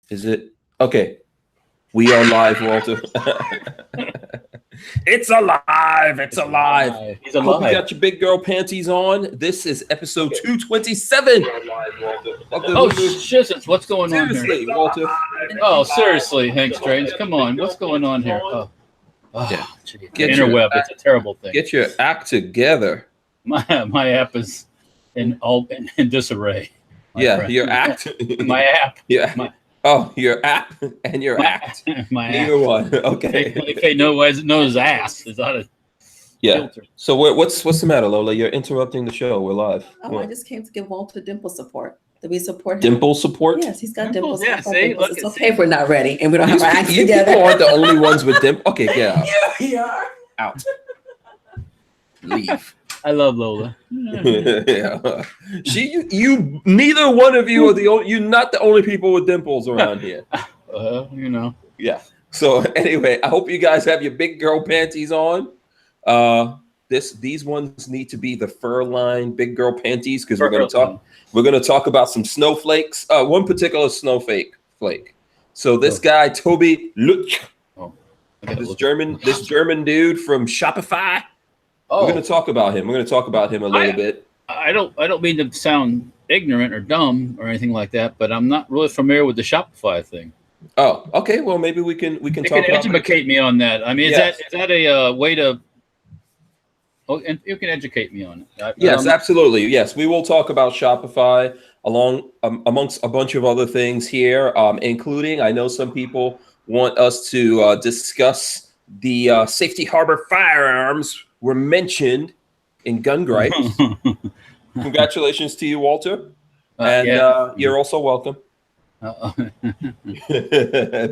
Is it? Okay. We are live, Walter. It's alive. It's alive. He's alive. Hope you got your big girl panties on. This is episode 227. Oh, shit. What's going on here? Seriously, Walter. Oh, seriously, Hank Strange. Come on. What's going on here? Yeah. Get interweb. It's a terrible thing. Get your act together. My app is in disarray. Your act. My app. Yeah. Your app and your act. My Neither app. one. Okay. Okay. Knows ass is out of filter. So what's the matter, Lola? You're interrupting the show. We're live. Oh, I just came to give Walter dimple support. That we support him. Dimple support? Yes, he's got dimples. Yeah, see? Look, it's okay if we're not ready and we don't have our acts You together. people aren't the only ones with dimples. Okay, get out. Yeah, we are. Out. Leave. I love Lola. Yeah. You neither one of you are you're not the only people with dimples around here. Yeah. So anyway, I hope you guys have your big girl panties on. These ones need to be the fur line big girl panties because we're gonna talk about some snowflakes. One particular snowflake. So this guy Tobi Lutke, this German dude from Shopify. We're going to talk about him. We're going to talk about him a little bit. I don't mean to sound ignorant or dumb or anything like that, but I'm not really familiar with the Shopify thing. Oh, okay. Well, maybe we can talk about it. Educate me on that. I mean, is that a way to? Oh, and you can educate me on it. Yes, absolutely. Yes, we will talk about Shopify amongst a bunch of other things here, including I know some people want us to discuss the Safety Harbor Firearms were mentioned in Gun Gripes. Congratulations to you, Walter. You're also welcome. Both at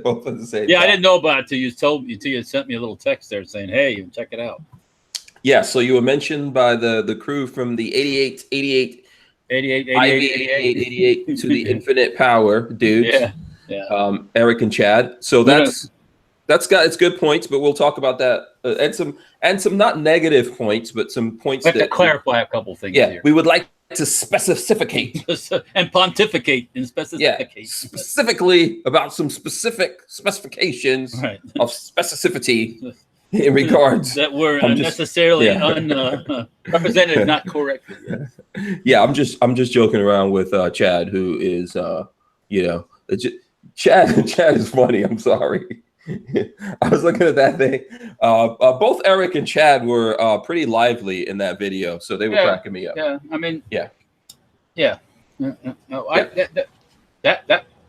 the same time. I didn't know about it until you sent me a little text there saying, hey, check it out. Yeah, so you were mentioned by the crew from the 88 to the Infinite Power dudes. Yeah. Eric and Chad. So that's got its good points, but we'll talk about that and some not negative points, but some points that to clarify a couple things. Yeah, we would like to specificate and pontificate and specificate. Yeah, specifically about some specific specifications of specificity in regards that were unnecessarily represented, not correctly. Yeah, I'm just joking around with Chad, who is Chad is funny. I'm sorry. I was looking at that thing. Both Eric and Chad were pretty lively in that video, so they were cracking me up. Yeah, I mean,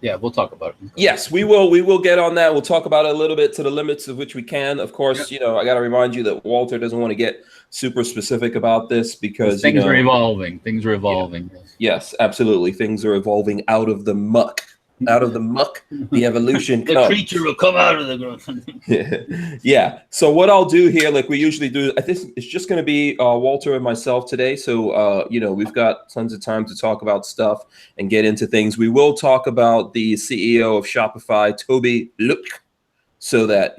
we'll talk about it. Yes, we will. We will get on that. We'll talk about it a little bit to the limits of which we can. Of course, I got to remind you that Walter doesn't want to get super specific about this because things are evolving. Things are evolving. Yes, absolutely. Things are evolving out of the muck. Out of the muck, the evolution the comes. Creature will come out of the ground. Yeah. So what I'll do here, like we usually do, I think it's just going to be Walter and myself today. So, we've got tons of time to talk about stuff and get into things. We will talk about the CEO of Shopify, Tobi Lutke, so that,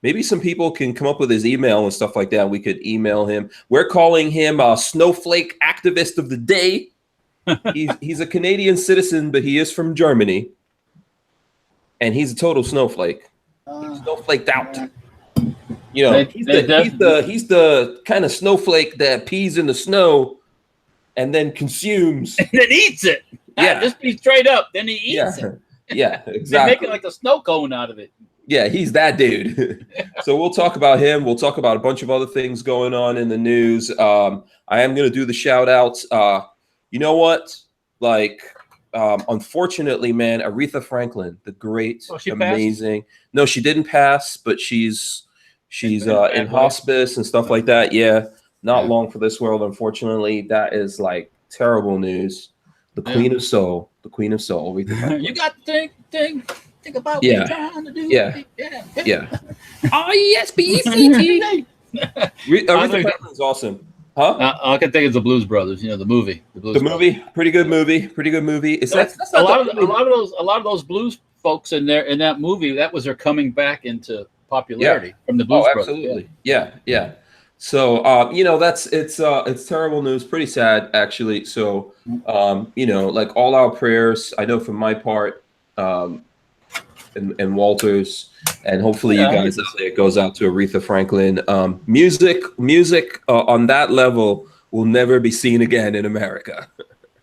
maybe some people can come up with his email and stuff like that. We could email him. We're calling him a snowflake activist of the day. He's a Canadian citizen, but he is from Germany. And he's a total snowflake. He's snowflaked out. He's the kind of snowflake that pees in the snow and then consumes. And then eats it. Yeah. Just be straight up. Then he eats it. Yeah, exactly. They make it like a snow cone out of it. Yeah, he's that dude. So we'll talk about him. We'll talk about a bunch of other things going on in the news. I am going to do the shout outs. You know what? Unfortunately, man, Aretha Franklin, the great, amazing. Passed? No, she didn't pass, but she's in hospice and stuff like that. Yeah, not long for this world, unfortunately. That is terrible news. The Queen of Soul, Aretha Franklin. You got to think about what you're trying to do. Yeah. R-E-S-P-E-C-T. Aretha Franklin's awesome. Huh? I can think it's the Blues Brothers. The movie. The movie, pretty good movie. Is that's a lot of those blues folks in that movie? That was their coming back into popularity from the Blues Brothers. Absolutely. Yeah. So it's terrible news. Pretty sad, actually. So all our prayers. I know from my part, and Walters, and hopefully you guys out there, it goes out to Aretha Franklin. Music on that level will never be seen again in America.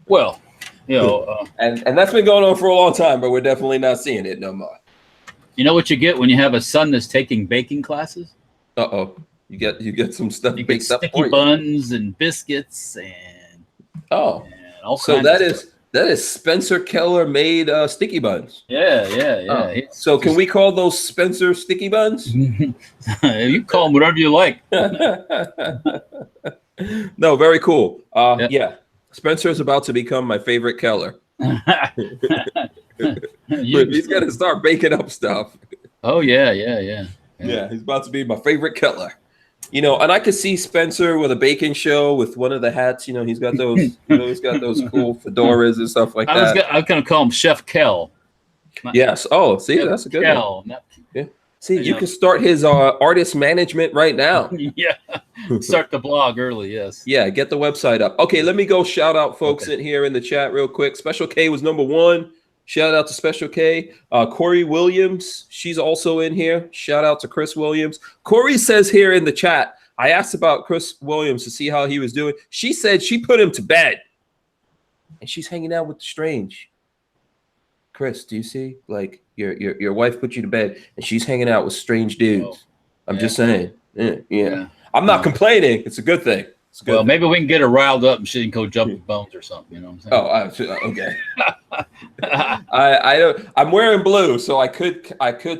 Well, you know, and that's been going on for a long time, but we're definitely not seeing it no more. you know what you get when you have a son that's taking baking classes? You get some stuff You get baked up for sticky you. buns and biscuits and all so kinds of stuff. that is Spencer Keller made sticky buns. Yeah. So can we call those Spencer sticky buns? You can call them whatever you like. No, very cool. Yeah. Spencer is about to become my favorite Keller. He's got to start baking up stuff. Oh yeah. Yeah, he's about to be my favorite Keller. You know, and I could see Spencer with a baking show with one of the hats. You know, he's got those. He's got those cool fedoras and stuff like that. I was gonna call him Chef Kel. Yes. Oh, see, that's a good one. Yeah. See, you can start his artist management right now. Yeah. Start the blog early. Yes. Yeah. Get the website up. Okay. Let me go shout out folks in here in the chat real quick. Special K was number 1. Shout out to Special K. Corey Williams, she's also in here. Shout out to Chris Williams. Corey says here in the chat, I asked about Chris Williams to see how he was doing. She said she put him to bed. And she's hanging out with the strange. Chris, do you see? Like your wife put you to bed and she's hanging out with strange dudes. I'm just saying. Yeah. I'm not complaining. It's a good thing. Well, maybe we can get her riled up and she can go jump the bones or something. You know what I'm saying? Okay. I don't. I'm wearing blue, so I could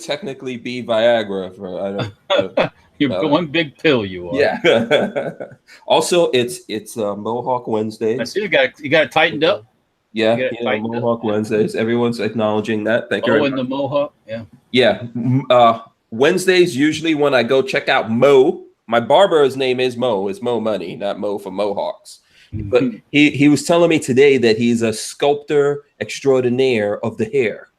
technically be Viagra for. I don't. You're one big pill. You are. Yeah. Also, it's Mohawk Wednesday. I see you got it tightened up. Yeah, Mohawk Wednesdays. Everyone's acknowledging that. Thank you. Oh, and the Mohawk. Yeah. Yeah. Wednesdays usually when I go check out Mo. My barber's name is Mo. It's Mo Money, not Mo for Mohawks. But he was telling me today that he's a sculptor extraordinaire of the hair.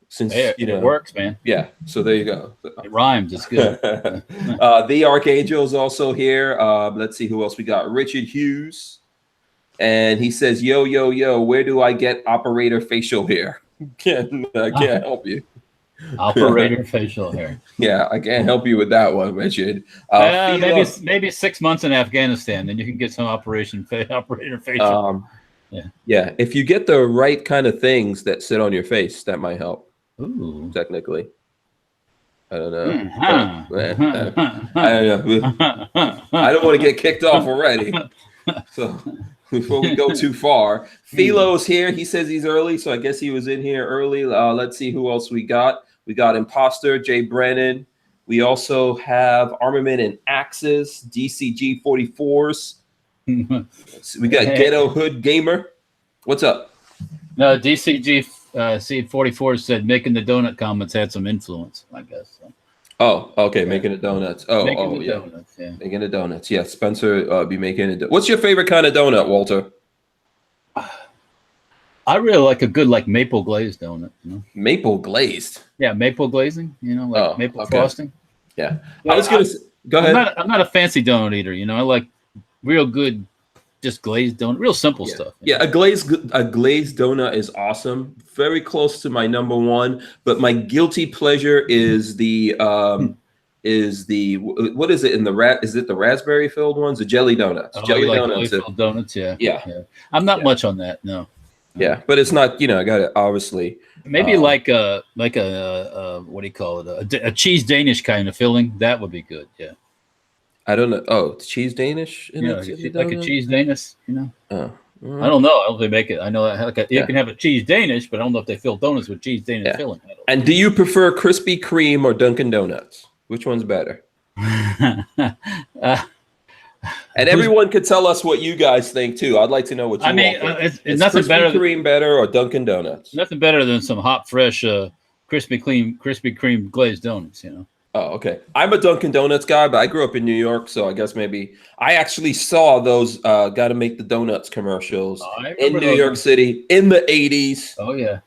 Since it works, man. Yeah. So there you go. It rhymes. It's good. The Archangel's also here. Let's see who else we got. Richard Hughes. And he says, yo, where do I get operator facial hair? I can't help you. Operator facial hair. Yeah, I can't help you with that one, Richard. Maybe 6 months in Afghanistan, then you can get some operator facial. Yeah. If you get the right kind of things that sit on your face, that might help. Ooh. Technically, I don't know. I don't know. I don't want to get kicked off already. So before we go too far, Philo's here. He says he's early, so I guess he was in here early. Let's see who else we got. We got Imposter, Jay Brennan. We also have Armament and Axes, DCG 44s. We got Ghetto Hood Gamer. What's up? No, DCG Seed 44 said making the donut comments had some influence, I guess. So. Oh, okay. Making the donuts. Making yeah. Donuts, yeah. Making the donuts. Yeah, Spencer be making it. What's your favorite kind of donut, Walter? I really like a good maple glazed donut. You know? Maple glazed. Yeah, maple glazing. You know, maple frosting. Yeah, I was gonna go ahead. I'm not a fancy donut eater. You know, I like real good, just glazed donut, real simple stuff. Yeah, a glazed donut is awesome. Very close to my number one, but my guilty pleasure is the what is it in the is it the raspberry filled ones? The jelly donuts. Jelly donuts. Yeah. I'm not much on that. No. Yeah, but it's not. I got it. Obviously, maybe like a what do you call it? A cheese Danish kind of filling. That would be good. Yeah. I don't know. Oh, cheese Danish? Like a cheese Danish, Oh. I don't know. I don't know if they make it. I know that you can have a cheese Danish, but I don't know if they fill donuts with cheese Danish filling. And do you prefer Krispy Kreme or Dunkin' Donuts? Which one's better? And everyone could tell us what you guys think too. I'd like to know what you think. It's nothing Krispy better. Kreme better or Dunkin' Donuts? Nothing better than some hot, fresh, Krispy Kreme glazed donuts. Oh, okay. I'm a Dunkin' Donuts guy, but I grew up in New York, so I guess maybe I actually saw those "Gotta Make the Donuts" commercials in New York City in the '80s. Oh yeah.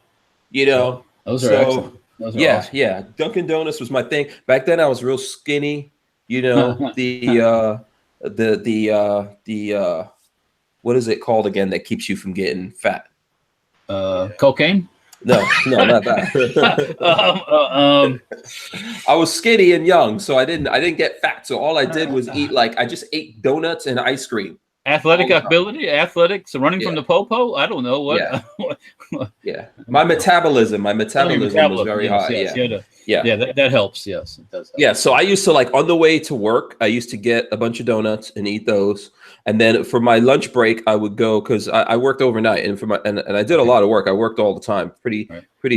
Those are excellent. Those are awesome. Yeah. Dunkin' Donuts was my thing back then. I was real skinny. The what is it called again that keeps you from getting fat? Cocaine. No, not that. I was skinny and young, so I didn't get fat. So all I did was eat I just ate donuts and ice cream. Athletic ability, athletics, running from Yeah. the popo. I don't know what. Yeah. Yeah, my metabolism was very high. Yes, Yeah. That helps. Yes, it does help. Yeah, so I used to on the way to work, I used to get a bunch of donuts and eat those. And then for my lunch break, I would go because I worked overnight and and I did a lot of work. I worked all the time, pretty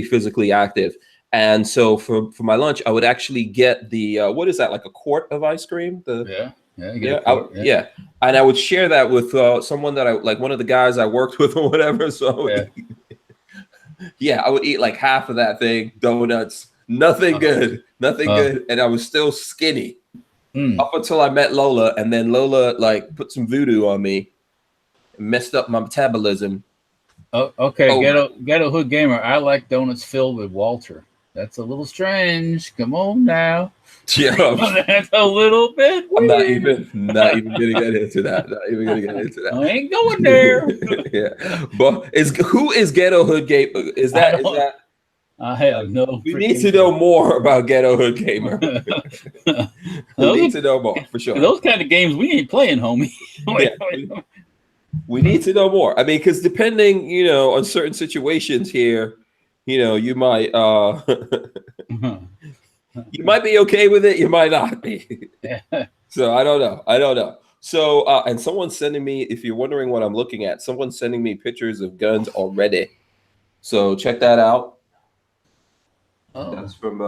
physically active. And so for my lunch, I would actually get the what is that, like a quart of ice cream? Yeah. And I would share that with someone that I one of the guys I worked with or whatever. So I would eat like half of that thing, donuts, nothing good, and I was still skinny up until I met Lola, and then Lola put some voodoo on me, and messed up my metabolism. Okay, ghetto hood gamer. I like donuts filled with Walter. That's a little strange. Come on now. Yeah, that's a little bit weird. I'm not even gonna get into that. I ain't going there. Yeah, but who is ghetto hood gamer? Is that? I have no. We need to know more about ghetto hood gamer. We need to know more for sure. Those kind of games we ain't playing, homie. We need to know more. I mean, because depending, on certain situations here, you might you might be okay with it, you might not be. So I don't know. So and someone's sending me, if you're wondering what I'm looking at, someone's sending me pictures of guns already. So check that out. That's from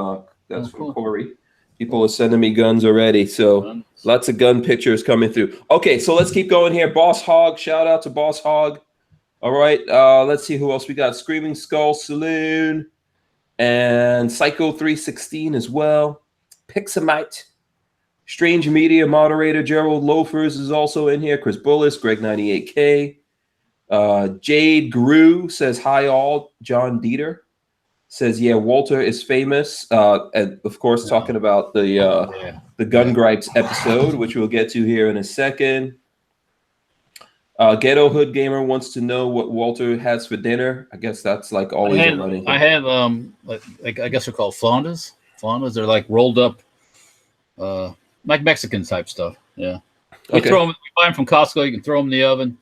Corey. People are sending me guns already. So lots of gun pictures coming through. Okay, so let's keep going here. Boss Hog, shout out to Boss Hog. All right, let's see who else we got. Screaming Skull Saloon and Psycho 316 as well. Pixamite, Strange Media moderator Gerald Loafers is also in here. Chris Bullis, Greg 98K. Jade Grew says hi all. John Dieter says Walter is famous. And of course talking about the Gun Gripes episode, which we'll get to here in a second. Ghetto Hood Gamer wants to know what Walter has for dinner. I guess that's always a running thing. I have I guess they're called flandas. Flandas, they're rolled up, like Mexican type stuff. Yeah. We buy them from Costco. You can throw them in the oven.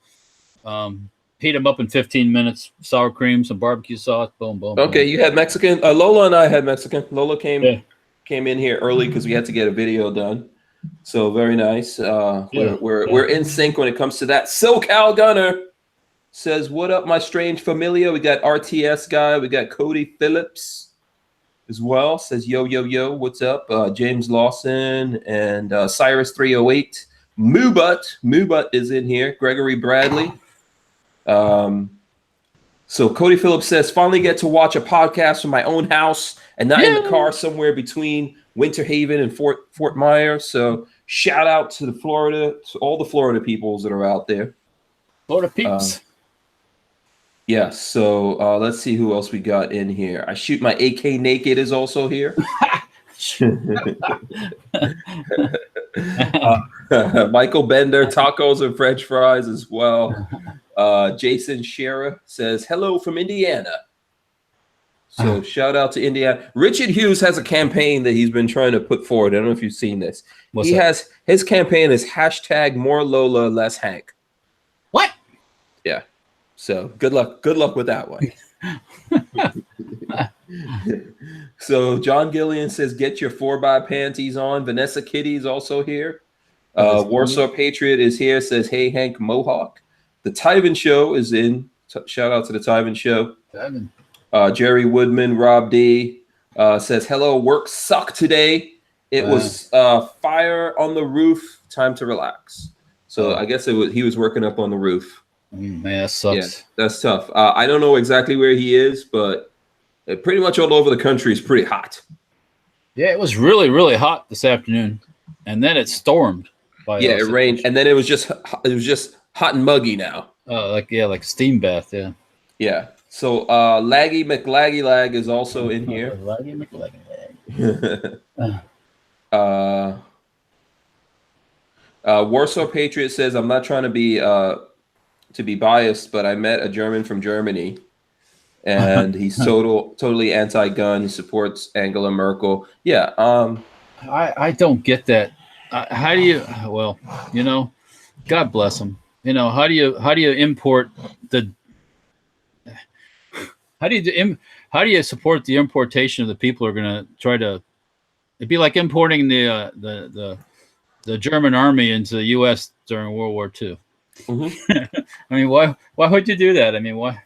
Heat them up in 15 minutes. Sour cream, some barbecue sauce. Boom, boom. Okay, boom. you had Mexican. Lola and I had Mexican. Lola came in here early because we had to get a video done. So very nice. We're in sync when it comes to that. SoCal Gunner says, "What up, my strange familia?" We got RTS guy. We got Cody Phillips as well. Says, "Yo, what's up?" James Lawson and Cyrus 308. Moobut is in here. Gregory Bradley. So Cody Phillips says, "Finally get to watch a podcast from my own house and not in the car somewhere between Winter Haven and Fort Myers." So shout out to all the Florida peoples that are out there. Florida peeps. Yes. So let's see who else we got in here. I Shoot My AK Naked is also here. Michael Bender, tacos and French fries as well. Jason Shera says, "Hello from Indiana." So shout out to Indiana. Richard Hughes has a campaign that he's been trying to put forward. I don't know if you've seen this. His campaign is hashtag more Lola, less Hank. What? Yeah. So good luck with that one. So John Gillian says, "Get your 4x panties on." Vanessa Kitty's also here. Warsaw Patriot is here. Says, "Hey Hank Mohawk." The Tyven Show is in. Shout out to the Tyven Show. Jerry Woodman, Rob D says, "Hello, work sucked today. It was fire on the roof. Time to relax." So I guess he was working up on the roof. Man, that sucks. Yeah, that's tough. I don't know exactly where he is, but pretty much all over the country is pretty hot. Yeah, it was really, really hot this afternoon, and then it stormed. It rained, and then it was just hot and muggy now. Like steam bath. Yeah. Yeah. So Laggy McLaggy is also in here. Laggy McLaggy lag. Warsaw Patriot says, "I'm not trying to be biased, but I met a German from Germany, and he's totally anti-gun. He supports Angela Merkel. Yeah. I don't get that. How do you? Well, God bless him. How do you import the? How do you support the importation of the people who are going to try to? It'd be like importing the German army into the U.S. during World War II. Mm-hmm. I mean, why would you do that? I mean, why?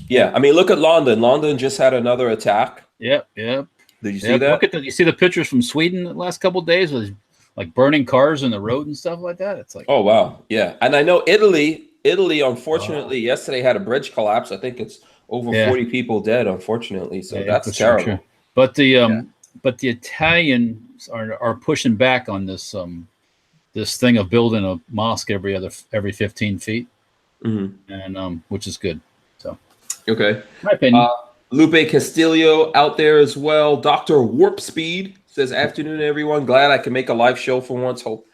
Yeah, I mean, look at London. London just had another attack. Yep. Did you see that? You see the pictures from Sweden the last couple of days with like burning cars in the road and stuff like that. It's like, oh wow, yeah. And I know Italy, unfortunately, yesterday had a bridge collapse. I think it's over 40 people dead, unfortunately. So that's terrible. Sure. But the Italians are pushing back on this this thing of building a mosque every 15 feet, and which is good. So okay, my opinion. Lupe Castillo out there as well. Dr. Warp Speed says, afternoon, everyone. Glad I can make a live show for once. Hope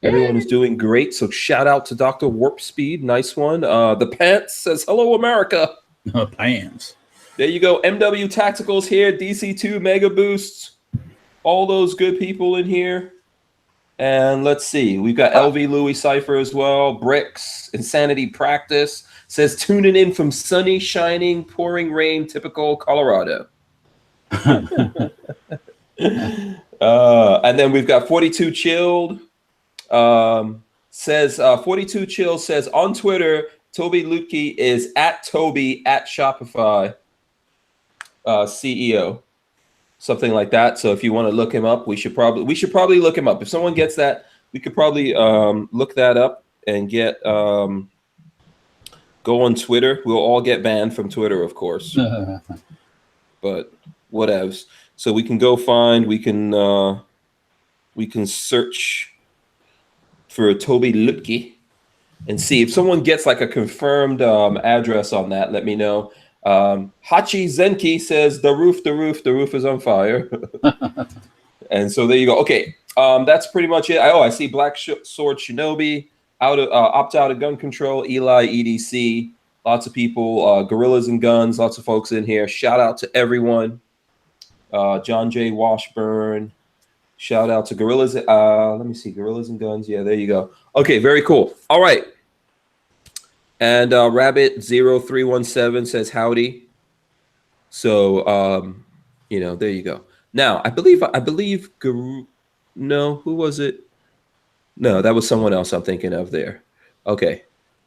everyone is doing great. So shout out to Dr. Warp Speed. Nice one. The Pants says, hello, America. Pants. There you go. MW Tacticals here. DC2 Mega Boosts. All those good people in here. And let's see. We've got LV Louis Cypher as well. Bricks. Insanity Practice. Says, tuning in from sunny, shining, pouring rain, typical Colorado. And then we've got 42 Chilled. Says 42 Chill says on Twitter, Tobi Lutke is at Tobi at Shopify CEO. Something like that. So if you want to look him up, we should probably look him up. If someone gets that, we could probably look that up and get go on Twitter. We'll all get banned from Twitter, of course. But whatevs. So we can go find, we can search for Tobi Lutke and see if someone gets like a confirmed address on that. Let me know. Hachi Zenki says the roof is on fire. And so there you go. Okay, that's pretty much it. I see Black Sword Shinobi opt out of gun control. Eli EDC. Lots of people. Gorillas and Guns. Lots of folks in here. Shout out to everyone. John J. Washburn. Shout out to Gorillas. Let me see. Gorillas and Guns. Yeah, there you go. Okay, very cool. All right. And Rabbit0317 says howdy. So, there you go. Now, I believe, no, who was it? No, that was someone else I'm thinking of there. Okay,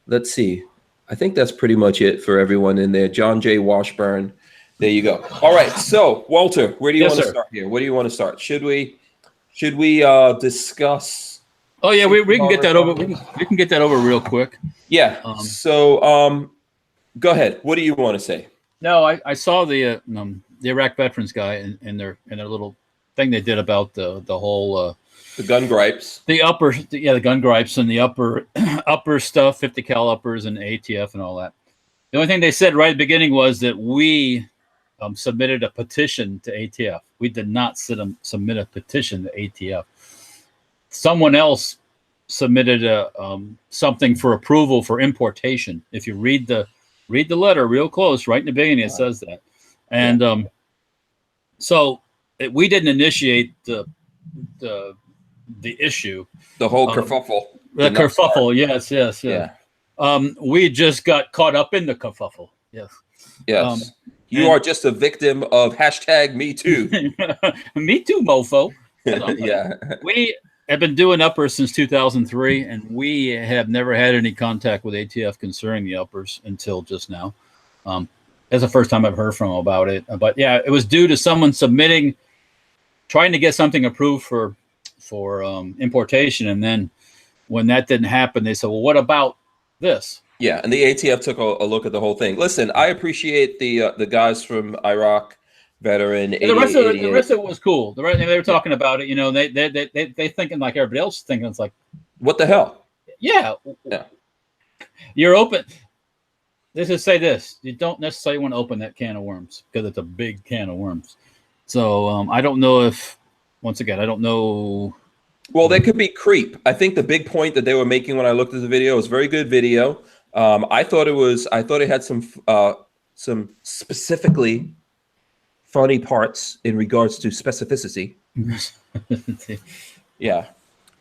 let's see. I think that's pretty much it for everyone in there. John J. Washburn. There you go. All right. So, Walter, where do you want to start here? Where do you want to start? Should we discuss? Oh yeah, we can get that over. We can get that over real quick. Yeah. So, go ahead. What do you want to say? No, I saw the Iraq veterans guy in their little thing they did about the whole the gun gripes. The gun gripes and the upper stuff, 50 cal uppers and ATF and all that. The only thing they said right at the beginning was that we submitted a petition to ATF. We did not submit a petition to ATF. Someone else submitted something for approval for importation. If you read the letter real close, right in the beginning, it says that. And so we didn't initiate the issue. The whole kerfuffle. The kerfuffle, yes. Yeah. We just got caught up in the kerfuffle. Yes. Yes. You are just a victim of #MeToo. Me too, mofo. Yeah. We have been doing uppers since 2003, and we have never had any contact with ATF concerning the uppers until just now. That's the first time I've heard from them about it. But yeah, it was due to someone trying to get something approved for importation, and then when that didn't happen, they said, "Well, what about this?" Yeah, and the ATF took a look at the whole thing. Listen, I appreciate the guys from Iraq, veteran. The rest of it was cool. They were talking about it. They thinking like everybody else thinking. It's like, what the hell? Yeah. You're open. Let's just say this: you don't necessarily want to open that can of worms because it's a big can of worms. So I don't know if, once again, I don't know. Well, there could be creep. I think the big point that they were making when I looked at the video was very good video. I thought it had some some specifically funny parts in regards to specificity. Yeah.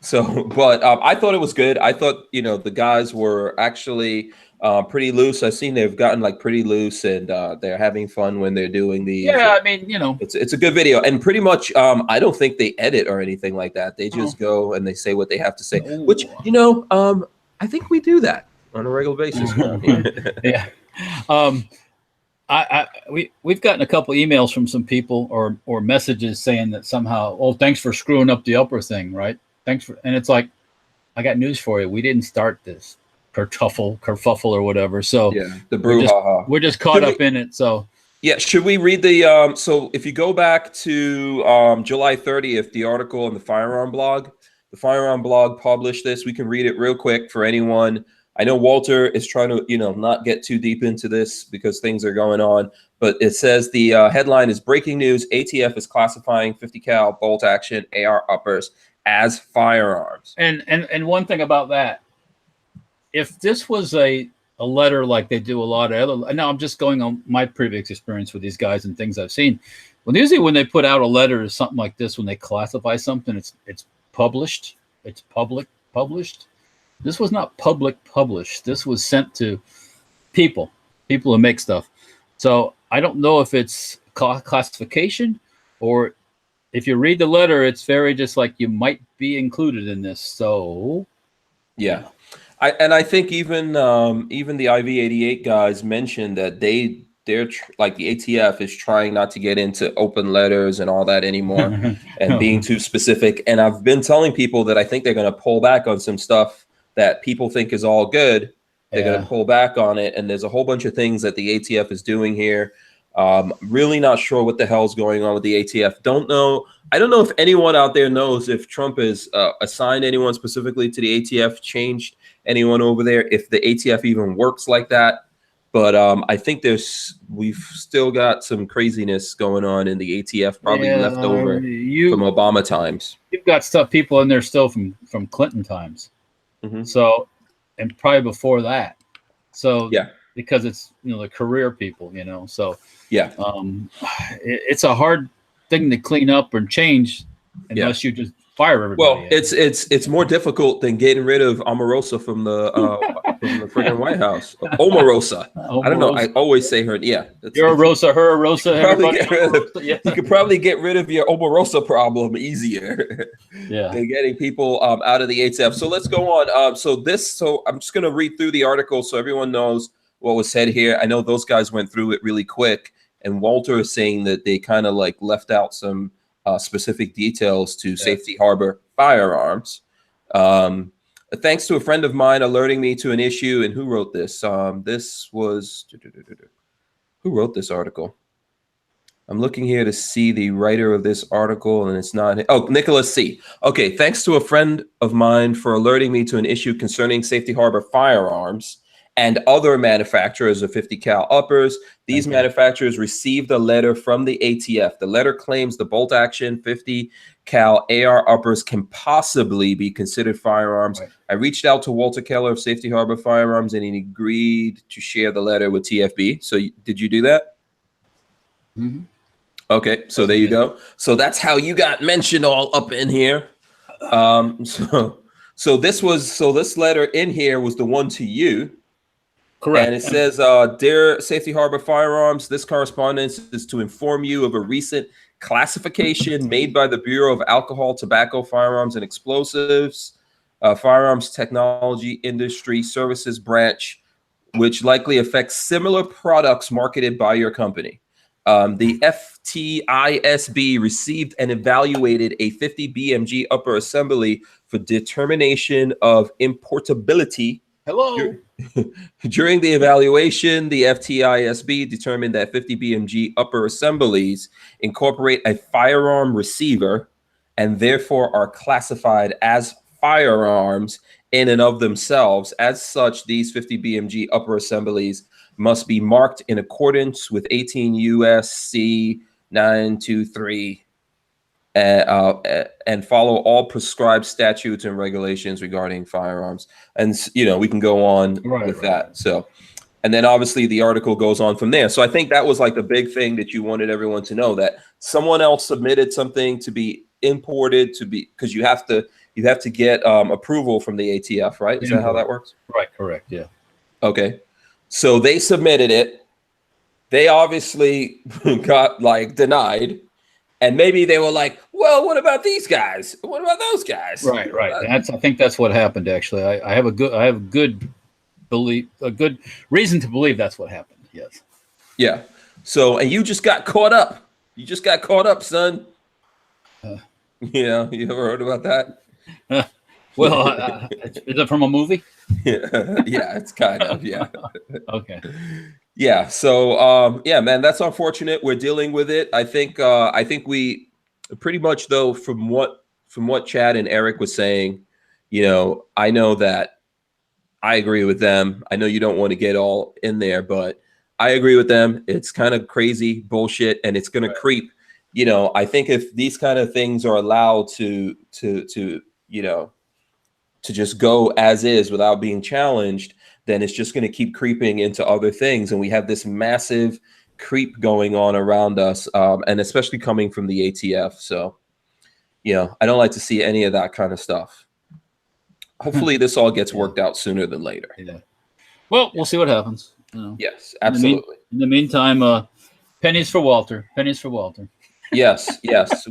So, but I thought it was good. I thought, the guys were actually pretty loose. I've seen they've gotten like pretty loose, and they're having fun when they're doing these. Yeah, I mean, it's a good video, and pretty much I don't think they edit or anything like that. They just go and they say what they have to say, which I think we do that on a regular basis around here. Yeah. We've gotten a couple emails from some people or messages saying that somehow, thanks for screwing up the upper thing, right? And it's like, I got news for you. We didn't start this kerfuffle or whatever. So yeah, the brouhaha. We're just caught up in it. So yeah, should we read the so if you go back to July 30th, the article in the Firearm blog published this. We can read it real quick for anyone. I know Walter is trying to, not get too deep into this because things are going on, but it says the headline is breaking news. ATF is classifying 50 cal bolt action AR uppers as firearms. And one thing about that, if this was a letter like they do a lot of other, now I'm just going on my previous experience with these guys and things I've seen. Well, usually when they put out a letter or something like this, when they classify something, it's published, it's published. This was not published. This was sent to people who make stuff. So I don't know if it's classification, or if you read the letter, it's very just like you might be included in this. So yeah. I think even the IV88 guys mentioned that they're like the ATF is trying not to get into open letters and all that anymore and being too specific. And I've been telling people that I think they're going to pull back on some stuff that people think is all good. They're going to pull back on it. And there's a whole bunch of things that the ATF is doing here. Really not sure what the hell's going on with the ATF. I don't know if anyone out there knows if Trump has assigned anyone specifically to the ATF, changed anyone over there, if the ATF even works like that. But I think we've still got some craziness going on in the ATF, probably left over from Obama times. You've got people in there still from Clinton times. Mm-hmm. So, and probably before that. So yeah, because it's the career people, So yeah, it's a hard thing to clean up or change unless you just fire everybody. Well, it's more difficult than getting rid of Omarosa from the freaking White House. Omarosa. I don't know. I always say her. Yeah, you're a Rosa, her a Rosa. You could probably get rid of your Omarosa problem easier. Than getting people out of the ATF. So let's go on. So I'm just going to read through the article so everyone knows what was said here. I know those guys went through it really quick, and Walter is saying that they kind of like left out some specific details to Safety Harbor Firearms. Thanks to a friend of mine alerting me to an issue. And who wrote this? This was who wrote this article? I'm looking here to see the writer of this article, and it's not. Oh, Nicholas C. Okay, thanks to a friend of mine for alerting me to an issue concerning Safety Harbor Firearms and other manufacturers of 50 cal uppers. These manufacturers received a letter from the ATF. The letter claims the bolt action 50 cal AR uppers can possibly be considered firearms. Right. I reached out to Walter Keller of Safety Harbor Firearms, and he agreed to share the letter with TFB. So did you do that? Mm-hmm. Okay, so there you go. So that's how you got mentioned all up in here. So this letter in here was the one to you. Correct. And it says, Dear Safety Harbor Firearms, this correspondence is to inform you of a recent classification made by the Bureau of Alcohol, Tobacco, Firearms, and Explosives, Firearms Technology Industry Services Branch, which likely affects similar products marketed by your company. The FTISB received and evaluated a 50 BMG upper assembly for determination of importability. Hello. During the evaluation, the FTISB determined that 50 BMG upper assemblies incorporate a firearm receiver and therefore are classified as firearms in and of themselves. As such, these 50 BMG upper assemblies must be marked in accordance with 18 USC 923 and follow all prescribed statutes and regulations regarding firearms. And we can go on with that. So And then obviously the article goes on from there. So I think that was like the big thing that you wanted everyone to know, that someone else submitted something to be imported because you have to get approval from the ATF, right? Is that how that works? Right, correct, yeah. Okay. So they submitted it. They obviously got like denied. And maybe they were like, well, what about these guys? What about those guys? Right. I think that's what happened, actually. I have a good reason to believe that's what happened. Yes. Yeah. So, and you just got caught up. You just got caught up, son. You ever heard about that? Well, is it from a movie? Yeah, it's kind of, yeah. Okay. Yeah. So, yeah, man, that's unfortunate. We're dealing with it. I think we pretty much, though, from what Chad and Eric was saying, I know that I agree with them. I know you don't want to get all in there, but I agree with them. It's kind of crazy bullshit, and it's going to creep. I think if these kind of things are allowed to just go as is without being challenged, then it's just going to keep creeping into other things. And we have this massive creep going on around us, and especially coming from the ATF. So, I don't like to see any of that kind of stuff. Hopefully this all gets worked out sooner than later. Yeah. Well, we'll see what happens. Yes, absolutely. In the meantime, pennies for Walter. Pennies for Walter. Yes.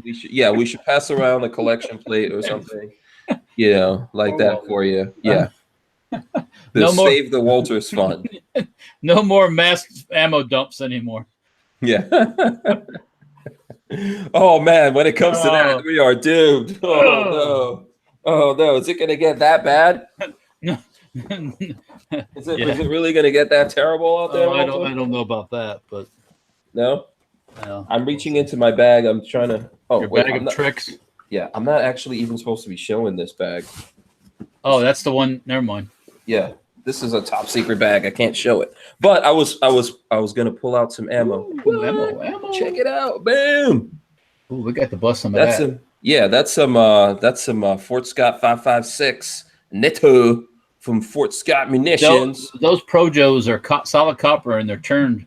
We should pass around a collection plate or something, like that for you. Yeah. Save the Walters fund. No more mass ammo dumps anymore. Yeah. Oh man, when it comes to that, we are doomed. Oh no, is it going to get that bad? No. Is it really going to get that terrible out there? I don't know about that, but no. No. I'm reaching into my bag. I'm trying to. Oh, your wait, bag of tricks. Yeah, I'm not actually even supposed to be showing this bag. Oh, that's the one. Never mind. Yeah, this is a top secret bag. I can't show it, but I was gonna pull out some ammo. Ooh, ammo. Check it out, boom. Ooh, we got to bust some of that. That's some Fort Scott 5.56 Netto from Fort Scott Munitions. Those Projos are solid copper and they're turned.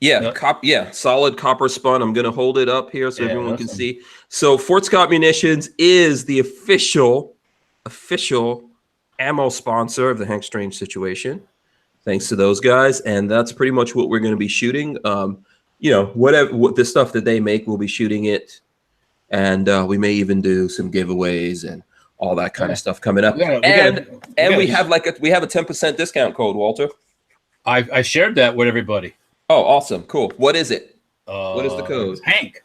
Yeah, solid copper spun. I'm gonna hold it up here so everyone can see. So Fort Scott Munitions is the official ammo sponsor of the Hank Strange situation. Thanks to those guys, and that's pretty much what we're going to be shooting. What the stuff that they make, we'll be shooting it, and we may even do some giveaways and all that kind of stuff coming up. We have a 10% discount code, Walter. I shared that with everybody. Oh, awesome, cool. What is it? What is the code? Hank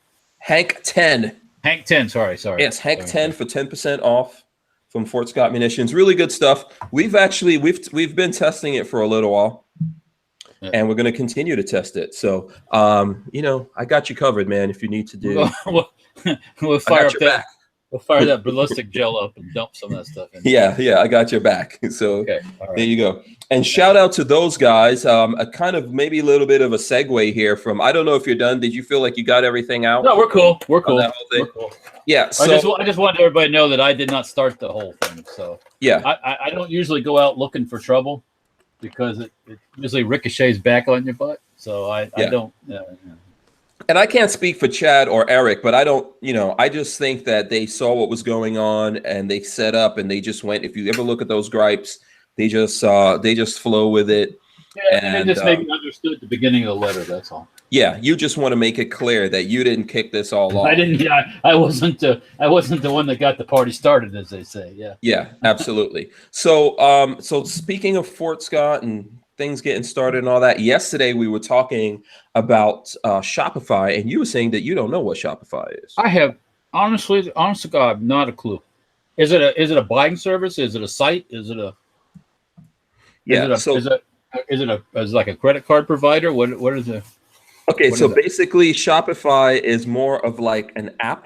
10. Hank 10. Sorry. Yes, Hank 10 for 10% off from Fort Scott Munitions. Really good stuff. We've been testing it for a little while, and we're going to continue to test it. So, I got you covered, man. If you need to do, we'll fire that ballistic gel up and dump some of that stuff in. Yeah, I got your back. So okay, all right. There you go. And shout out to those guys. A kind of maybe a little bit of a segue here from. I don't know if you're done. Did you feel like you got everything out? No, we're cool. We're cool. Yeah. So I just wanted everybody to know that I did not start the whole thing. So yeah, I don't usually go out looking for trouble because it usually ricochets back on your butt. So I don't. And I can't speak for Chad or Eric, but I don't, I just think that they saw what was going on and they set up and they just went. If you ever look at those gripes, they just flow with it. Yeah, and just maybe understood the beginning of the letter. That's all. Yeah, you just want to make it clear that you didn't kick this all off. I didn't. Yeah, I wasn't the one that got the party started, as they say. Yeah. Yeah, absolutely. So, speaking of Fort Scott and things getting started and all that, yesterday we were talking about Shopify, and you were saying that you don't know what Shopify is. I have honest to God, not a clue. Is it a buying service? Is it a site? Is it a is it like a credit card provider? What is it? Okay, so basically Shopify is more of like an app.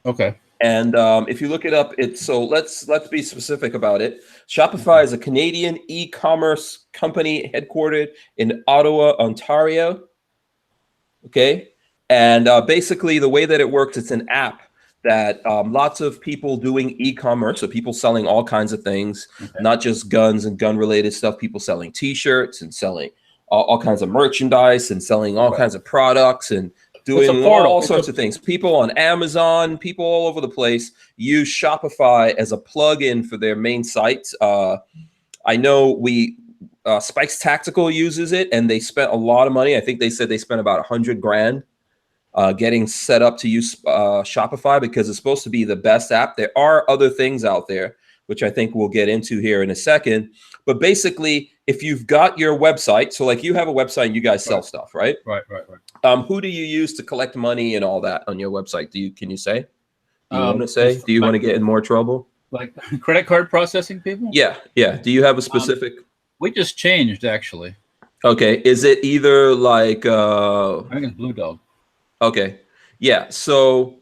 Okay. And if you look it up, let's be specific about it. Shopify is a Canadian e-commerce company headquartered in Ottawa, Ontario. Okay, and basically the way that it works, it's an app that lots of people doing e-commerce, so people selling all kinds of things, not just guns and gun-related stuff, people selling T-shirts and selling all kinds of merchandise and selling all kinds of products and doing all sorts of things. People on Amazon, people all over the place use Shopify as a plug-in for their main sites. I know Spikes Tactical uses it, and they spent a lot of money. I think they said they spent about $100,000 getting set up to use Shopify because it's supposed to be the best app. There are other things out there, which I think we'll get into here in a second. But basically, if you've got your website, so like you have a website and you guys sell stuff, right? Right. Who do you use to collect money and all that on your website? Can you say? Do you want to say? Do you want to get in more trouble? Like credit card processing people? Yeah. Do you have a specific? We just changed, actually. Okay. Is it either like? I think it's Blue Dog. Okay. Yeah. So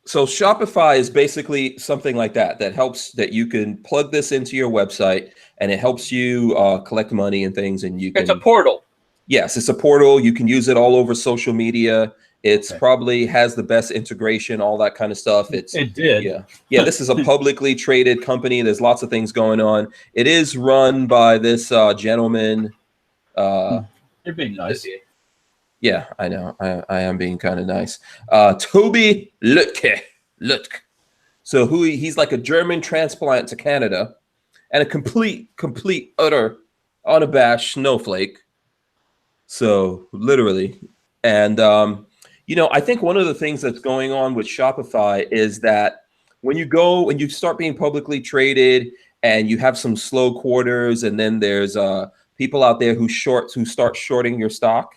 Shopify is basically something like that helps that you can plug this into your website and it helps you collect money and things. And it's a portal. Yes, it's a portal. You can use it all over social media. It's probably has the best integration, all that kind of stuff. It did. Yeah. This is a publicly traded company. There's lots of things going on. It is run by this gentleman. You're being nice. Yeah, I know. I am being kind of nice. Tobi Lutke. So he's like a German transplant to Canada and a complete, utter, unabashed snowflake. So literally. And, I think one of the things that's going on with Shopify is that when you start being publicly traded and you have some slow quarters and then there's people out there who start shorting your stock.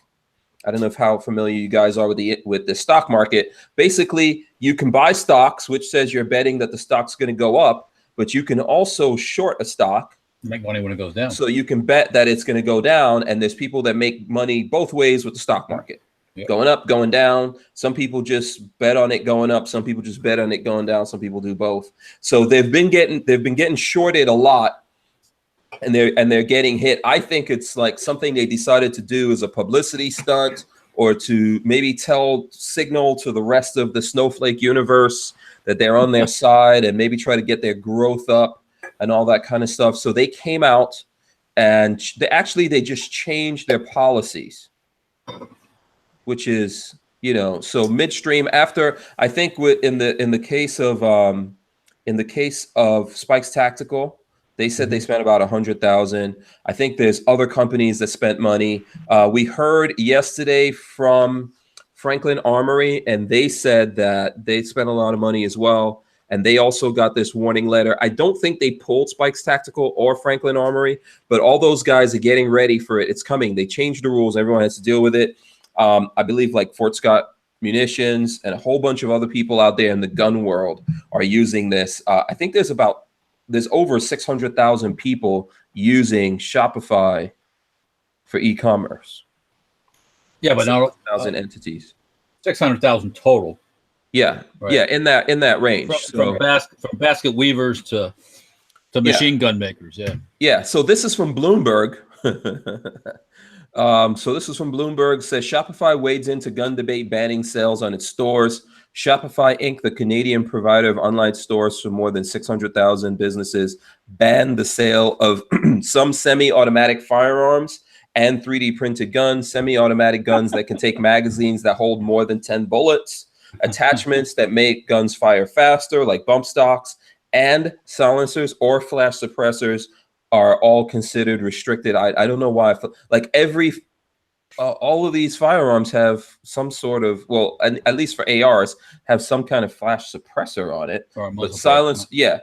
I don't know how familiar you guys are with the stock market. Basically, you can buy stocks, which says you're betting that the stock's going to go up, but you can also short a stock. Make money when it goes down. So you can bet that it's going to go down, and there's people that make money both ways with the stock market. Going up, going down. Some people just bet on it going up. Some people just bet on it going down. Some people do both. So they've been getting shorted a lot. And they're getting hit. I think it's like something they decided to do as a publicity stunt or to maybe signal to the rest of the snowflake universe that they're on their side and maybe try to get their growth up and all that kind of stuff. So they came out and they just changed their policies, which is, so midstream after, I think in the case of Spikes Tactical, they said they spent about $100,000. I think there's other companies that spent money. We heard yesterday from Franklin Armory, and they said that they spent a lot of money as well. And they also got this warning letter. I don't think they pulled Spikes Tactical or Franklin Armory, but all those guys are getting ready for it. It's coming. They changed the rules. Everyone has to deal with it. I believe like Fort Scott Munitions and a whole bunch of other people out there in the gun world are using this. I think there's over 600,000 people using Shopify for e-commerce. Yeah, but now 1,000 entities. 600,000 total. Yeah, right. Yeah, in that range. From basket weavers to machine gun makers. Yeah. Yeah. So this is from Bloomberg. Says Shopify wades into gun debate, banning sales on its stores. Shopify Inc., the Canadian provider of online stores for more than 600,000 businesses, banned the sale of some semi-automatic firearms and 3D printed guns, semi-automatic guns that can take magazines that hold more than 10 bullets, attachments that make guns fire faster, like bump stocks, and silencers or flash suppressors are all considered restricted. I don't know why. All of these firearms have some sort of, at least for ARs, have some kind of flash suppressor on it. But silence, yeah.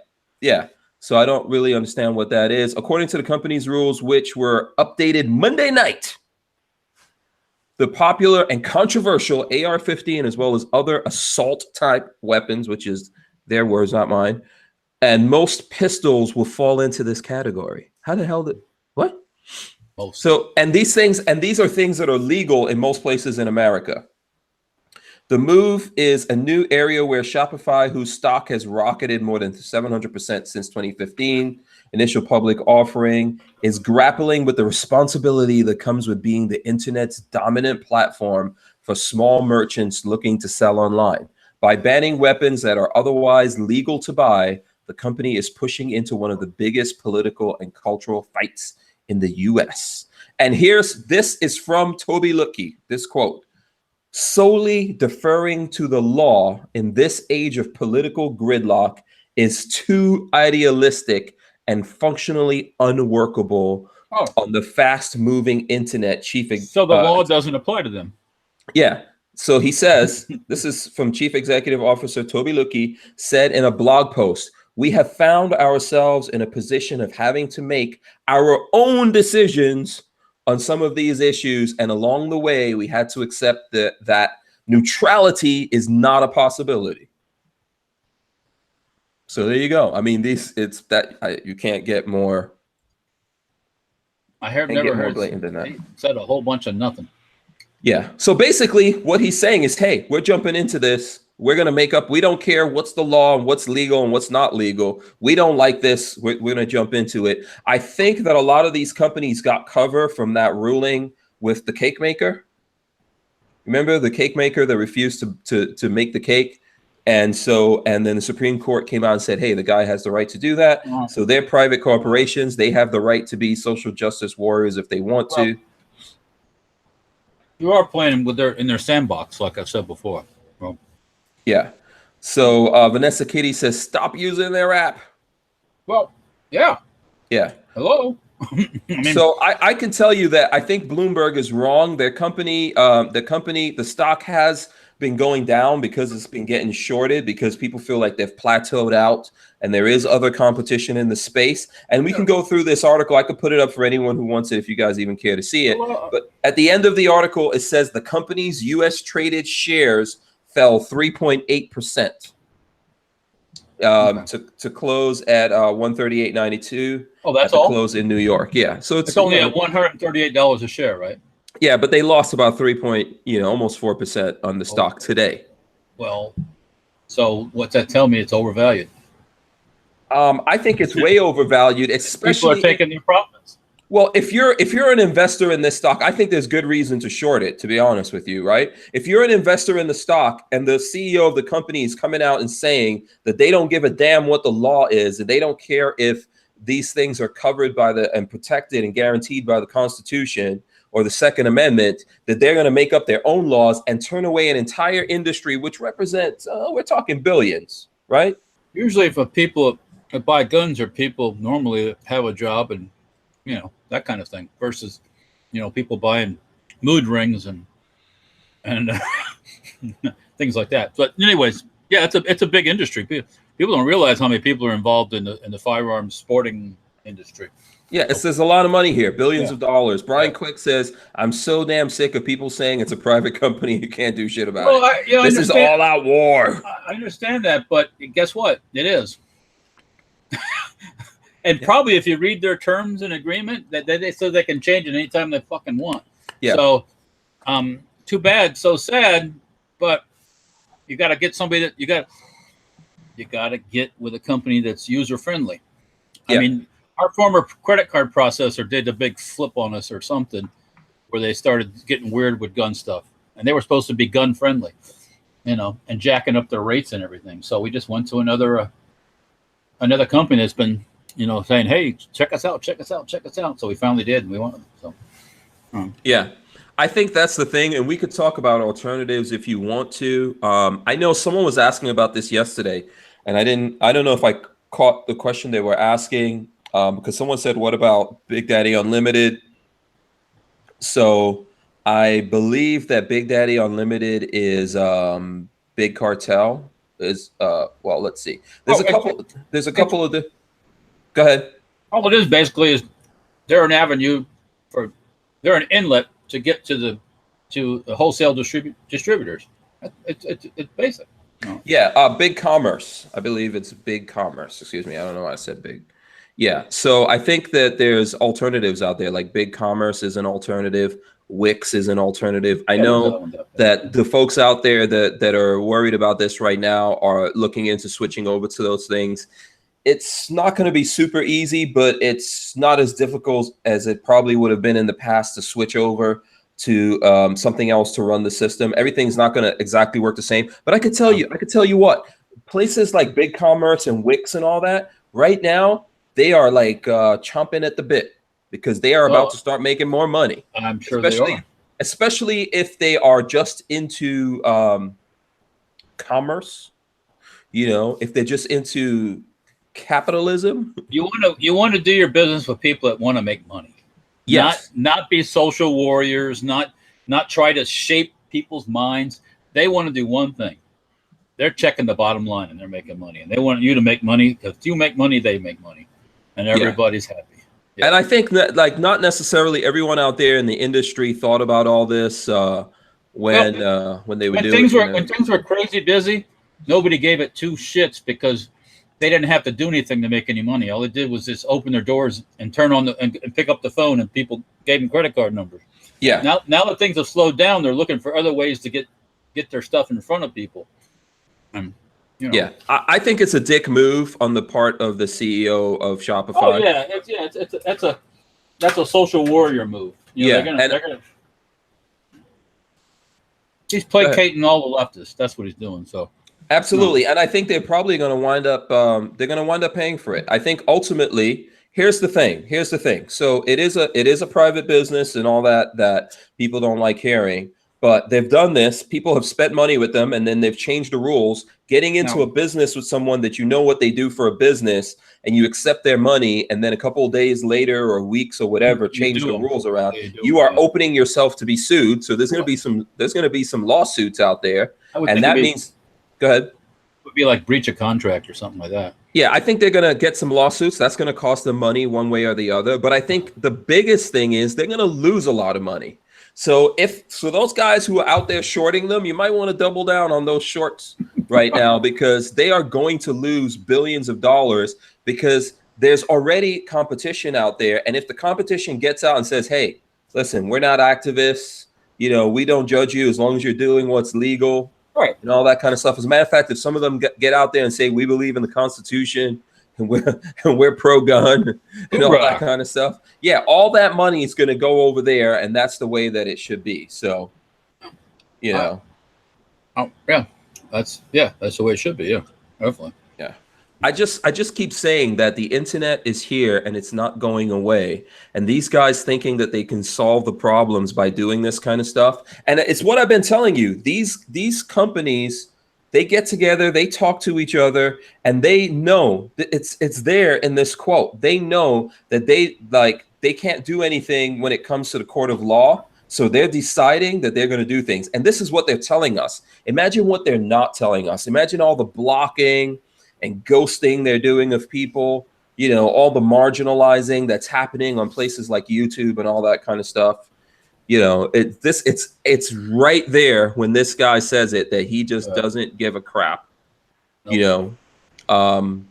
So I don't really understand what that is. According to the company's rules, which were updated Monday night, the popular and controversial AR-15, as well as other assault-type weapons, which is their words, not mine, and most pistols will fall into this category. How the hell what? Most. So, these are things that are legal in most places in America. The move is a new area where Shopify, whose stock has rocketed more than 700% since 2015, initial public offering, is grappling with the responsibility that comes with being the internet's dominant platform for small merchants looking to sell online. By banning weapons that are otherwise legal to buy, the company is pushing into one of the biggest political and cultural fights in the US. And this is from Tobi Lutke, this quote: "Solely deferring to the law in this age of political gridlock is too idealistic and functionally unworkable on the fast-moving internet." So the law doesn't apply to them. Yeah. So he says, this is from Chief Executive Officer Tobi Lutke, said in a blog post, "We have found ourselves in a position of having to make our own decisions on some of these issues. And along the way, we had to accept that neutrality is not a possibility." So there you go. I mean, you can't get more. I have never heard blatant than that. He said a whole bunch of nothing. Yeah. So basically what he's saying is, hey, we're jumping into this. We're going to make up. We don't care what's the law and what's legal and what's not legal. We don't like this. We're going to jump into it. I think that a lot of these companies got cover from that ruling with the cake maker. Remember the cake maker that refused to make the cake? And then the Supreme Court came out and said, hey, the guy has the right to do that. So they're private corporations. They have the right to be social justice warriors if they want to. You are playing in their sandbox, like I said before. Well, yeah. So Vanessa Kitty says, stop using their app. Well, yeah. Yeah. Hello. So I can tell you that I think Bloomberg is wrong. Their company, the stock has been going down because it's been getting shorted, because people feel like they've plateaued out and there is other competition in the space. And we can go through this article. I could put it up for anyone who wants it if you guys even care to see it. But at the end of the article, it says the company's US traded shares fell 3.8%. To close at 138.92. Oh, that's all? Close in New York. Yeah. So it's only at $138 a share, right? Yeah, but they lost about almost 4% on the stock today. Well, so what's that tell me? It's overvalued. I think it's way overvalued, especially people are taking their profits. Well, if you're an investor in this stock, I think there's good reason to short it, to be honest with you, right? If you're an investor in the stock and the CEO of the company is coming out and saying that they don't give a damn what the law is and they don't care if these things are covered by and protected and guaranteed by the Constitution or the Second Amendment, that they're going to make up their own laws and turn away an entire industry, which represents, we're talking billions, right? Usually if people buy guns or people normally have a job and, that kind of thing versus, people buying mood rings and things like that. But anyways, yeah, it's a big industry. People don't realize how many people are involved in the firearms sporting industry. Yeah, there's a lot of money here, billions of dollars. Brian Quick says, I'm so damn sick of people saying it's a private company. You can't do shit about it. This is all out war. I understand that, but guess what? It is. And probably if you read their terms and agreement, that they so they can change it anytime they fucking want. Yeah. So, too bad, so sad, but you got to get somebody that you got to get with a company that's user friendly. Yeah. I mean, our former credit card processor did a big flip on us or something where they started getting weird with gun stuff. And they were supposed to be gun friendly, and jacking up their rates and everything. So we just went to another company that's been, saying, hey, check us out. So we finally did, and we won. So, yeah, I think that's the thing. And we could talk about alternatives if you want to. I know someone was asking about this yesterday, and I don't know if I caught the question they were asking. Because someone said, what about Big Daddy Unlimited? So I believe that Big Daddy Unlimited is Big Cartel. Well, let's see. There's a couple of the. Go ahead. All it is basically is they're an avenue they're an inlet to get to the wholesale distributors. It's basic. Yeah, Big Commerce. I believe it's Big Commerce. Excuse me. I don't know why I said big. Yeah, so I think that there's alternatives out there, like Big Commerce is an alternative, Wix is an alternative. I know that the folks out there that are worried about this right now are looking into switching over to those things. It's not going to be super easy, but it's not as difficult as it probably would have been in the past to switch over to something else to run the system. Everything's not going to exactly work the same. But I could tell you what, places like BigCommerce and Wix and all that, right now, they are like chomping at the bit because they are about to start making more money. I'm sure they are. Especially if they are just into commerce, if they're just into capitalism. You want to do your business with people that want to make money. Yes. Not be social warriors, not try to shape people's minds. They want to do one thing. They're checking the bottom line and they're making money. And they want you to make money because if you make money, they make money. And everybody's happy. Yeah. And I think that not necessarily everyone out there in the industry thought about all this when they were doing it. When things were crazy busy, nobody gave it two shits because they didn't have to do anything to make any money. All they did was just open their doors and turn on and pick up the phone, and people gave them credit card numbers. Yeah. Now that things have slowed down, they're looking for other ways to get their stuff in front of people. Yeah, I think it's a dick move on the part of the CEO of Shopify. Oh yeah, that's a social warrior move. They're gonna he's placating all the leftists. That's what he's doing. So. Absolutely. And I think they're probably going to wind up paying for it. I think ultimately, here's the thing. So it is a private business and all that people don't like hearing, but they've done this. People have spent money with them and then they've changed the rules. Getting into a business with someone that you know what they do for a business and you accept their money, and then a couple of days later or weeks or whatever, change the rules around. You are opening yourself to be sued. So there's going to be some lawsuits out there. And that means go ahead. It would be like breach of contract or something like that. Yeah, I think they're going to get some lawsuits. That's going to cost them money one way or the other. But I think the biggest thing is they're going to lose a lot of money. So those guys who are out there shorting them, you might want to double down on those shorts right now because they are going to lose billions of dollars because there's already competition out there. And if the competition gets out and says, hey, listen, we're not activists. We don't judge you as long as you're doing what's legal. Right. And all that kind of stuff. As a matter of fact, if some of them get out there and say we believe in the Constitution and we're pro-gun and all that kind of stuff, all that money is going to go over there, and that's the way that it should be. So, that's the way it should be. Yeah, definitely. Yeah. I just keep saying that the internet is here and it's not going away. And these guys thinking that they can solve the problems by doing this kind of stuff. And it's what I've been telling you. These companies, they get together, they talk to each other, and they know that it's there in this quote. They know that they can't do anything when it comes to the court of law. So they're deciding that they're going to do things. And this is what they're telling us. Imagine what they're not telling us. Imagine all the blocking and ghosting they're doing of people, all the marginalizing that's happening on places like YouTube and all that kind of stuff. It's right there when this guy says it that he just doesn't give a crap. Nope. I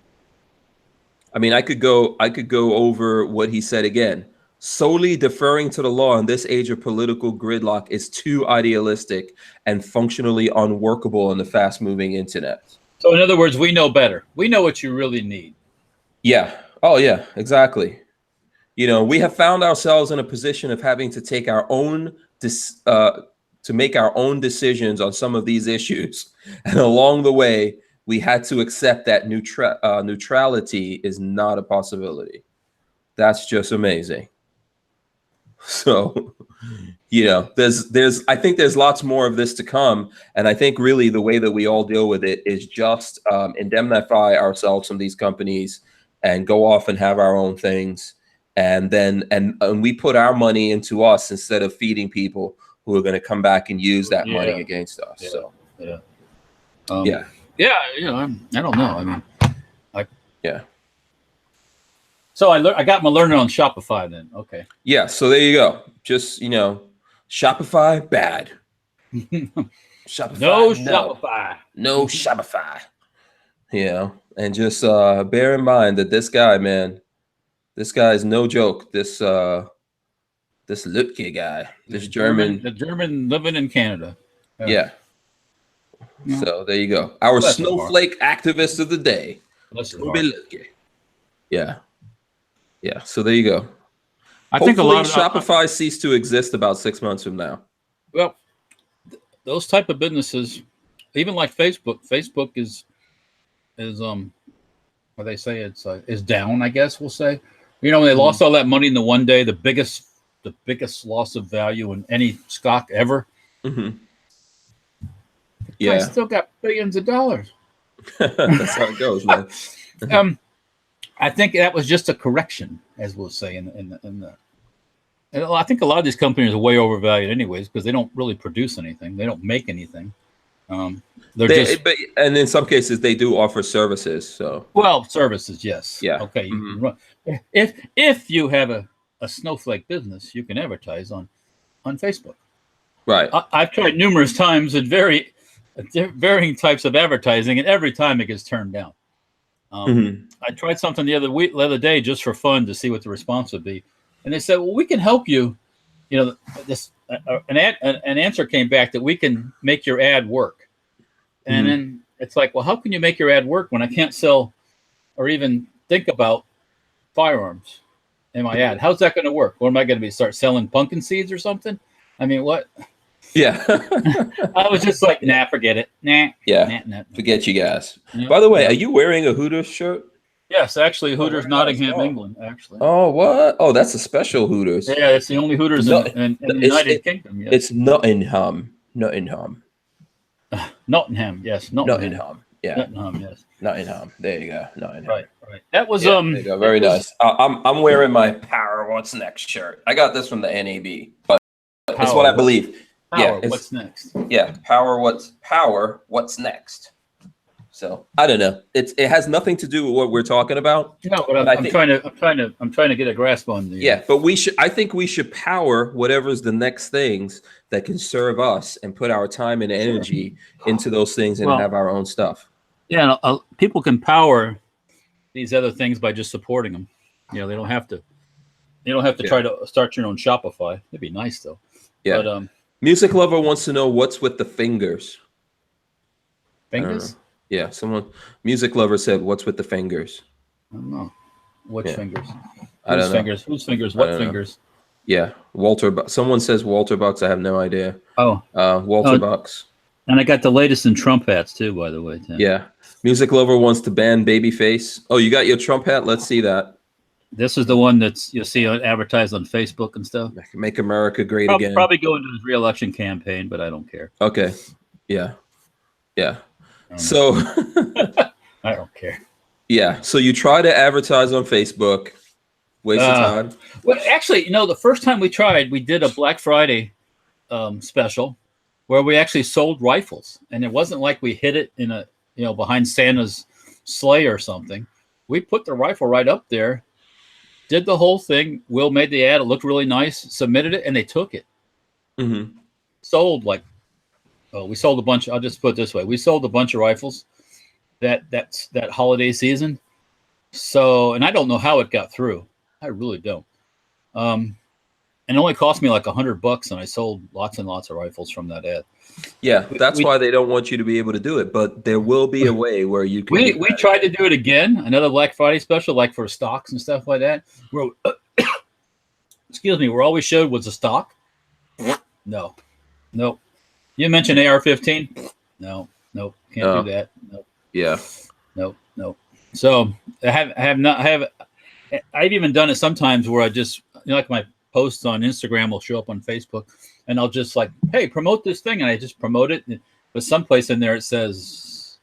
could go over what he said again. Solely deferring to the law in this age of political gridlock is too idealistic and functionally unworkable in the fast-moving internet. So in other words, we know better. We know what you really need. Yeah. Oh, yeah, exactly. We have found ourselves in a position of having to take our own to make our own decisions on some of these issues. And along the way, we had to accept that neutrality is not a possibility. That's just amazing. So, I think there's lots more of this to come. And I think really the way that we all deal with it is just indemnify ourselves from these companies and go off and have our own things. And then and we put our money into us instead of feeding people who are going to come back and use that money against us. Yeah. So, I don't know. Yeah. So I got my learning on Shopify then. Okay. Yeah. So there you go. Just, Shopify, bad. Shopify, Shopify. No Shopify. And just bear in mind that this guy, man, this guy is no joke. This Lutke guy, the German living in Canada. Yeah. So there you go. Our snowflake activist of the day. Tobi Lutke. Yeah. So there you go. I think a lot of Shopify ceased to exist about 6 months from now. Well, those type of businesses, even like Facebook is what they say is down, I guess we'll say. You know, when they lost all that money in the one day, the biggest loss of value in any stock ever. Mm-hmm. Yeah, still got billions of dollars. That's how it goes, man. I think that was just a correction, as we'll say in the. And I think a lot of these companies are way overvalued, anyways, because they don't really produce anything. They don't make anything. And in some cases, they do offer services. So services, yes. Yeah. Okay. If you have a snowflake business, you can advertise on Facebook. Right. I've tried numerous times at varying types of advertising, and every time it gets turned down. I tried something the other day just for fun to see what the response would be, and they said, "Well, we can help you." You know, an answer came back that we can make your ad work, and then it's like, well, how can you make your ad work when I can't sell or even think about firearms in my ad? How's that going to work? What am I going to start selling pumpkin seeds or something? I mean, what? Yeah. I was just like, nah, forget it. Nah. Yeah. Nah. Forget you guys. Yeah. By the way, are you wearing a Hooters shirt? Yes, actually, Hooters, Nottingham, England, actually. Oh, what? Oh, that's a special Hooters. Yeah, it's the only Hooters in the United Kingdom. Yes. It's Nottingham. Nottingham, yes. Nottingham. Yeah. Nottingham, yes. Nottingham. There you go. Nottingham. Right. That was there you go. Very nice. I'm wearing my Power What's Next shirt. I got this from the NAB, but it's what I believe. Power, what's next? Yeah, Power What's Next. So I don't know. It has nothing to do with what we're talking about. No, but I'm trying to get a grasp on the. Yeah, but I think we should power whatever's the next things that can serve us and put our time and energy into those things and have our own stuff. Yeah, people can power these other things by just supporting them. You know, they don't have to. You don't have to try to start your own Shopify. It'd be nice though. Yeah. But, Music Lover wants to know what's with the fingers. Fingers? Yeah, Music Lover said, "What's with the fingers?" I don't know. Which fingers? I don't know. Fingers? Whose fingers? What fingers? Yeah, Someone says Walter Bucks. I have no idea. Oh, Walter Bucks. And I got the latest in Trump hats too, by the way. Tim. Yeah, Music Lover wants to ban Babyface. Oh, you got your Trump hat? Let's see that. This is the one you'll see advertised on Facebook and stuff. Make America great again. Probably go into his re-election campaign, but I don't care. Okay. Yeah. So I don't care. Yeah. So you try to advertise on Facebook. Waste of time. Well, actually, the first time we tried, we did a Black Friday special where we actually sold rifles, and it wasn't like we hid it in behind Santa's sleigh or something. We put the rifle right up there, did the whole thing. Will made the ad. It looked really nice. Submitted it, and they took it. Mm-hmm. Sold we sold a bunch. I'll just put it this way: we sold a bunch of rifles that holiday season. So, and I don't know how it got through. I really don't. And it only cost me like $100, and I sold lots and lots of rifles from that ad. Yeah, that's why they don't want you to be able to do it. But there will be a way where you can. We tried to do it again, another Black Friday special, like for stocks and stuff like that. Excuse me, where all we showed was a stock. No. You mentioned AR-15. No, can't do that. No. Yeah. No. So I've even done it sometimes where I just like my posts on Instagram will show up on Facebook, and I'll just like, hey, promote this thing, and I just promote it. But someplace in there it says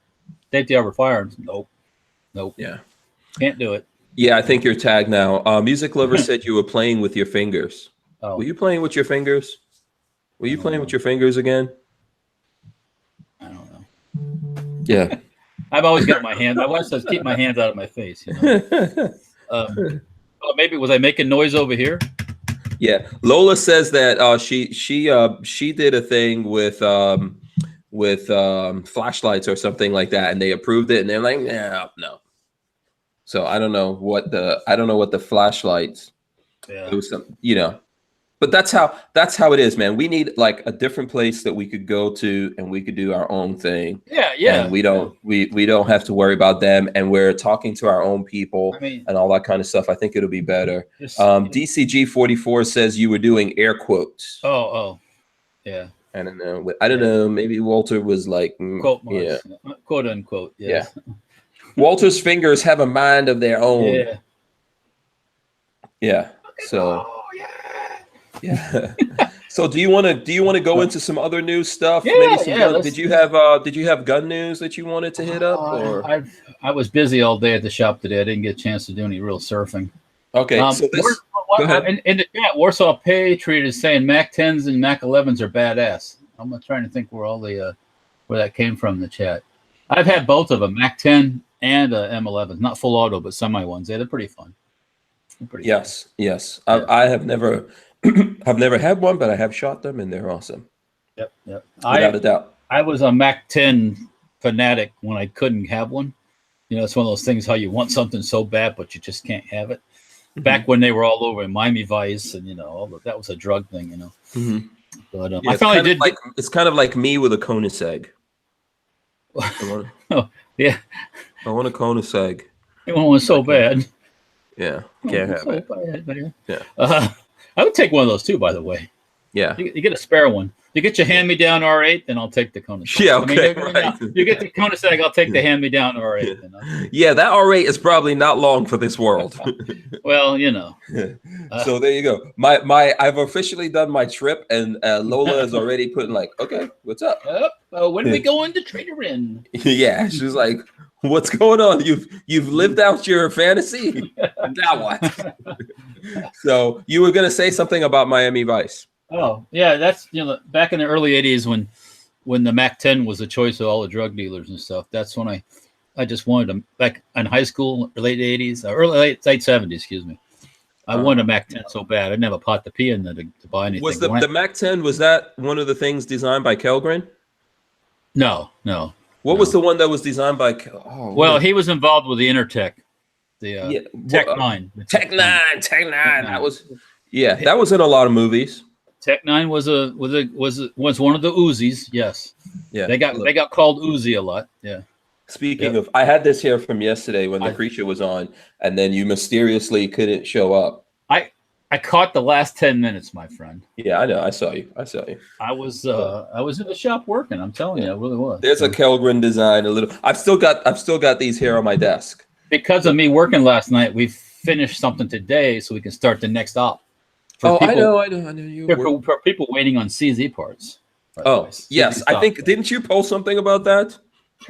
Safety Harbor Firearms. Nope. Yeah. Can't do it. Yeah, I think you're tagged now. Music Lover said you were playing with your fingers. Oh. Were you playing with your fingers? Were you playing with your fingers again? I don't know. Yeah. I've always got my hands. My wife says keep my hands out of my face. Maybe was I making noise over here? Yeah. Lola says that she did a thing with flashlights or something like that, and they approved it, and they're like, no. So I don't know what the flashlights. Yeah. It was some, But that's how it is, man. We need like a different place that we could go to and we could do our own thing. Yeah. And we don't have to worry about them, and we're talking to our own people and all that kind of stuff. I think it'll be better. DCG 44 says you were doing air quotes. Oh, yeah. I don't know. Maybe Walter was like, quote marks, quote unquote. Yes. Yeah. Walter's fingers have a mind of their own. Yeah. So. Yeah. So do you want to go into some other news stuff? Did you have gun news that you wanted to hit up? Or I was busy all day at the shop today. I didn't get a chance to do any real surfing. Okay. So go ahead. In the chat, Warsaw Patriot is saying Mac 10s and Mac 11s are badass. I'm trying to think where all the where that came from in the chat. I've had both of them, Mac 10 and M11, not full auto, but semi ones. They're pretty fun. Yes. I have never. I've never had one, but I have shot them, and they're awesome. Yep. Without a doubt. I was a Mac 10 fanatic when I couldn't have one. You know, it's one of those things how you want something so bad, but you just can't have it. Mm-hmm. Back when they were all over in Miami Vice, and that was a drug thing. Mm-hmm. But I finally did. It's kind of like me with a Koenigsegg. Yeah. I want a Koenigsegg. It was so bad. Yeah, can't have it. Bad, yeah. I would take one of those too, by the way. Yeah. You get a spare one. You get your hand-me-down R8, then I'll take the Koenigsegg. Yeah, okay. Right. You get the Koenigsegg, I'll take the hand-me-down R8. Yeah, that R8 is probably not long for this world. Well, So there you go. I've officially done my trip, and Lola is already putting like, okay, what's up? When are we going to Trader Inn? Yeah, she's like, what's going on? You've lived out your fantasy? Now what? So you were going to say something about Miami Vice. Oh, yeah, that's back in the early 80s when the Mac 10 was the choice of all the drug dealers and stuff. That's when I just wanted them back in high school, late 80s, late 70s, excuse me. I wanted a Mac 10 so bad. I didn't have a pot to pee in there to buy anything. Was the Mac 10, was that one of the things designed by Kellgren? No. What was the one that was designed by? He was involved with the Intertech, the Tech 9. Tech 9. That was that was in a lot of movies. Tech 9 was one of the Uzis. Yes. Yeah. They got called Uzi a lot. Yeah. Speaking of, I had this here from yesterday when the creature was on, and then you mysteriously couldn't show up. I caught the last 10 minutes, my friend. Yeah, I know. I saw you. I was in the shop working. I'm telling you, I really was. There's a Kellgren design. I've still got these here on my desk. Because of me working last night, we finished something today, so we can start the next op. I know. You for people waiting on CZ parts. Oh, yes. I think didn't you post something about that?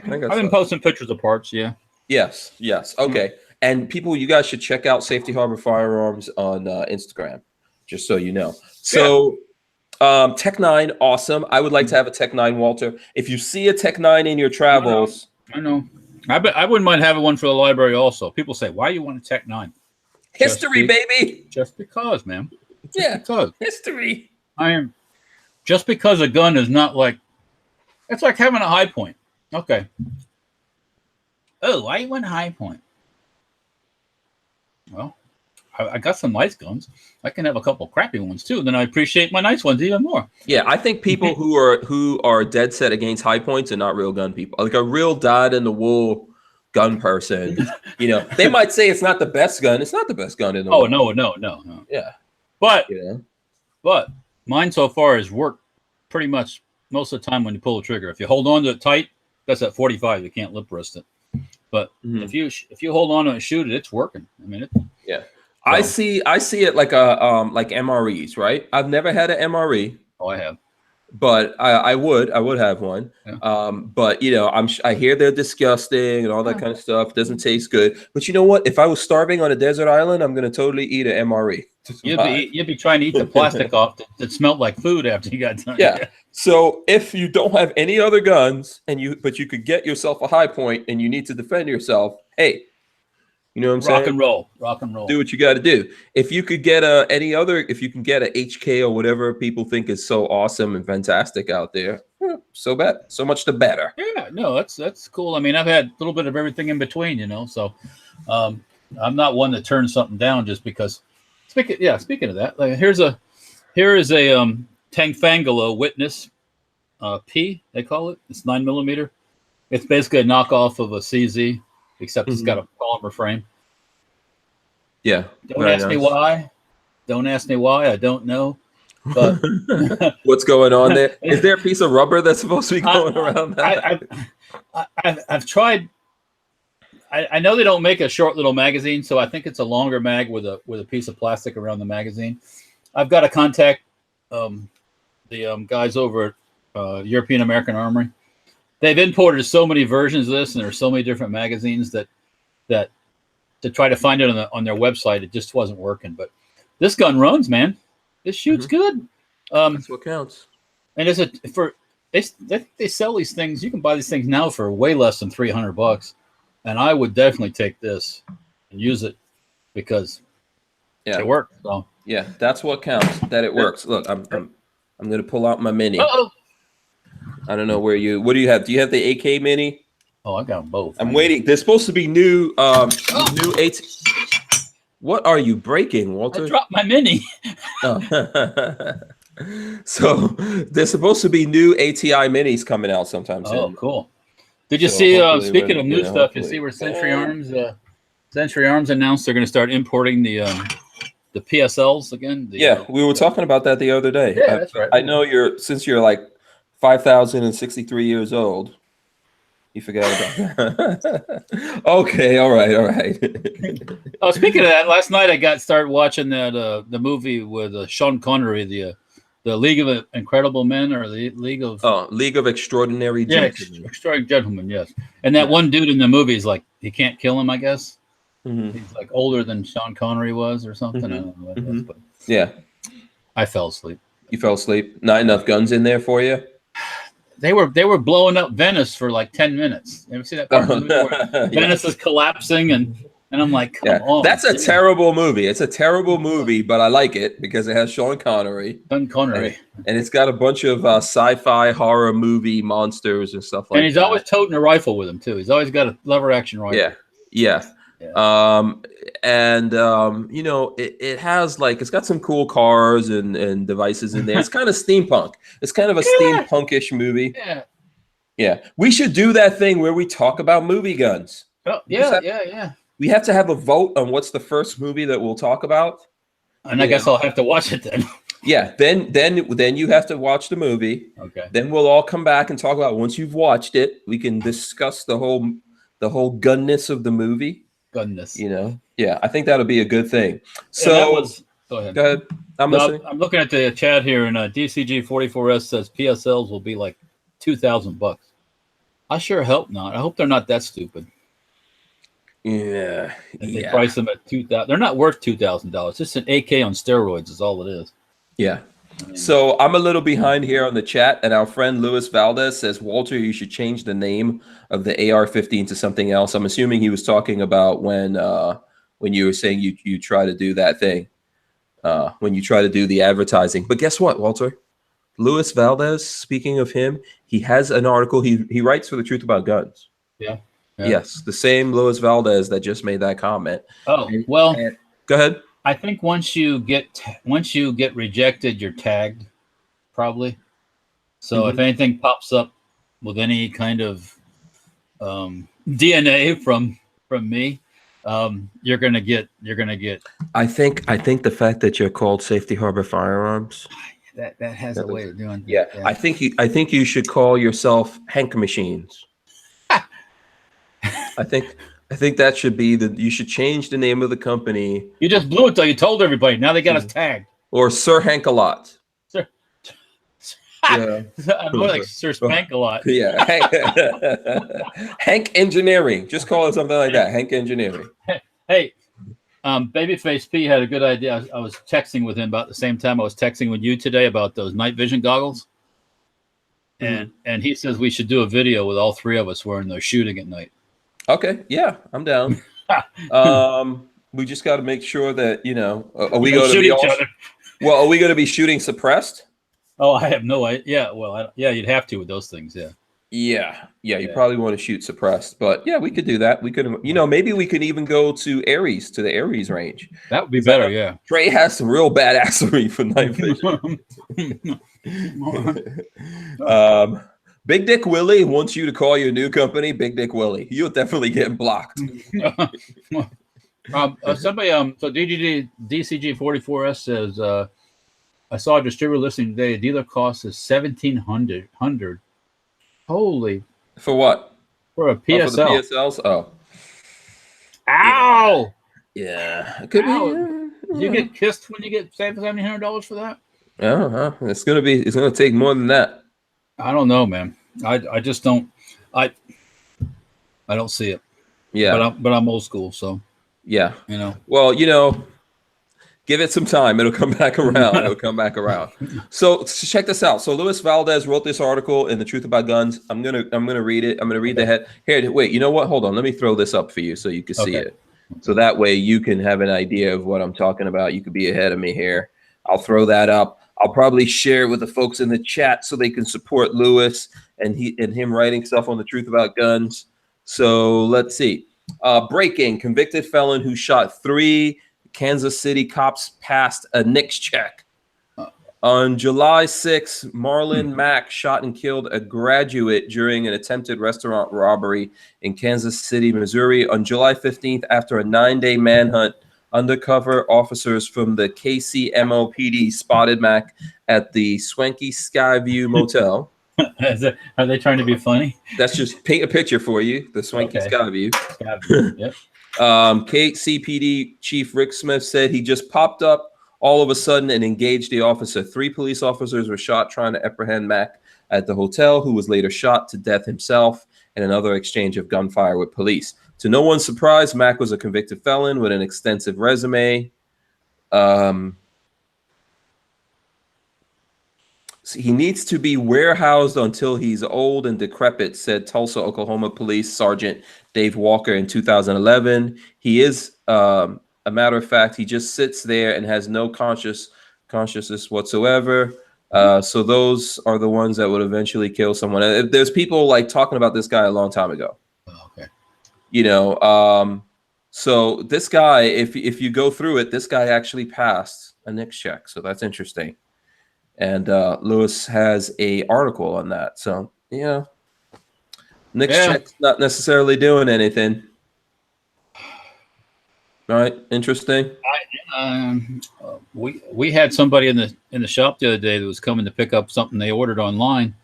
I've been posting pictures of parts. Yeah. Yes. Okay. And people, you guys should check out Safety Harbor Firearms on Instagram, just so you know. So, Tech 9, awesome. I would like to have a Tech 9, Walter. If you see a Tech 9 in your travels, I know. I wouldn't mind having one for the library also. People say, "Why you want a Tech 9?" History, baby. Just because, man. Because history. Just because a gun is not like, it's like having a high point. Okay. Oh, why you want a high point? Well, I got some nice guns. I can have a couple crappy ones too. Then I appreciate my nice ones even more. Yeah, I think people who are dead set against high points are not real gun people. Like a real dyed-in-the-wool gun person, they might say it's not the best gun. It's not the best gun in the world. No. Yeah, but mine so far has worked pretty much most of the time when you pull the trigger. If you hold on to it tight, that's at 45. You can't lip rest it. But if you hold on to it and shoot it, it's working. I mean, I see it like like MREs, right? I've never had an MRE. Oh, I have. But I would have one. Yeah. But I hear they're disgusting and all that kind of stuff. Doesn't taste good. But you know what? If I was starving on a desert island, I'm gonna totally eat an MRE. You'd be trying to eat the plastic off that smelled like food after you got done. Yeah. So if you don't have any other guns but you could get yourself a high point and you need to defend yourself, hey, you know what I'm saying? Rock and roll. Do what you got to do. If you could get if you can get a HK or whatever people think is so awesome and fantastic out there, so much the better. Yeah, no, that's cool. I mean, I've had a little bit of everything in between, so I'm not one to turn something down just because. Speaking of that, like here's a Here is a Tangfangalo Witness P, they call it. It's 9mm. It's basically a knockoff of a CZ, except it's got a polymer frame. Yeah. Don't ask me why. Don't ask me why. I don't know. But what's going on there? Is there a piece of rubber that's supposed to be going around that? I've tried. I know they don't make a short little magazine, so I think it's a longer mag with a piece of plastic around the magazine. I've got to contact the guys over at European American Armory. They've imported so many versions of this, and there's so many different magazines that to try to find it on their website, it just wasn't working. But this gun runs, man. This shoots good. That's what counts. And they sell these things. You can buy these things now for way less than $300, and I would definitely take this and use it because it works. So yeah, that's what counts. That it works. Look, I'm going to pull out my mini. Uh-oh. I don't know what do you have? Do you have the AK mini? Oh, I got them both. I'm waiting. There's supposed to be new 8. What are you breaking, Walter? I dropped my mini. Oh. So there's supposed to be new ATI minis coming out sometime soon. Oh, cool. Did you see, speaking of new stuff, you see where Century Arms announced they're going to start importing the PSLs again? We were talking about that the other day. Yeah, that's right. I know since you're like 5,063 years old, you forgot about that. Okay, all right. Oh, speaking of that, last night I started watching that the movie with Sean Connery, the League of Incredible Men, or the League of Extraordinary Gentlemen. Yeah, Extraordinary Gentlemen, yes. And that one dude in the movie is like, he can't kill him, I guess. Mm-hmm. He's like older than Sean Connery was or something. I don't know what it is, but yeah. I fell asleep. You fell asleep? Not enough guns in there for you? They were blowing up Venice for like 10 minutes. You ever see that part of the movie where Venice is collapsing and I'm like, come on. That's a terrible movie. It's a terrible movie, but I like it because it has Sean Connery. And it's got a bunch of sci-fi horror movie monsters and stuff like that. And he's always toting a rifle with him too. He's always got a lever action rifle. Yeah. It has it's got some cool cars and devices in there. It's kind of steampunk. It's kind of a steampunkish movie. Yeah. We should do that thing where we talk about movie guns. Oh, yeah. We have to have a vote on what's the first movie that we'll talk about. And I guess I'll have to watch it then. Yeah, then you have to watch the movie. Okay. Then we'll all come back and talk about, once you've watched it, we can discuss the whole gunness of the movie. Goodness. Yeah, I think that'll be a good thing. So go ahead. Go ahead. I'm listening. I'm looking at the chat here, and DCG 44S says PSLs will be like $2,000. I sure hope not. I hope they're not that stupid. Yeah. They price them at $2,000. They're not worth $2,000. It's just an AK on steroids is all it is. Yeah. So I'm a little behind here on the chat, and our friend Luis Valdez says, Walter, you should change the name of the AR-15 to something else. I'm assuming he was talking about when you were saying you try to do that thing, when you try to do the advertising. But guess what, Walter? Luis Valdez, speaking of him, he has an article. He writes for The Truth About Guns. Yeah. Yes, the same Luis Valdez that just made that comment. Oh, well, go ahead. I think once you get rejected, you're tagged, probably. So if anything pops up with any kind of DNA from me, you're gonna get. I think the fact that you're called Safety Harbor Firearms that has a way of doing. Yeah, I think you should call yourself Hank Machines. I think that should be you should change the name of the company. You just blew it though. You told everybody. Now they got us tagged. Or Sir Hank a lot. Sir. Yeah. I'm more like Sir Spank a lot. Yeah. Hank Engineering. Just call it something like that. Hank Engineering. Hey, Babyface P had a good idea. I was texting with him about the same time I was texting with you today about those night vision goggles. And he says we should do a video with all three of us wearing those shooting at night. Okay, yeah, I'm down. We just got to make sure that are we going to be are we going to be shooting suppressed? Oh, I have no idea. Yeah, well, you'd have to with those things. Yeah. Yeah. You Yeah. probably want to shoot suppressed, but yeah, we could do that. We could, maybe we could even go to Aries, to the Aries range. That would be better, yeah. Trey has some real badassery for night vision. Big Dick Willie wants you to call your new company Big Dick Willie. You'll definitely get blocked. Somebody, so DCG44S says, I saw a distributor listing today. Dealer cost is $1,700. Holy! For what? For a PSL. Oh, for the PSLs? Oh. Ow! Yeah. It could Ow. Do you get kissed when you get $1,700 for that? It's gonna take more than that. I don't know, man. I just don't. I don't see it. Yeah. But I'm old school, so yeah. Well, give it some time. It'll come back around. So check this out. So Luis Valdez wrote this article in The Truth About Guns. I'm gonna read it. I'm gonna read the head. Here, wait. You know what? Hold on. Let me throw this up for you so you can see it. So that way you can have an idea of what I'm talking about. You could be ahead of me here. I'll throw that up. I'll probably share it with the folks in the chat so they can support Luis and him writing stuff on The Truth About Guns. So let's see. Breaking: convicted felon who shot 3 Kansas City cops passed a NICS check. On July 6, Marlon Mack shot and killed a graduate during an attempted restaurant robbery in Kansas City, Missouri. On July 15th, after a 9-day manhunt, undercover officers from the KCMOPD spotted Mack at the swanky Skyview Motel. Are they trying to be funny? That's just paint a picture for you. The swanky Skyview. Yep. KCPD Chief Rick Smith said he just popped up all of a sudden and engaged the officer. 3 police officers were shot trying to apprehend Mack at the hotel, who was later shot to death himself, and another exchange of gunfire with police. To no one's surprise, Mack was a convicted felon with an extensive resume. He needs to be warehoused until he's old and decrepit, said Tulsa, Oklahoma Police Sergeant Dave Walker in 2011. He is, a matter of fact, he just sits there and has no consciousness whatsoever. So those are the ones that would eventually kill someone. There's people like talking about this guy a long time ago. Oh, okay. So this guy, if you go through it, this guy actually passed a NICS check. So that's interesting. And Lewis has a article on that. So, NICS check's not necessarily doing anything. All right, interesting. We had somebody in the shop the other day that was coming to pick up something they ordered online.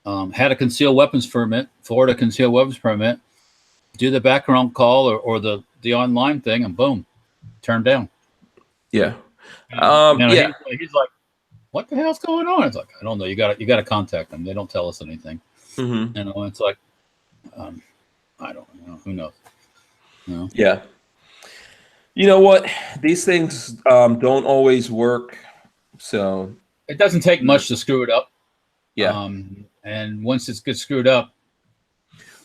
Had a concealed weapons permit, Florida concealed weapons permit. Do the background call or the online thing, and boom, turned down. Yeah. He's like, what the hell's going on? It's like, I don't know. You got to contact them. They don't tell us anything. Mm-hmm. It's like, I don't know. Who knows? Yeah. You know what? These things don't always work. So it doesn't take much to screw it up. Yeah. And once it gets screwed up.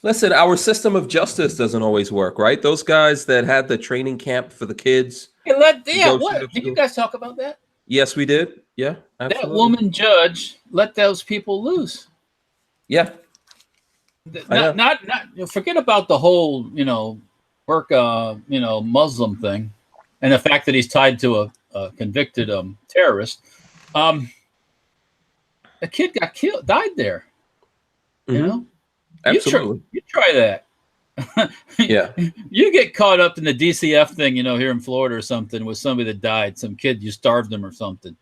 Listen, our system of justice doesn't always work, right? Those guys that had the training camp for the kids. What? Did you guys talk about that? Yes, we did. Yeah, absolutely. That woman judge let those people loose. Yeah. Not forget about the whole, Muslim thing, and the fact that he's tied to a convicted terrorist. A kid got died there. Absolutely. You try that. Yeah. You get caught up in the DCF thing, here in Florida or something with somebody that died, some kid, you starved them or something.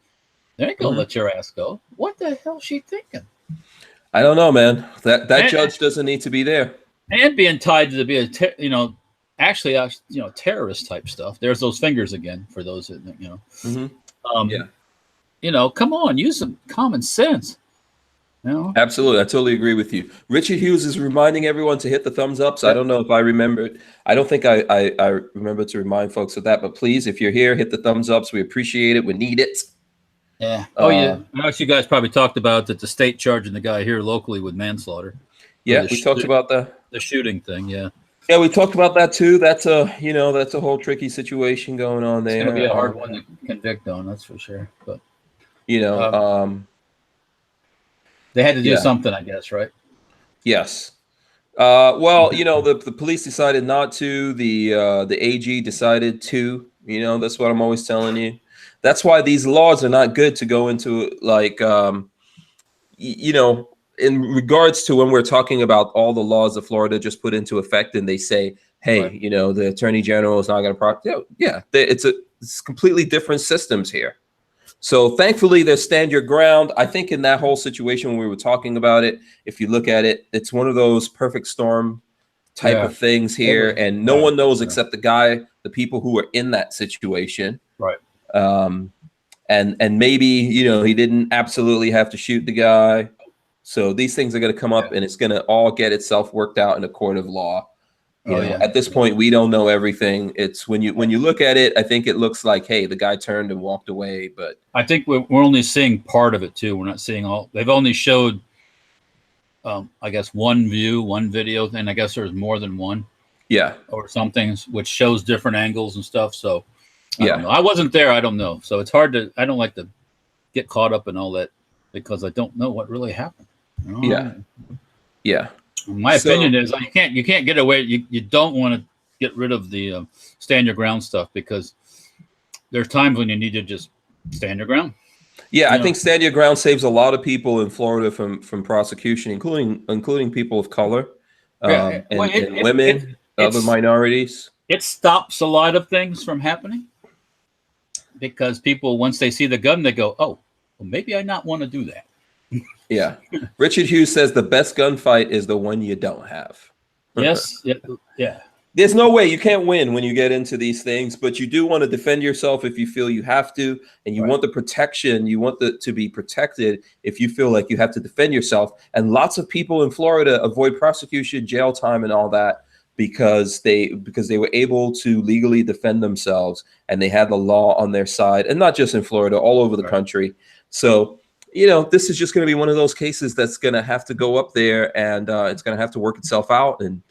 They ain't gonna let your ass go. What the hell is she thinking? I don't know, man. That judge doesn't need to be there. And being tied to be terrorist type stuff. There's those fingers again for those that come on, use some common sense. Absolutely. I totally agree with you. Richard Hughes is reminding everyone to hit the thumbs up. So I don't know if I remembered. I don't think I remember to remind folks of that, but please, if you're here, hit the thumbs ups. We appreciate it. We need it. Yeah. I know you guys probably talked about that the state charging the guy here locally with manslaughter. Yeah, we talked about the shooting thing. Yeah. Yeah, we talked about that too. That's a whole tricky situation going on there. It's gonna be a hard one to convict on, that's for sure. But they had to do something, I guess, right? Yes. Well, you know, the police decided not to. The AG decided to. You know, that's what I'm always telling you. That's why these laws are not good to go into, like, you know, in regards to when we're talking about all the laws that Florida just put into effect, and they say, hey, Right. you know, the attorney general is not going to it's completely different systems here. So thankfully, there's stand your ground. I think in that whole situation when we were talking about it, if you look at it, it's one of those perfect storm type of things here, and no one knows except the people who are in that situation. Right. And maybe, you know, he didn't absolutely have to shoot the guy. So these things are going to come up, and it's going to all get itself worked out in a court of law. You know, at this point, we don't know everything. It's when you look at it, I think it looks like, hey, the guy turned and walked away. But I think we're only seeing part of it too. We're not seeing all. They've only showed, I guess, one view, one video, and I guess there's more than one. Yeah. Or something which shows different angles and stuff. So I yeah, don't know. I wasn't there. I don't know. So it's hard to. I don't like to get caught up in all that because I don't know what really happened. You know? Yeah. Yeah. My opinion is you can't get away. You don't want to get rid of the stand your ground stuff because there's times when you need to just stand your ground. Yeah, I think stand your ground saves a lot of people in Florida from prosecution, including people of color, and women, other minorities. It stops a lot of things from happening because people, once they see the gun, they go, "Oh, well, maybe I not want to do that." Yeah. Richard Hughes says the best gunfight is the one you don't have. Yes. Yeah. There's no way you can't win when you get into these things, but you do want to defend yourself if you feel you have to, and you want the protection. You want to be protected if you feel like you have to defend yourself. And lots of people in Florida avoid prosecution, jail time, and all that because they were able to legally defend themselves, and they had the law on their side, and not just in Florida, all over the country. So, you know, this is just going to be one of those cases that's going to have to go up there, and it's going to have to work itself out, and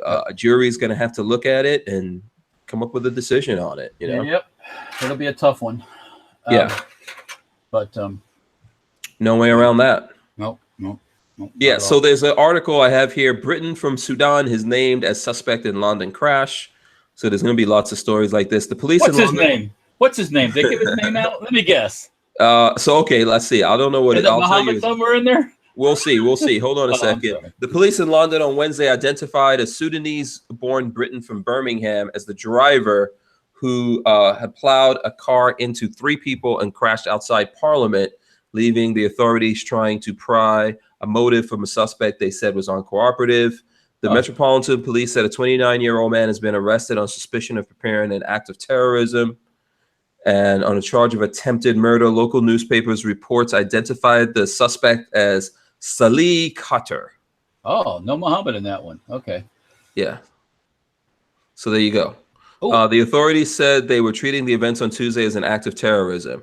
a jury is going to have to look at it and come up with a decision on it. You know, yep, it'll be a tough one. But no way around that. No. Yeah, so there's an article I have here. Britain from Sudan is named as suspect in London crash. So there's going to be lots of stories like this. The police. What's his name? What's his name? They give his name out. Let me guess. Okay, let's see. I don't know what is it. Muhammad somewhere in there? We'll see. Hold on a second. The police in London on Wednesday identified a Sudanese-born Briton from Birmingham as the driver who had plowed a car into 3 people and crashed outside Parliament, leaving the authorities trying to pry a motive from a suspect they said was uncooperative. The Metropolitan Police said a 29-year-old man has been arrested on suspicion of preparing an act of terrorism and on a charge of attempted murder. Local newspapers reports identified the suspect as Salih Qatar. Oh, no Muhammad in that one. Okay. Yeah. So there you go. The authorities said they were treating the events on Tuesday as an act of terrorism.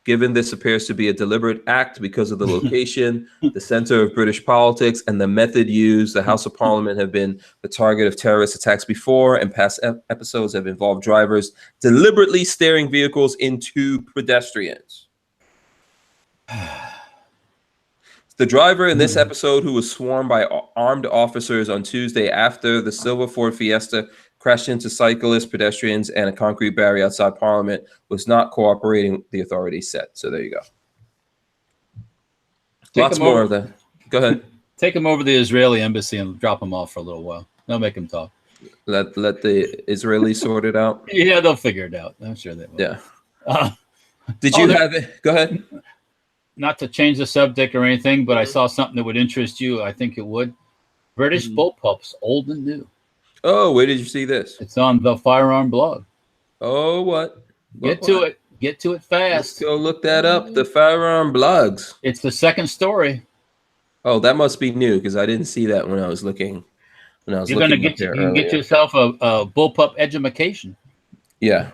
Given this appears to be a deliberate act because of the location, the center of British politics, and the method used, the House of Parliament have been the target of terrorist attacks before, and past episodes have involved drivers deliberately steering vehicles into pedestrians. The driver in this episode, who was swarmed by armed officers on Tuesday after the silver Ford Fiesta crashed into cyclists, pedestrians, and a concrete barrier outside Parliament, was not cooperating, the authorities said. So there you go. Lots more of that. Go ahead. Take him over to the Israeli embassy and drop him off for a little while. They'll make him talk. Let the Israelis sort it out. Yeah, they'll figure it out. I'm sure they will. Yeah. Did you have it? Go ahead. Not to change the subject or anything, but I saw something that would interest you. I think it would. British bullpups, old and new. Oh, where did you see this? It's on the Firearm blog. Oh, what? Get to it. Get to it fast. Let's go look that up. The Firearm blogs. It's the second story. Oh, that must be new because I didn't see that when I was looking. You're going to get yourself a bullpup education. Yeah.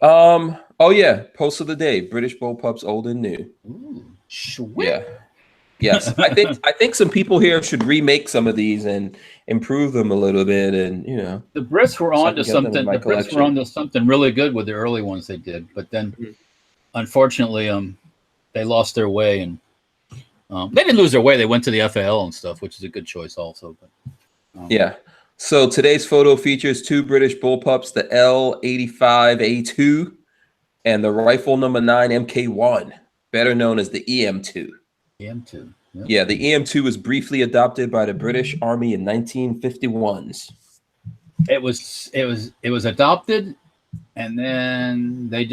Oh yeah. Post of the day: British bullpups, old and new. Ooh, sweet. Yeah. Yes, I think some people here should remake some of these and improve them a little bit, and you know. The Brits were onto something. The Brits were onto something really good with the early ones they did, but then, unfortunately, they lost their way, and They didn't lose their way. They went to the FAL and stuff, which is a good choice also. But, yeah. So today's photo features 2 British bullpups, the L85A2 and the rifle number 9 MK1, better known as the EM2. EM2. Yep. Yeah, the EM2 was briefly adopted by the British Army in 1951s. It was adopted, and then they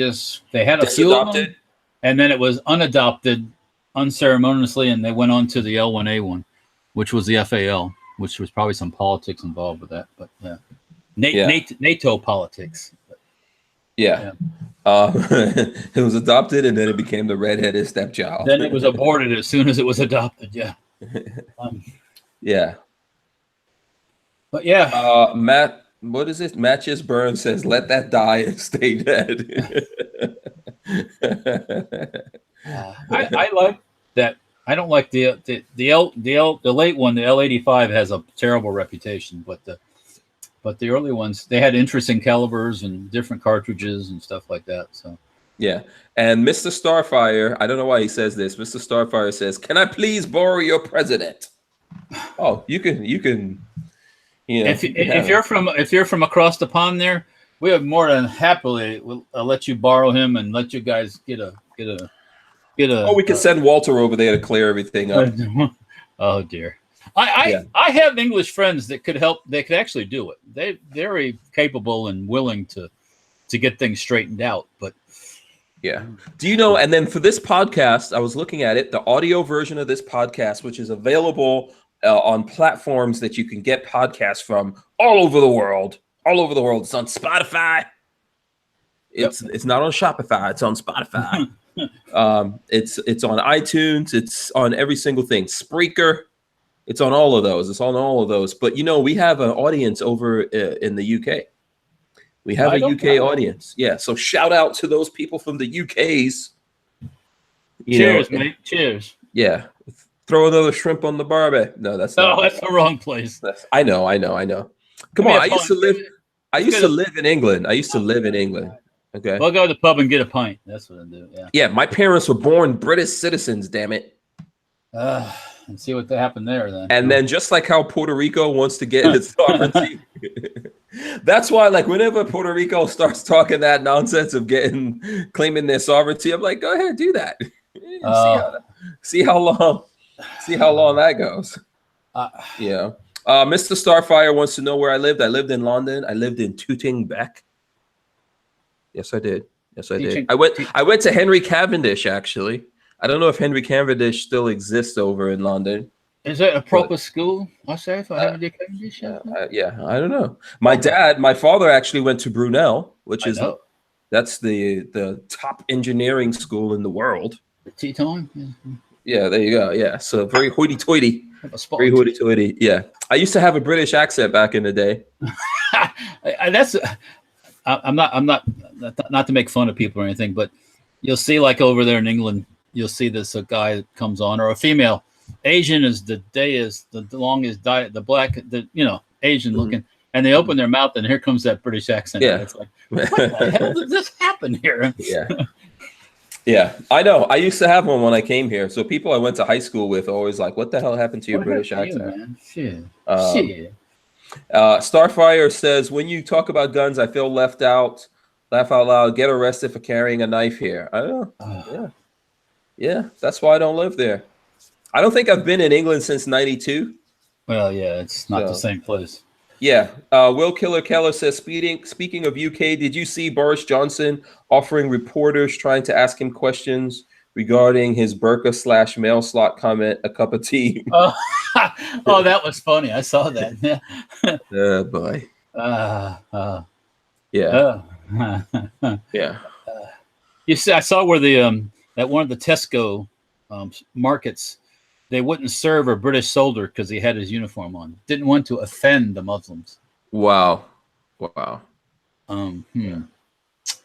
had a few of them, and then it was unadopted unceremoniously, and they went on to the L1A1, which was the FAL, which was probably some politics involved with that. But NATO politics. Yeah. It was adopted, and then it became the redheaded stepchild. Then it was aborted as soon as it was adopted. Yeah. Yeah. But yeah. Matt, what is it? Matches Burn says, "Let that die and stay dead." I like that. I don't like the late one. The L85 has a terrible reputation, but the early ones, they had interesting calibers and different cartridges and stuff like that. So yeah. And Mr. Starfire, I don't know why he says this. Mr. Starfire says, "Can I please borrow your president?" Oh, you can. You know, if you're from across the pond there, we have more than happily will let you borrow him and let you guys get a. Oh, we could send Walter over there to clear everything up. Oh dear. I have English friends that could help. They could actually do it. They're very capable and willing to get things straightened out. But yeah, do you know? And then for this podcast, I was looking at it, the audio version of this podcast, which is available on platforms that you can get podcasts from all over the world. All over the world. It's on Spotify. It's not on Shopify. It's on Spotify. It's on iTunes. It's on every single thing. Spreaker. It's on all of those. It's on all of those. But, we have an audience over in the UK. We have a UK audience. Yeah. So shout out to those people from the UKs. Cheers, mate. Cheers. Yeah. Throw another shrimp on the barbie. No, that's not. No, that's the wrong place. I know. Come on. I used to live in England. Okay. We'll go to the pub and get a pint. That's what I do. Yeah. Yeah. My parents were born British citizens, damn it. And see what happened there then. And then just like how Puerto Rico wants to get its sovereignty, that's why, like, whenever Puerto Rico starts talking that nonsense of claiming their sovereignty, I'm like, go ahead, do that. See how long that goes. Yeah. Mr. Starfire wants to know where I lived. I lived in London. I lived in Tooting Bec. Yes, I did. I went to Henry Cavendish, actually. I don't know if Henry Cavendish still exists over in London. Is that a proper school? I say for Henry Cavendish. Yeah, I don't know. My father actually went to Brunel, which is that's the top engineering school in the world. Tea time. Yeah, there you go. Yeah, so very hoity-toity. Very hoity-toity. Yeah, I used to have a British accent back in the day. I'm not to make fun of people or anything, but you'll see, like, over there in England, you'll see this a guy that comes on, or a female. Asian is the longest diet, the black, Asian looking, and they open their mouth and here comes that British accent. Yeah. It's like, what the hell did this happen here? Yeah. Yeah, I know. I used to have one when I came here. So people I went to high school with are always like, what the hell happened to your British accent? Shit. Starfire says, when you talk about guns, I feel left out. Laugh out loud. Get arrested for carrying a knife here. I don't know. Yeah, that's why I don't live there. I don't think I've been in England since '92. Well, yeah, it's not the same place. Yeah. Will Killer Keller says, speaking of UK, did you see Boris Johnson offering reporters trying to ask him questions regarding his burqa/mail slot comment, a cup of tea? Oh, that was funny. I saw that. Oh, boy. Yeah. Yeah. You see, I saw where at one of the Tesco markets, they wouldn't serve a British soldier because he had his uniform on. Didn't want to offend the Muslims. Wow.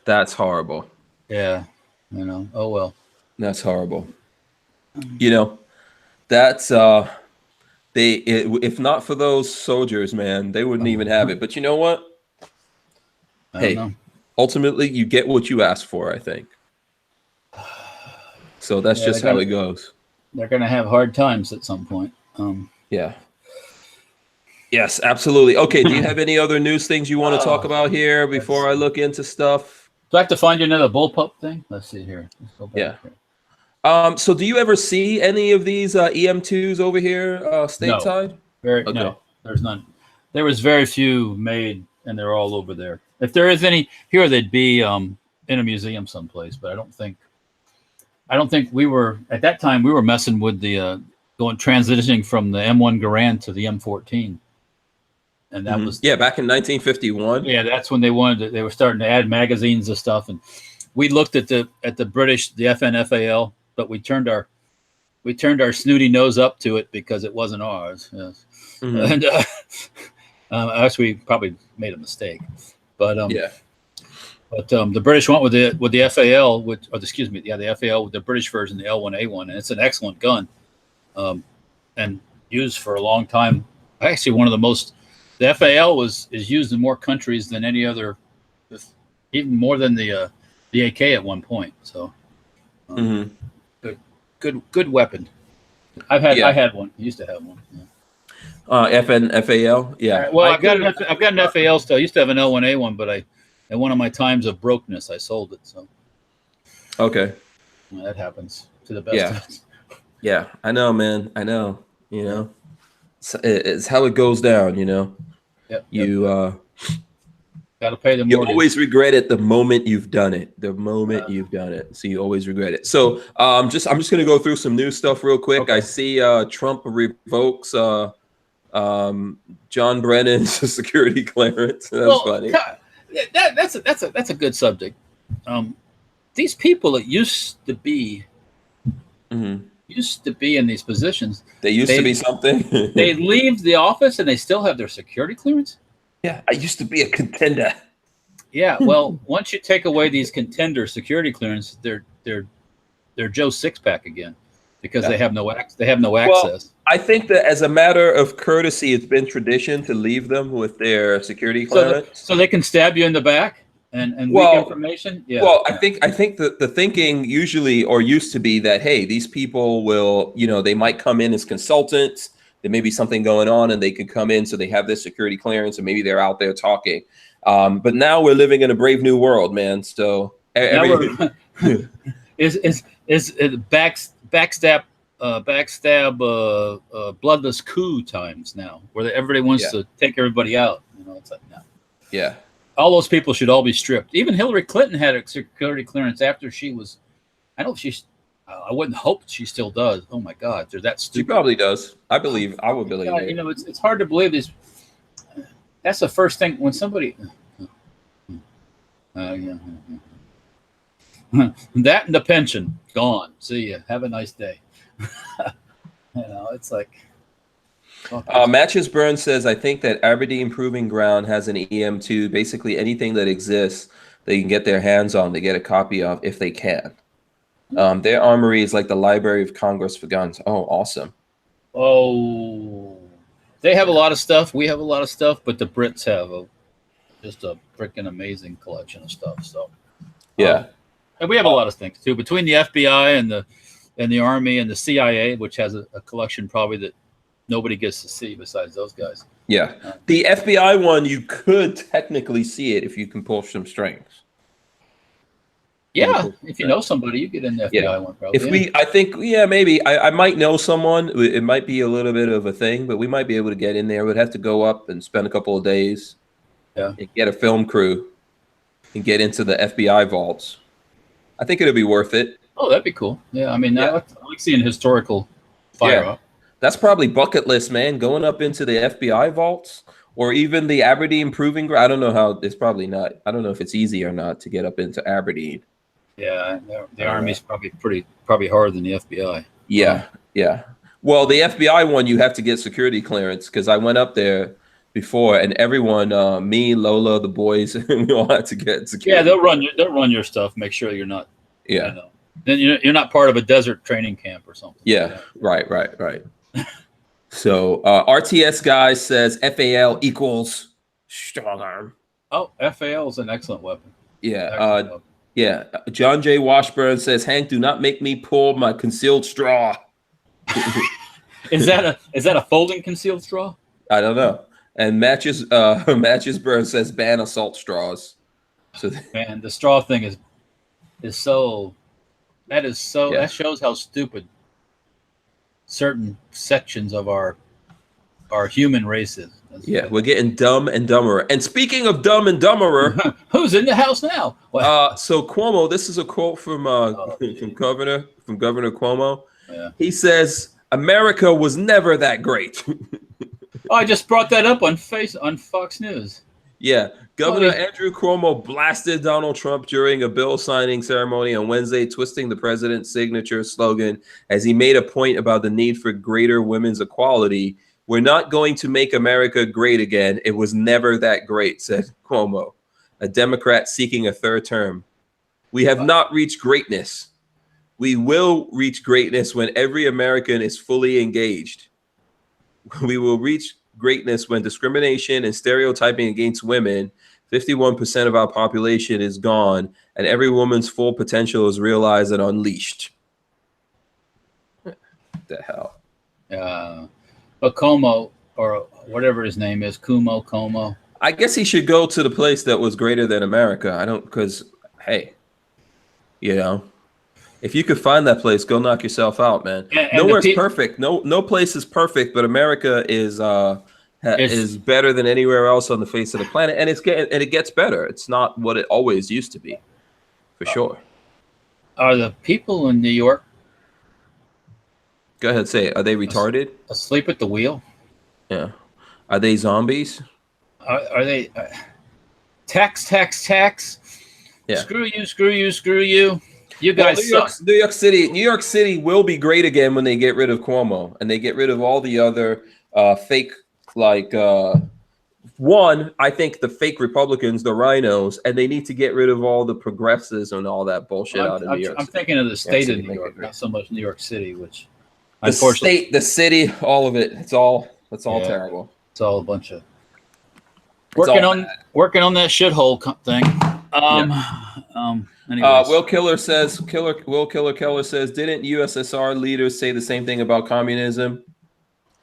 That's horrible. Yeah. Oh well. That's horrible. That's if not for those soldiers, man, they wouldn't even have it. But you know what? Ultimately, you get what you ask for, I think. So that's just how it goes. they're going to have hard times at some point. Yeah. Yes, absolutely. Okay. Do you have any other news things you want to talk about here before I look into stuff? Do I have to find you another bullpup thing? Let's see here. Let's go back here. So do you ever see any of these EM2s over here stateside? No, there's none. There was very few made, and they're all over there. If there is any here, they'd be in a museum someplace. But I don't think we were at that time. We were messing with the transitioning from the M1 Garand to the M14, and that was back in 1951. Yeah, that's when they were starting to add magazines and stuff, and we looked at the British, the FNFAL, but we turned our snooty nose up to it because it wasn't ours. Yes. And actually, we probably made a mistake, but the British went with the FAL, the FAL with the British version, the L1A1, and it's an excellent gun, and used for a long time. Actually, one of the most. The FAL is used in more countries than any other, even more than the AK at one point. So, good weapon. I had one. I used to have one. Yeah. FNFAL, yeah. Well, I've got an FAL still. I used to have an L1A1, but at one of my times of brokenness, I sold it. So, okay, well, that happens to the best of us. Yeah, I know, man. I know. It's how it goes down. Yep. Got to pay the mortgage. You always regret it the moment you've done it. You've done it, so you always regret it. So, I'm just going to go through some new stuff real quick. Okay. I see Trump revokes John Brennan's security clearance. That's funny. That's a good subject. These people that used to be in these positions, they used to be something. They leave the office and they still have their security clearance. Yeah, I used to be a contender. Yeah, well, once you take away these contender security clearance, they're Joe Sixpack again because they have no access. Well, I think that as a matter of courtesy, it's been tradition to leave them with their security clearance, so they can stab you in the back and leak information. Yeah. Well, I think that the thinking usually or used to be that hey, these people will, they might come in as consultants. There may be something going on, and they could come in, so they have this security clearance, and maybe they're out there talking. But now we're living in a brave new world, man. So backstab bloodless coup times now, where everybody wants to take everybody out. It's like no. Yeah. All those people should all be stripped. Even Hillary Clinton had a security clearance after she was. I wouldn't hope she still does. Oh my God, they're that stupid. She probably does. I would believe it. It's hard to believe this. That's the first thing when somebody. That and the pension gone. See ya. Have a nice day. It's like. Matches Burn says, I think that Aberdeen Proving Ground has an EM2. Basically, anything that exists, they can get their hands on. They get a copy of if they can. Their armory is like the Library of Congress for guns. Oh, awesome. Oh, they have a lot of stuff. We have a lot of stuff, but the Brits have just a freaking amazing collection of stuff. So, yeah. And we have a lot of things too. Between the FBI and the Army and the CIA, which has a collection probably that nobody gets to see besides those guys. Yeah. The FBI one, you could technically see it if you can pull some strings. Yeah, if you know somebody, you get in the FBI one probably. I think maybe I might know someone. It might be a little bit of a thing, but we might be able to get in there. We'd have to go up and spend a couple of days. Yeah. And get a film crew and get into the FBI vaults. I think it'd be worth it. Oh, that'd be cool. Yeah, I mean, I like seeing historical firearms. That's probably bucket list, man. Going up into the FBI vaults or even the Aberdeen Proving Ground. I don't know how. It's probably not. I don't know if it's easy or not to get up into Aberdeen. Yeah, the Army's probably harder than the FBI. Yeah. Well, the FBI one, you have to get security clearance because I went up there before, and everyone, me, Lola, the boys, we all had to get security. Yeah, they'll run your stuff. Make sure you're not. Yeah. Then you're not part of a desert training camp or something. Yeah. Right. So RTS guy says FAL equals strong arm. Oh, FAL is an excellent weapon. Yeah. Yeah. John J. Washburn says, Hank, do not make me pull my concealed straw. Is that a folding concealed straw? I don't know. And Matches Burn says ban assault straws. So Man, the straw thing is so. That is so. Yeah. That shows how stupid certain sections of our human race is. yeah, we're getting dumb and dumber. And speaking of dumb and dumberer, who's in the house now? so Cuomo, this is a quote from Governor Cuomo. Yeah. He says, "America was never that great." Oh, I just brought that up on Fox News. Yeah, Governor Andrew Cuomo blasted Donald Trump during a bill signing ceremony on Wednesday, twisting the president's signature slogan as he made a point about the need for greater women's equality. "We're not going to make America great again. It was never that great," said Cuomo, a Democrat seeking a third term. "We have not reached greatness. We will reach greatness when every American is fully engaged. We will reach greatness when discrimination and stereotyping against women, 51% of our population, is gone, and every woman's full potential is realized and unleashed." What the hell? But Como, or whatever his name is, Como. I guess he should go to the place that was greater than America. Because, hey, if you could find that place, go knock yourself out, man. And Nowhere's perfect. No place is perfect, but America is better than anywhere else on the face of the planet, and it gets better. It's not what it always used to be, for sure. Are the people in New York? Go ahead, say it. Are they retarded? Asleep at the wheel? Yeah. Are they zombies? Are they tax? Yeah. Screw you. You guys suck. New York City will be great again when they get rid of Cuomo and they get rid of all the other fake, I think the fake Republicans, the rhinos, and they need to get rid of all the progressives and all that bullshit out of New York. I'm thinking of the state of New York, not so much New York City, which the state, the city, all of it. It's all terrible. It's all a bunch of working on that shithole thing. Will Killer says, didn't USSR leaders say the same thing about communism?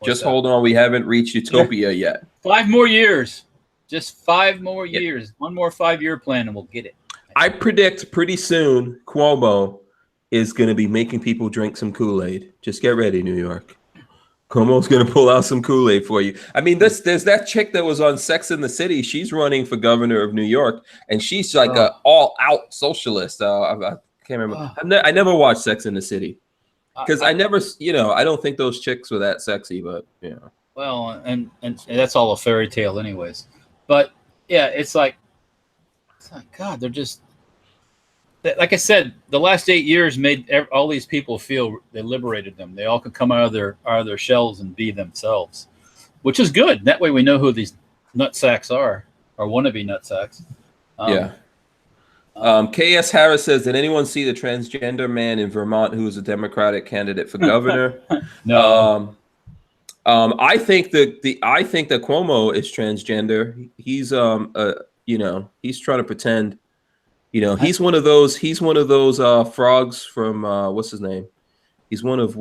Just hold on, we haven't reached utopia yet. 5 more years. Just 5 more years. One more 5-year plan and we'll get it. I predict pretty soon Cuomo is going to be making people drink some Kool-Aid. Just get ready, New York. Cuomo's going to pull out some Kool-Aid for you. I mean, there's that chick that was on Sex and the City. She's running for governor of New York, and she's like a all-out socialist. I can't remember. I never watched Sex and the City because I never, I don't think those chicks were that sexy, but yeah. Well, and that's all a fairy tale anyways. But yeah, it's like God, they're just, like I said, the last 8 years made all these people feel they liberated them. They all could come out of their shells and be themselves, which is good. That way we know who these nutsacks are or wannabe nutsacks. KS Harris says, did anyone see the transgender man in Vermont who is a Democratic candidate for governor? No. I think that Cuomo is transgender. He's he's trying to pretend. He's one of those frogs from what's his name? He's one of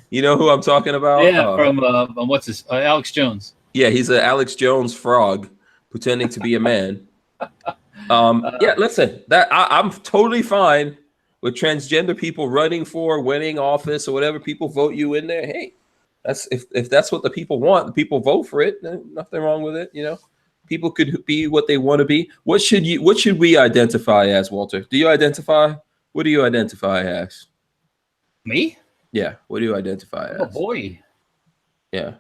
you know who I'm talking about? Yeah, from what's his Alex Jones. Yeah, he's an Alex Jones frog pretending to be a man. Listen, that I'm totally fine with transgender people running for winning office or whatever. People vote you in there. Hey, that's if that's what the people want, the people vote for it. Nothing wrong with it. People could be what they want to be. What should we identify as, Walter? Do you identify? What do you identify as? Me? Yeah. What do you identify as? Oh boy. Yeah.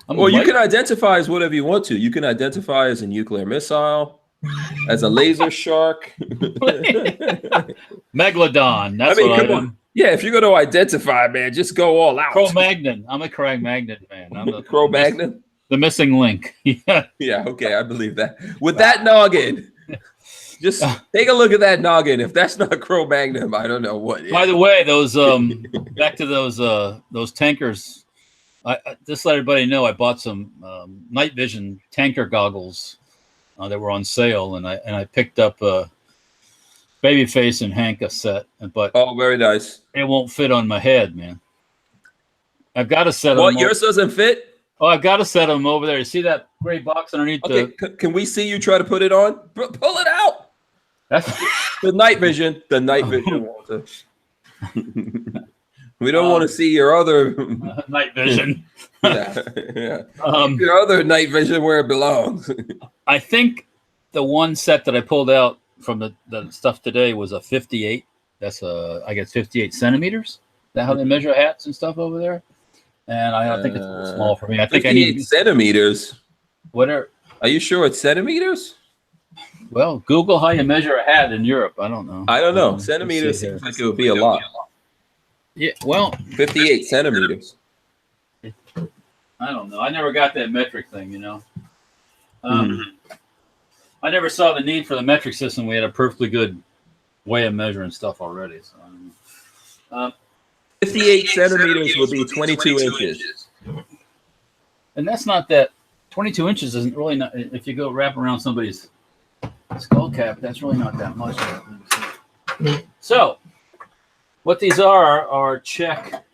Well, you can identify as whatever you want to. You can identify as a nuclear missile, as a laser shark. Megalodon. That's what I am. Yeah, if you're going to identify, man, just go all out. Cro-Magnon. I'm a Cro-Magnon fan. I'm the Cro-Magnon? The missing link. Yeah. Yeah, okay, I believe that. With that noggin, just take a look at that noggin. If that's not Cro-Magnon, I don't know what is. By the way, those back to those tankers. I just let everybody know I bought some night vision tanker goggles that were on sale, and I picked up Babyface and Hank a set, but Oh, very nice. it won't fit on my head, man. I've got a set of What, them. yours doesn't fit? Oh, I've got a set of them over there. You see that gray box underneath Okay, can we see you try to put it on? Pull it out. That's The night vision. The night vision, Walter. We don't want to see your other night vision. yeah. Your other night vision where it belongs. I think the one set that I pulled out from the stuff today was a 58. That's I guess 58 centimeters. Is that how they measure hats and stuff over there? And I think it's a little small for me. I think I need centimeters. Whatever. Are you sure it's centimeters? Well, Google how you measure a hat in Europe. I don't know. I don't know. Centimeters seems like it would be a lot. Yeah, well, 58 centimeters. I don't know. I never got that metric thing, you know. I never saw the need for the metric system. We had a perfectly good way of measuring stuff already. So, 58 centimeters would be 22 inches. And that's not that. 22 inches isn't really not. If you go wrap around somebody's skull cap, that's really not that much. So, what these are Czech,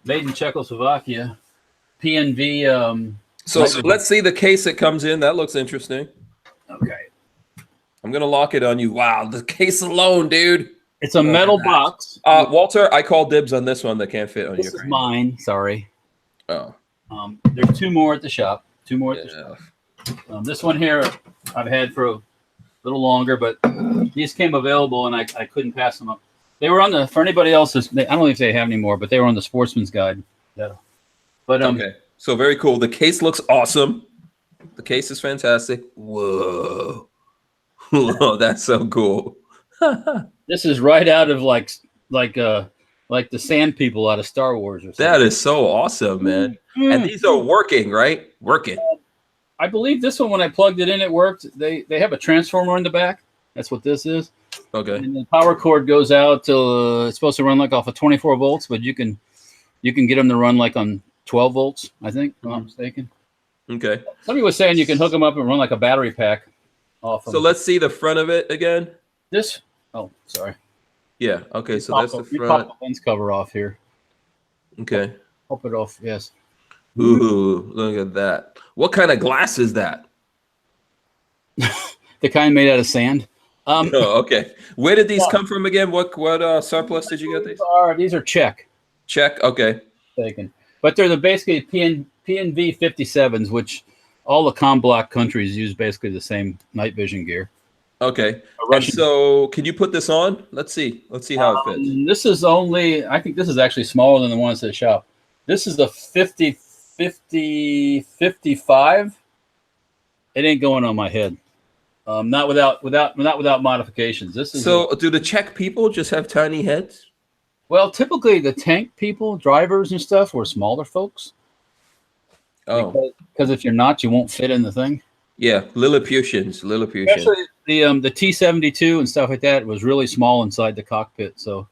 made in Czechoslovakia, PNV. So let's see the case it comes in. That looks interesting. Okay. I'm going to lock it on you. Wow, the case alone, dude. It's a metal box. Walter, I call dibs on this one that can't fit on your This is mine. Sorry. Oh. There's two more at the shop. Two more at the shop. This one here I've had for a little longer, but these came available and I couldn't pass them up. They were on for anybody else's. I don't know if they have any more, but they were on the Sportsman's Guide. Yeah. But okay. So very cool. The case looks awesome. The case is fantastic. Whoa. Whoa, that's so cool. This is right out of like the Sand People out of Star Wars or something. That is so awesome, man. And these are working, right? Working. I believe this one, when I plugged it in, it worked. They have a transformer in the back. That's what this is. Okay. And the power cord goes out till it's supposed to run like off of 24 volts, but you can get them to run like on 12 volts, I think, if I'm not mistaken. Okay. Somebody was saying you can hook them up and run like a battery pack off of So let's see the front of it again. this. Oh, sorry. Yeah. Okay. So that's the You front. pop the lens cover off here. Okay. Pop it off. Yes. Ooh, look at that. What kind of glass is that? The kind made out of sand. Oh, okay. Where did these come from again? What surplus did you get these? These are Czech. Czech. Okay. Taken. But they're basically PNV 57s, which all the COM-block countries use basically the same night vision gear. Okay. And so can you put this on? Let's see. Let's see how it fits. This is I think this is actually smaller than the ones at the shop. This is the 50, 55. It ain't going on my head. Not without modifications. This is do the Czech people just have tiny heads? Well, typically the tank people, drivers and stuff, were smaller folks. Oh, because if you're not, you won't fit in the thing. Yeah, Lilliputians. Especially the T-72 and stuff like that was really small inside the cockpit. So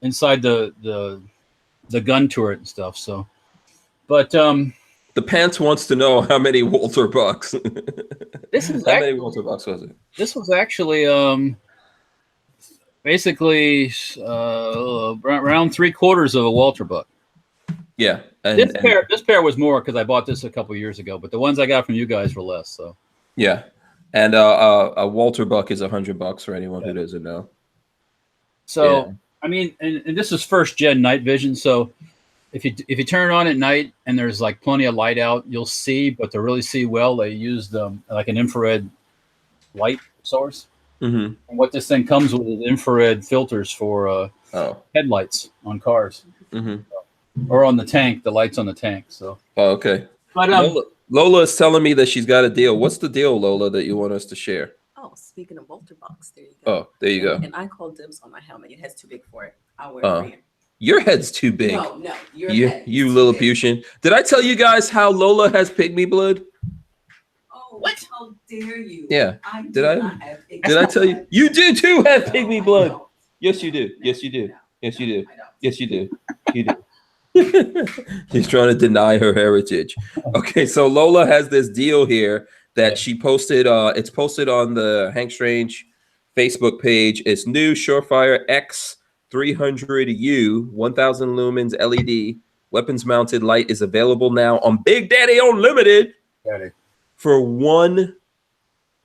inside the gun turret and stuff. So, but the pants wants to know how many Walther bucks. This is how many Walther bucks was it? This was actually basically around 3/4 of a Walther buck. Yeah, this pair was more because I bought this a couple years ago, but the ones I got from you guys were less. So yeah, and a Walther buck is $100 for anyone who doesn't know. So I mean, and this is first gen night vision. So if you turn it on at night and there's like plenty of light out, you'll see. But to really see well, they used like an infrared light source. Mm-hmm. And what this thing comes with is infrared filters for headlights on cars. Mm-hmm. Or on the tank, the lights on the tank. So okay. But Lola is telling me that she's got a deal. What's the deal, Lola, that you want us to share? Oh, speaking of Walther bucks, there you go. Oh, there you go. And I call dibs on my helmet. Your head's too big for it. I'll wear it. Your head's too big. No, you Lilliputian. Did I tell you guys how Lola has pygmy blood? Oh, what? How dare you? Yeah. Did I tell you? You do too have pygmy blood. Yes, you do. Yes, you do. Yes, you do. Yes, you do. You do. She's trying to deny her heritage. Okay, so Lola has this deal here that she posted. It's posted on the Hank Strange Facebook page. It's new Surefire X 300U 1000 lumens LED weapons mounted light is available now on Big Daddy Unlimited for $1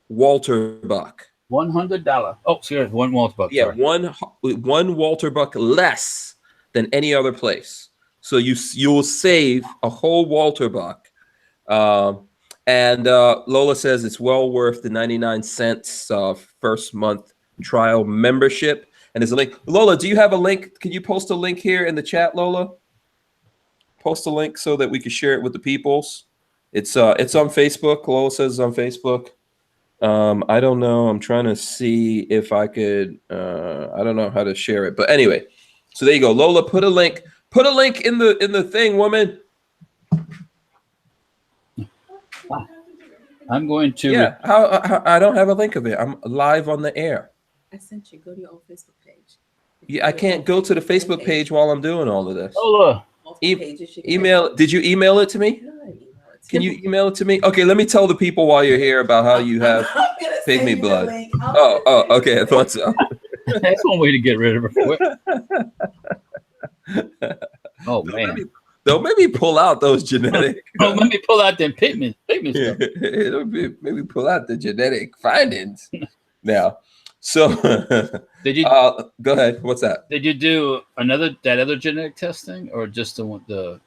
Walther buck. $100. Oh, sorry, one Walther buck. Yeah, sorry. one Walther buck less than any other place. So you'll save a whole Walther buck. And Lola says it's well worth the 99 cents first month trial membership. And there's a link. Lola, do you have a link? Can you post a link here in the chat, Lola? Post a link so that we can share it with the peoples. It's on Facebook. Lola says it's on Facebook. I don't know. I'm trying to see if I could. I don't know how to share it, but anyway. So there you go, Lola. Put a link. Put a link in the thing, woman. I'm going to. Yeah. How I don't have a link of it. I'm live on the air. I sent you. Go to your own Facebook page. Yeah, I can't go to the Facebook page while I'm doing all of this. Lola. Email. Did you email it to me? Can you email it to me? Okay, let me tell the people while you're here about how you have pygmy blood. Oh, okay. I thought so. That's one way to get rid of her. Oh man! Don't maybe pull out those genetic. Let me pull out them pigment stuff. Maybe pull out the genetic findings now. So did you go ahead? What's that? Did you do that other genetic testing, or just the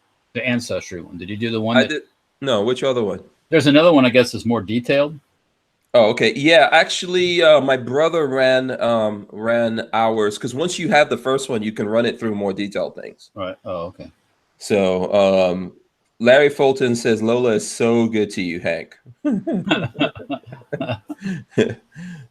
ancestry one? Did you do the one? I did. No, which other one? There's another one. I guess that's more detailed. Oh, okay. Yeah, actually, my brother ran ours because once you have the first one, you can run it through more detailed things. Right. Oh, okay. So Larry Fulton says Lola is so good to you, Hank.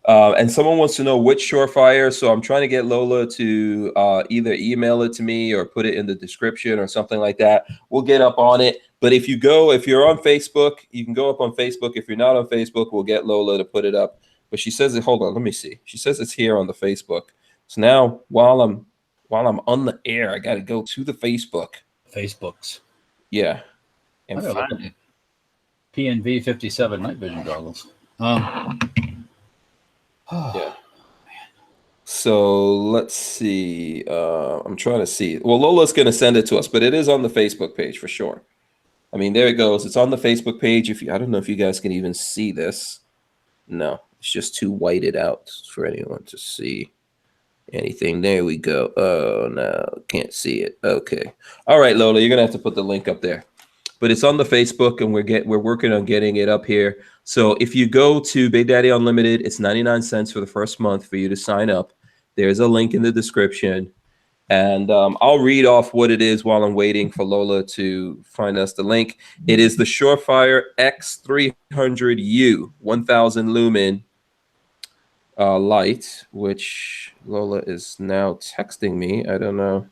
And someone wants to know which Surefire. So I'm trying to get Lola to either email it to me or put it in the description or something like that. We'll get up on it. But if you're on Facebook, you can go up on Facebook. If you're not on Facebook, we'll get Lola to put it up. But she says it. Hold on, let me see. She says it's here on the Facebook. So now while I'm on the air, I got to go to the Facebook. Facebooks. Yeah. And find it. PNV 57 night vision goggles. Yeah. So let's see. I'm trying to see. Well, Lola's going to send it to us, but it is on the Facebook page for sure. I mean, there it goes. It's on the Facebook page. I don't know if you guys can even see this. No, it's just too whited out for anyone to see anything. There we go. Oh, no, can't see it. Okay. All right, Lola, you're going to have to put the link up there. But it's on the Facebook, and we're working on getting it up here. So if you go to Big Daddy Unlimited, it's 99 cents for the first month for you to sign up. There's a link in the description. And I'll read off what it is while I'm waiting for Lola to find us the link. It is the Surefire X300U 1000 lumen light, which Lola is now texting me. I don't know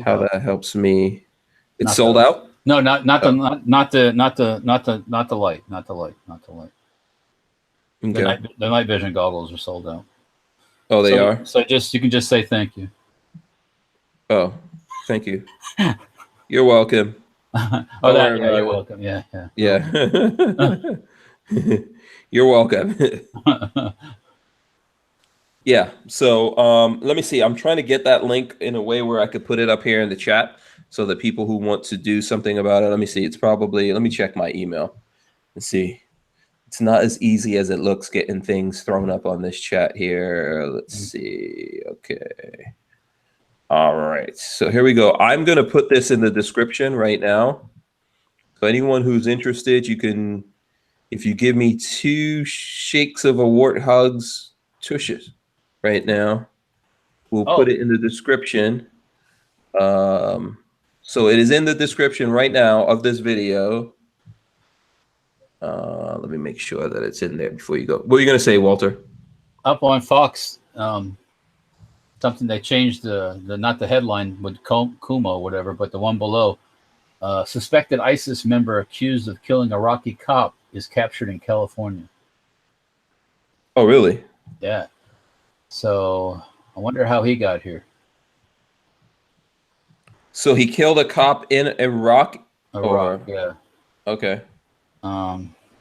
how that helps me. It's sold out? No, not the light. Okay. The night vision goggles are sold out. Oh, they are? So you can just say thank you. Oh, thank you. You're welcome. You're welcome. Yeah. You're welcome. Yeah. So let me see. I'm trying to get that link in a way where I could put it up here in the chat so that people who want to do something about it. Let me see. Let me check my email and see. It's not as easy as it looks getting things thrown up on this chat here. Let's see. Okay. All right. So here we go. I'm going to put this in the description right now. So anyone who's interested, you can, if you give me 2 shakes of a warthog's tushes right now, we'll put it in the description. So it is in the description right now of this video. Let me make sure that it's in there before you go. What are you going to say, Walter? Up on Fox, something they changed not the headline with Kumo, whatever, but the one below. Suspected ISIS member accused of killing Iraqi cop is captured in California. Oh, really? Yeah. So I wonder how he got here. So he killed a cop in Iraq? Yeah. Okay.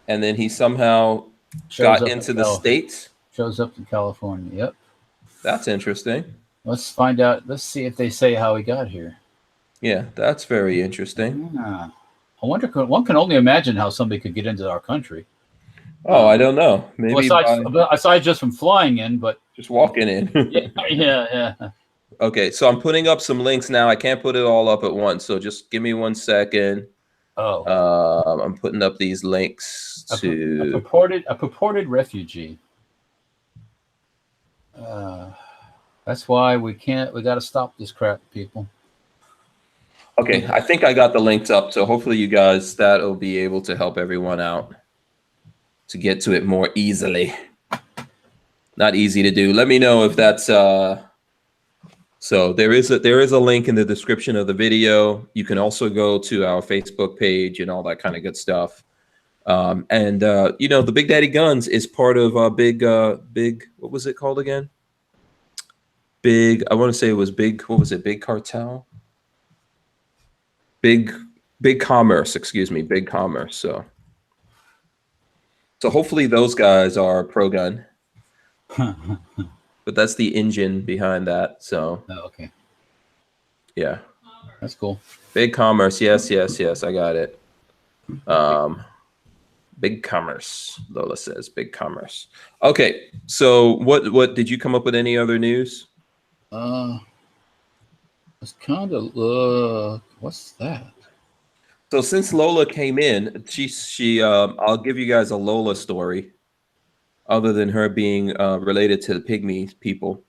And then he somehow got into the States? Shows up in California. Yep. That's interesting. Let's find out. Let's see if they say how he got here. Yeah, that's very interesting. Yeah. I wonder. One can only imagine how somebody could get into our country. Oh, I don't know. Maybe aside just from flying in, but just walking in. yeah. Okay, so I'm putting up some links now. I can't put it all up at once, so just give me 1 second. Oh, I'm putting up these links to a purported refugee. That's why we got to stop this crap, people. Okay, I think I got the links up, so hopefully you guys, that'll be able to help everyone out to get to it more easily. Not easy to do. Let me know if that's so there is a link in the description of the video. You can also go to our Facebook page and all that kind of good stuff. The Big Daddy Guns is part of big what was it called again? I want to say it was Big, what was it? Big Cartel? Big Commerce, excuse me, Big Commerce. So hopefully those guys are pro-gun. But that's the engine behind that. So okay. Yeah. That's cool. Big Commerce. Yes, I got it. Big Commerce, Lola says. Big Commerce. Okay. So what did you come up with any other news? It's kind of what's that? So since Lola came in, she I'll give you guys a Lola story, other than her being related to the pygmy people.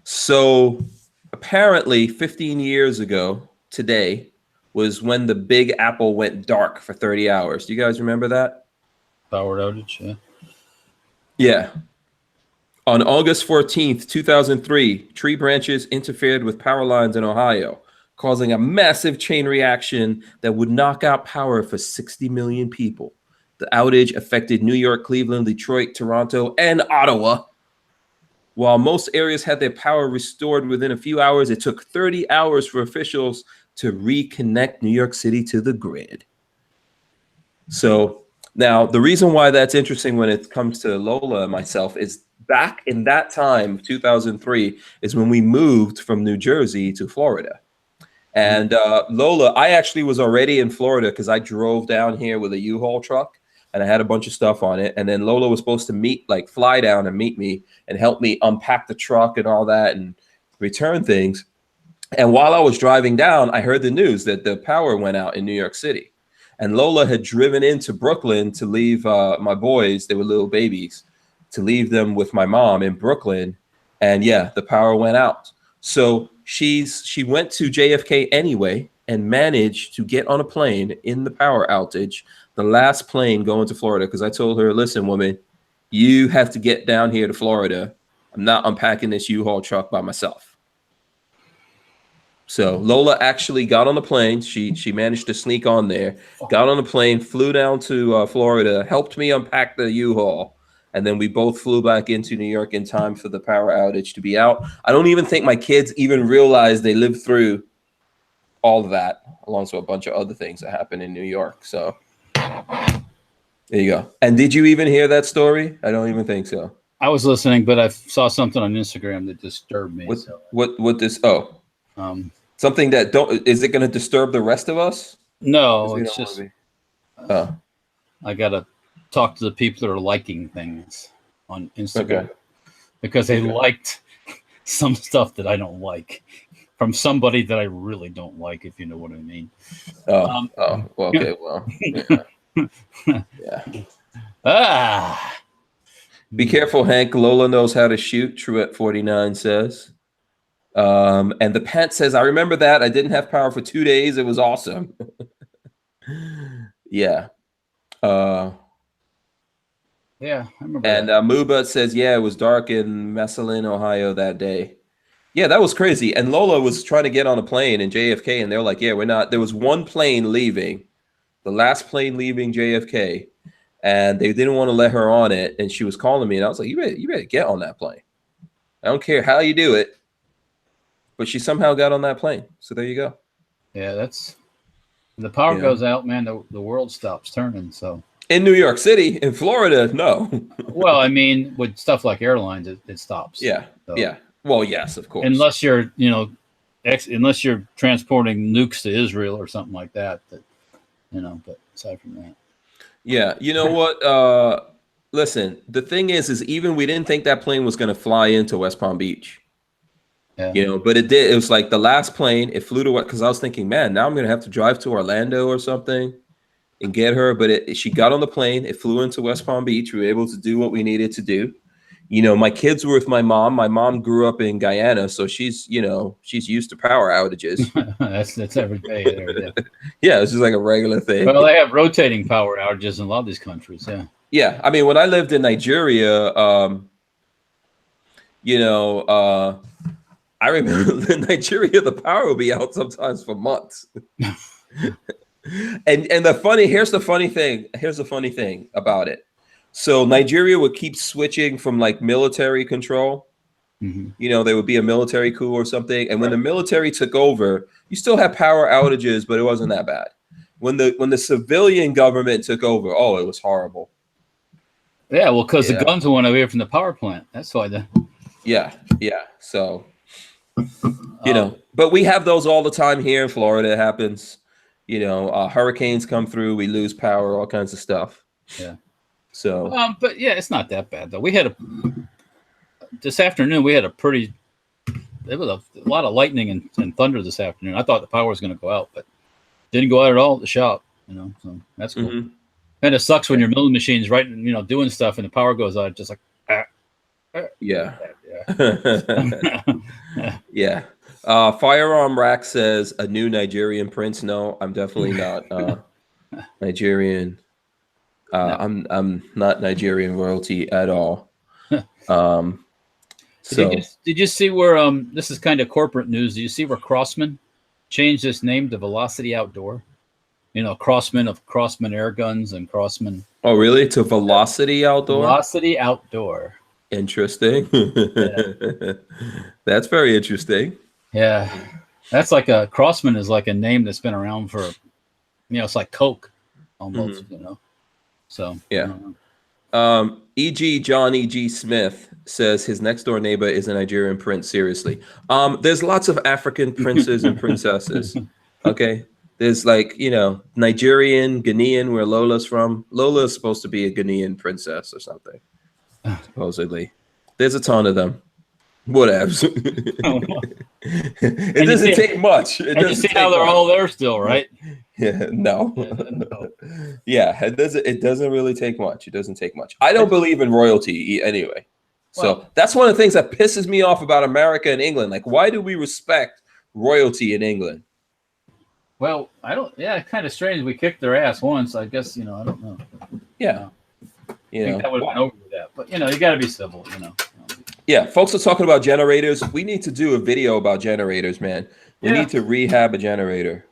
So apparently 15 years ago today was when the Big Apple went dark for 30 hours. Do you guys remember that? Power outage, yeah. Yeah. On August 14th, 2003, tree branches interfered with power lines in Ohio, causing a massive chain reaction that would knock out power for 60 million people. The outage affected New York, Cleveland, Detroit, Toronto, and Ottawa. While most areas had their power restored within a few hours, it took 30 hours for officials to reconnect New York City to the grid. So now the reason why that's interesting when it comes to Lola and myself is back in that time, 2003, is when we moved from New Jersey to Florida. And Lola, I actually was already in Florida because I drove down here with a U-Haul truck and I had a bunch of stuff on it. And then Lola was supposed to fly down and meet me and help me unpack the truck and all that and return things. And while I was driving down, I heard the news that the power went out in New York City. And Lola had driven into Brooklyn to leave my boys, they were little babies, to leave them with my mom in Brooklyn. And yeah, the power went out. So she went to JFK anyway and managed to get on a plane in the power outage, the last plane going to Florida, because I told her, listen, woman, you have to get down here to Florida. I'm not unpacking this U-Haul truck by myself. So Lola actually got on the plane. She managed to sneak on there, got on the plane, flew down to Florida, helped me unpack the U-Haul. And then we both flew back into New York in time for the power outage to be out. I don't even think my kids even realized they lived through all of that, along with a bunch of other things that happened in New York. So there you go. And did you even hear that story? I don't even think so. I was listening, but I saw something on Instagram that disturbed me. What this? Oh, something that is it going to disturb the rest of us? No, it's just. I gotta talk to the people that are liking things on Instagram because they liked some stuff that I don't like from somebody that I really don't like, if you know what I mean. Yeah. Be careful, Hank. Lola knows how to shoot. Truett 49 says. And the Pant says, I remember that. I didn't have power for 2 days. It was awesome. Yeah. Yeah, I remember. And Muba says, yeah, it was dark in Massillon, Ohio that day. Yeah, that was crazy. And Lola was trying to get on a plane in JFK, and they're like, yeah, we're not. There was one plane leaving, the last plane leaving JFK, and they didn't want to let her on it. And she was calling me, and I was like, you better get on that plane. I don't care how you do it. But she somehow got on that plane. So there you go. Yeah, that's when the power goes out, man, the world stops turning. So In New York City, in Florida, no. Well, I mean, with stuff like airlines, it stops. Yeah, So, yeah. Well, yes, of course. unless you're, unless you're transporting nukes to Israel or something like that, but aside from that. Yeah, you know what? Listen, the thing is even we didn't think that plane was going to fly into West Palm Beach. Yeah. But it did. It was like the last plane. It flew to, because I was thinking, man, now I'm going to have to drive to Orlando or something and get her. But she got on the plane. It flew into West Palm Beach. We were able to do what we needed to do. My kids were with my mom. My mom grew up in Guyana, so she's used to power outages. that's every day there. Yeah. Yeah, it's just like a regular thing. Well, they have rotating power outages in a lot of these countries. Yeah. Yeah, I mean, when I lived in Nigeria, I remember in Nigeria the power would be out sometimes for months. and here's the funny thing about it. So Nigeria would keep switching from like military control. Mm-hmm. There would be a military coup or something. And when the military took over, you still had power outages, but it wasn't that bad. When the civilian government took over, it was horrible. Yeah, well, because the guns went away from the power plant. That's why Yeah. So, but we have those all the time here in Florida. It happens. Hurricanes come through, we lose power, all kinds of stuff. Yeah. So, but yeah, it's not that bad though. This afternoon we had there was a lot of lightning and thunder this afternoon. I thought the power was going to go out, but didn't go out at all at the shop. So that's cool. Mm-hmm. And it sucks when your milling machine's doing stuff and the power goes out. Just like, yeah. Yeah. Firearm Rack says a new Nigerian prince. No, I'm definitely not Nigerian. I'm not Nigerian royalty at all. Did you see where this is kind of corporate news? Do you see where Crossman changed its name to Velocity Outdoor? Crossman of Crossman Air Guns and Crossman. Oh, really? To Velocity Outdoor? Velocity Outdoor. Interesting. Yeah. That's very interesting. Yeah. That's like Crossman is like a name that's been around for, it's like Coke almost, So, yeah. John E.G. Smith says his next door neighbor is a Nigerian prince. Seriously. There's lots of African princes and princesses. Okay. There's Nigerian, Ghanaian, where Lola's from. Lola is supposed to be a Ghanaian princess or something, supposedly. There's a ton of them. Whatevs. It doesn't take much. You see how they're all there still, right? Yeah, no. Yeah, it doesn't really take much. It doesn't take much. I don't believe in royalty anyway. So that's one of the things that pisses me off about America and England. Like, why do we respect royalty in England? Well, I don't. Yeah, it's kind of strange. We kicked their ass once. I guess I don't know. Yeah, I think that would have been over with that. But you got to be civil. Yeah, folks are talking about generators. We need to do a video about generators, man. We need to rehab a generator.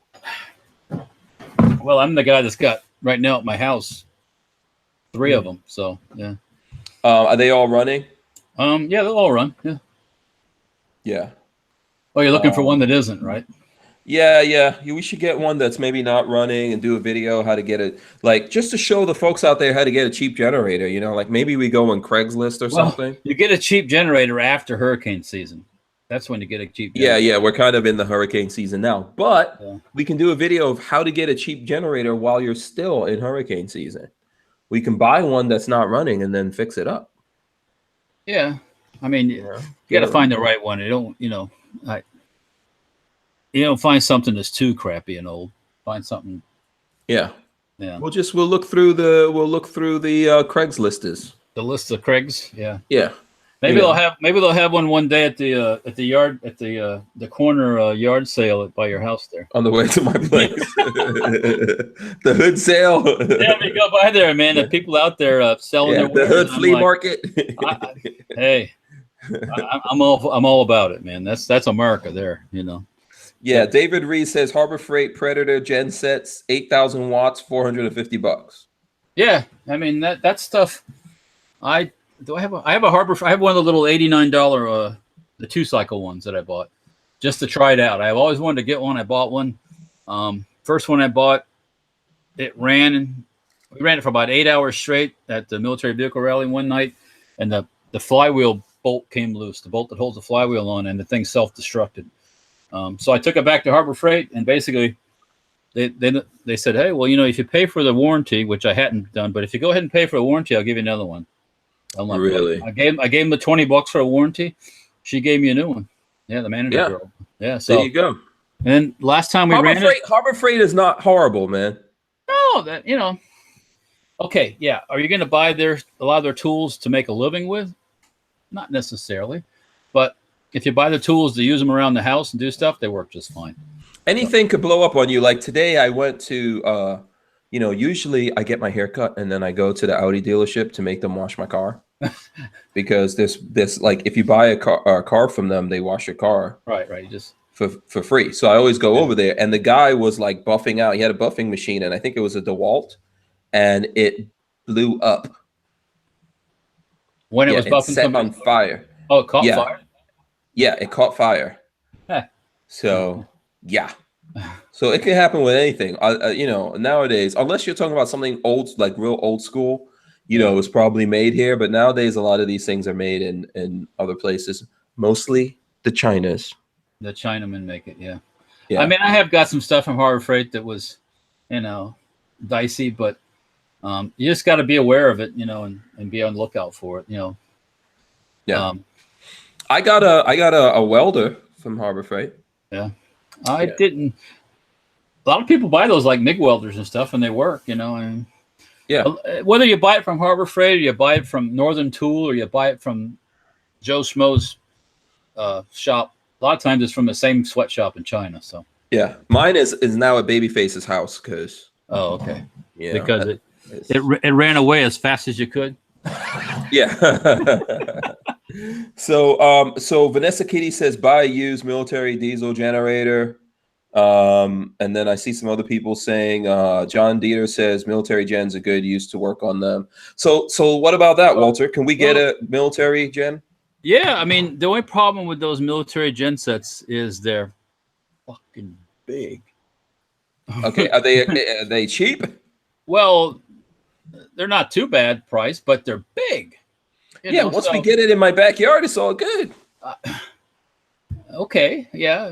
Well, I'm the guy that's got right now at my house 3 of them. So yeah. Are they all running? Yeah, they'll all run. Yeah. Yeah. Oh, you're looking for one that isn't, right? Yeah. We should get one that's maybe not running and do a video how to get it, just to show the folks out there how to get a cheap generator. Maybe we go on Craigslist or something. You get a cheap generator after hurricane season. That's when you get a cheap generator. Yeah. We're kind of in the hurricane season now, but we can do a video of how to get a cheap generator while you're still in hurricane season. We can buy one that's not running and then fix it up. Yeah. I mean, you got to find the right one. You don't find something that's too crappy and old. Find something. Yeah. Yeah. We'll look through the Craigslisters. The list of Craigs. Yeah. Yeah. Maybe they'll have one day at the yard at the corner yard sale by your house there. On the way to my place. The hood sale. Yeah, we go by there, man. The people out there selling their the hood flea market. I'm all about it, man. That's America there, Yeah, David Reed says Harbor Freight Predator gen sets 8,000 watts, $450. Yeah, I mean that stuff. I have a Harbor. I have one of the little $89 the 2-cycle ones that I bought just to try it out. I've always wanted to get one. I bought one. First one I bought, it ran We ran it for about 8 hours straight at the military vehicle rally one night, and the flywheel bolt came loose, the bolt that holds the flywheel on, and the thing self-destructed. So I took it back to Harbor Freight, and basically they said, hey, well, if you pay for the warranty, which I hadn't done, but if you go ahead and pay for the warranty, I'll give you another one. I'm like, really? I gave them the $20 for a warranty. She gave me a new one. Yeah, the manager girl. Yeah, so there you go. And then last time we ran it, Harbor Freight is not horrible, man. No, that Okay, yeah. Are you going to buy a lot of their tools to make a living with? Not necessarily, but if you buy the tools to use them around the house and do stuff, they work just fine. Anything could blow up on you. Like today, I went to, usually I get my hair cut and then I go to the Audi dealership to make them wash my car, because this like if you buy a car from them, they wash your car. Right. Just for free. So I always go over there, and the guy was like buffing out. He had a buffing machine, and I think it was a DeWalt, and it blew up. When it was buffing, set on fire. Oh, it caught fire? Yeah, it caught fire. So, yeah. So it can happen with anything. Nowadays, unless you're talking about something old, like real old school, it's probably made here. But nowadays, a lot of these things are made in other places, mostly the Chinas. The Chinamen make it, yeah. I mean, I have got some stuff from Harbor Freight that was, dicey, but you just got to be aware of it, and be on the lookout for it, Yeah. I got a welder from Harbor Freight. Yeah. I didn't. A lot of people buy those like MIG welders and stuff, and they work, and whether you buy it from Harbor Freight, or you buy it from Northern Tool, or you buy it from Joe Schmo's shop, a lot of times it's from the same sweatshop in China. So yeah, mine is now at Babyface's house because okay, because it ran away as fast as you could. Yeah. So Vanessa Kitty says buy a used military diesel generator. And then I see some other people saying John Dieter says military gens are good, used to work on them. So what about that, Walter? Can we get a military gen? Yeah, I mean, the only problem with those military gen sets is they're fucking big. Okay, are they cheap? Well, they're not too bad price, but they're big. Once we get it in my backyard, it's all good. Okay, yeah,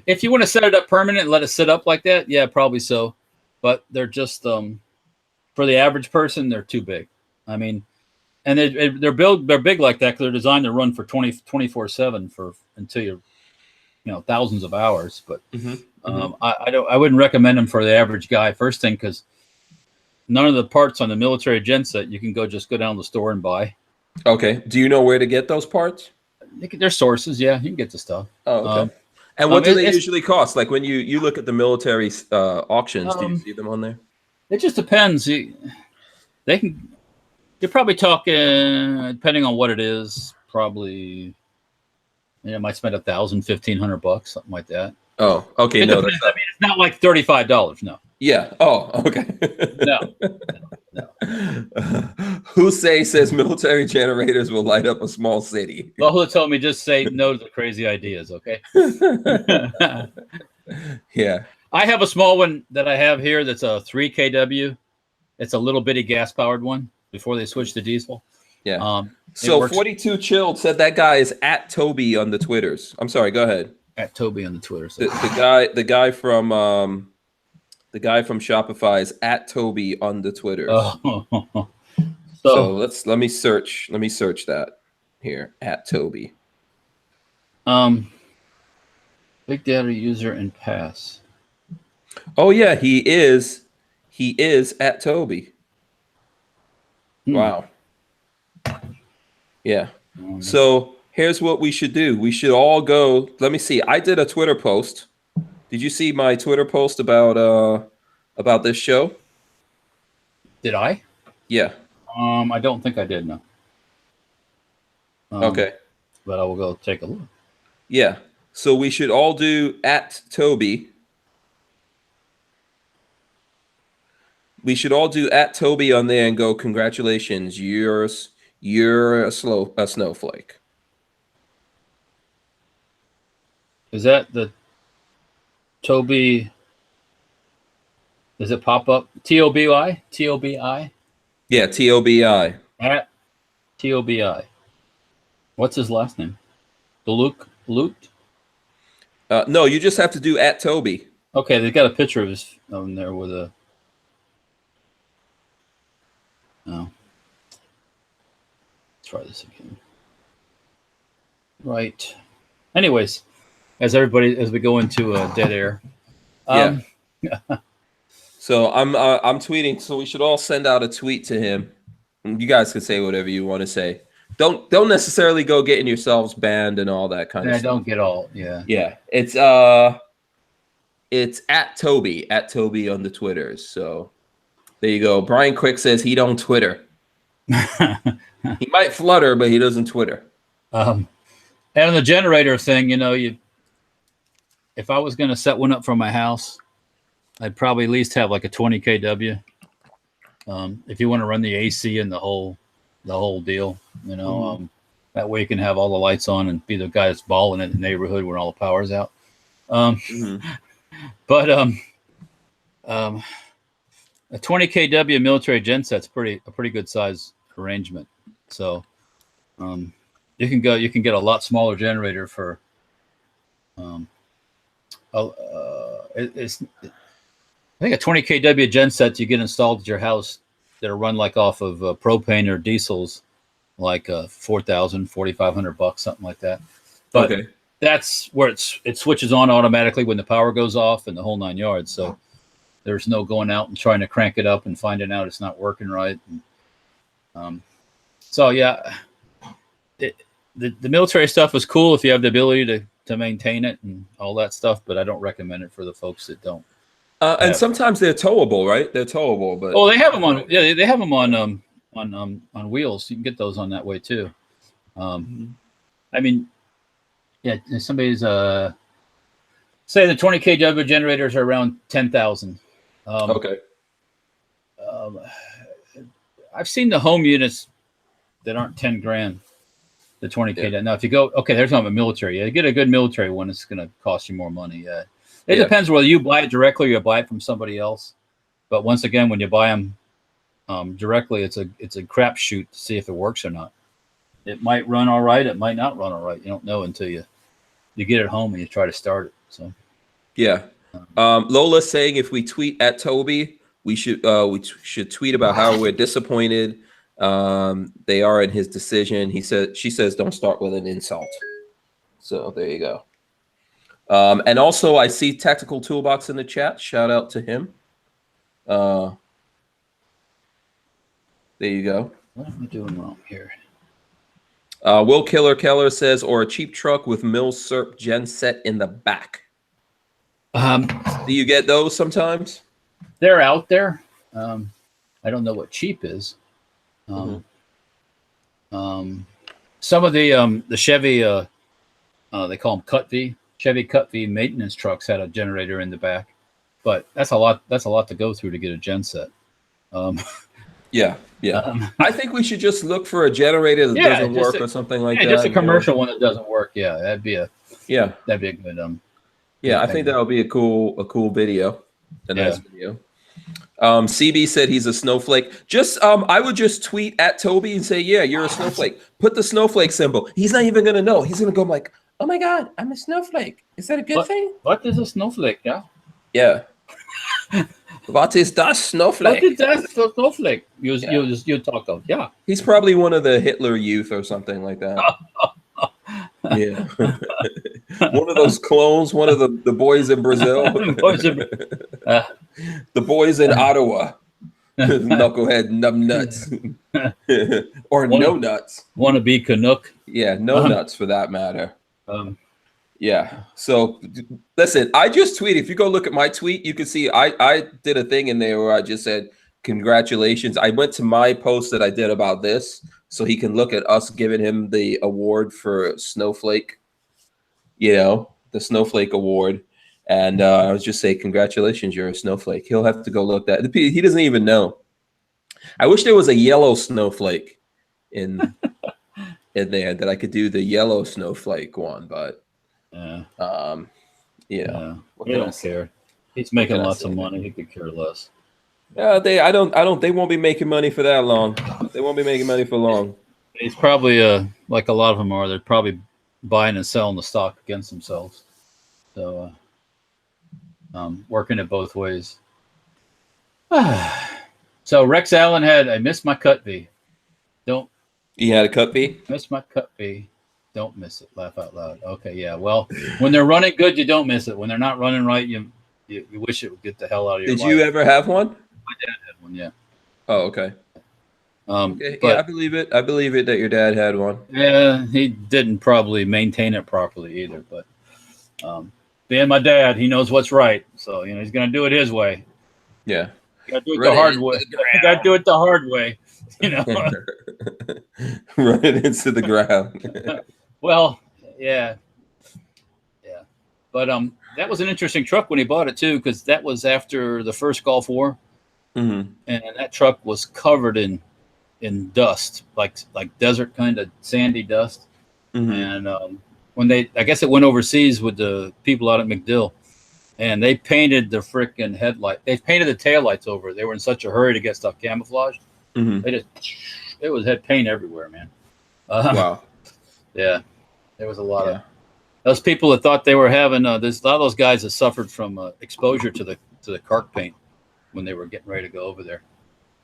if you want to set it up permanent and let it sit up like that, yeah, probably so. But they're just for the average person, they're too big. I mean, and they're big like that because they're designed to run for 24/7 until you're thousands of hours. But I wouldn't recommend them for the average guy. First thing, because none of the parts on the military gen set you can go down to the store and buy. Okay. Do you know where to get those parts? There's sources. Yeah, you can get the stuff. Oh, okay. And what do they usually cost? Like when you look at the military auctions, do you see them on there? It just depends. You're probably talking, depending on what it is, probably might spend $1,000, $1,500, something like that. Oh, okay. No, it's not like $35. No. Yeah. Oh, okay. No. Hussein says military generators will light up a small city. Lola told me just say no to the crazy ideas, okay? Yeah. I have a small one that I have here that's a 3 kW. It's a little bitty gas-powered one before they switched to diesel. Yeah. So 42 Chilled said that guy is at Tobi on the Twitters. I'm sorry, go ahead. At Tobi on the Twitter. The guy from Shopify is at Tobi on the Twitters. Oh. So let me search that here at Tobi. Big data user and pass. Oh yeah, he is at Tobi. Wow. Yeah. So here's what we should do. We should all go. Let me see. I did a Twitter post. Did you see my Twitter post about this show? Did I? Yeah. I don't think I did. No. Okay. But I will go take a look. Yeah. So we should all do at Tobi. We should all do at Tobi on there and go, congratulations, you're a snowflake. Is that the Tobi Does it pop up? Tobi? Tobi? Yeah, Tobi. At Tobi. What's his last name? Luke? No, you just have to do at Tobi. Okay, they got a picture of his on there with a. Oh. Let's try this again. Right. Anyways, as we go into dead air. Yeah. So I'm tweeting. So we should all send out a tweet to him. You guys can say whatever you want to say. Don't necessarily go getting yourselves banned and all that kind of stuff. Don't get all. Yeah. Yeah. It's at Tobi on the Twitters. So there you go. Brian Quick says he don't Twitter. He might flutter, but he doesn't Twitter. And on the generator thing, if I was going to set one up for my house, I'd probably at least have like a 20 kW. If you want to run the AC and the whole deal, that way you can have all the lights on and be the guy that's balling in the neighborhood when all the power's out. But a 20 kW military genset's a pretty good size arrangement. So you can get a lot smaller generator for I think a 20 kW genset you get installed at your house that are run like off of propane or diesels, like $4,000, $4,500, something like that. But okay. That's where it switches on automatically when the power goes off and the whole 9 yards. So there's no going out and trying to crank it up and finding out it's not working right. And, so yeah, the military stuff is cool if you have the ability to maintain it and all that stuff, but I don't recommend it for the folks that don't. And sometimes they're towable, right? They're towable, but they have them on. Yeah, they have them on wheels. You can get those on that way too. I mean, yeah, somebody's say the 20 kW generators are around 10,000. Okay. I've seen the home units that aren't 10 grand. The 20 kW. Yeah. Now, if you go, there's not a military. You get a good military one. It's going to cost you more money. Yeah. It depends whether you buy it directly or you buy it from somebody else. But once again, when you buy them directly, it's a crapshoot to see if it works or not. It might run all right. It might not run all right. You don't know until you get it home and you try to start it. So, yeah. Lola's saying if we tweet at Tobi, we should tweet about how we're disappointed they are in his decision. She says don't start with an insult. So there you go. And also, I see Tactical Toolbox in the chat. Shout out to him. There you go. What am I doing wrong here? Will Keller says, or a cheap truck with Mil-Serp genset in the back. Do you get those sometimes? They're out there. I don't know what cheap is. Some of the Chevy, they call them Cut V. Chevy Cut V maintenance trucks had a generator in the back, but that's a lot to go through to get a genset. Yeah. I think we should just look for a generator that doesn't work or something like that. Just a commercial one that doesn't work. Yeah, that'd be a good. I think that would be a cool video. A nice video. CB said he's a snowflake. I would just tweet at Tobi and say, yeah, you're a snowflake. Put the snowflake symbol. He's not even gonna know. He's gonna go like, oh my God, I'm a snowflake. Is that a good thing? What is a snowflake? Yeah. Yeah. What is that snowflake? What is that snowflake? You talk of. Yeah. He's probably one of the Hitler Youth or something like that. Yeah. One of those clones, one of the boys in Brazil. The boys in Ottawa. Knucklehead numbnuts. Or no nuts. Want to be Canuck? Yeah, no nuts for that matter. Yeah. So listen, I just tweeted. If you go look at my tweet, you can see I did a thing in there where I just said, congratulations. I went to my post that I did about this so he can look at us giving him the award for Snowflake, the Snowflake Award. And I was just saying, congratulations, you're a snowflake. He'll have to go look that. He doesn't even know. I wish there was a yellow snowflake in there that I could do the yellow snowflake one, but we what can I don't say? care. He's making can I lots say, of man? money. He could care less. Yeah, they won't be making money for that long. They won't be making money for long. He's probably like a lot of them are. They're probably buying and selling the stock against themselves. So working it both ways. So Rex Allen had I missed my cut V. Don't He had a cut fee. miss my cut V. Don't miss it. Laugh out loud. Okay, yeah. Well, when they're running good, you don't miss it. When they're not running right, you wish it would get the hell out of your life. Did you ever have one? My dad had one, yeah. Oh, okay. Okay. But Yeah, I believe it. I believe it that your dad had one. yeah, he didn't probably maintain it properly either. But being my dad, he knows what's right. So he's going to do it his way. Yeah. You got to do it the hard way. You got to do it the hard way. Run it into the ground. Well, yeah. But that was an interesting truck when he bought it too, because that was after the first Gulf War, Mm-hmm. and that truck was covered in dust, like desert kind of sandy dust. Mm-hmm. And when I guess it went overseas with the people out at MacDill, and they painted the frickin' headlight. They painted the taillights over it. They were in such a hurry to get stuff camouflaged. Mm-hmm. It was head paint everywhere, man. Wow. Yeah, there was a lot of those people that thought they were having. There's a lot of those guys that suffered from exposure to the carc paint when they were getting ready to go over there.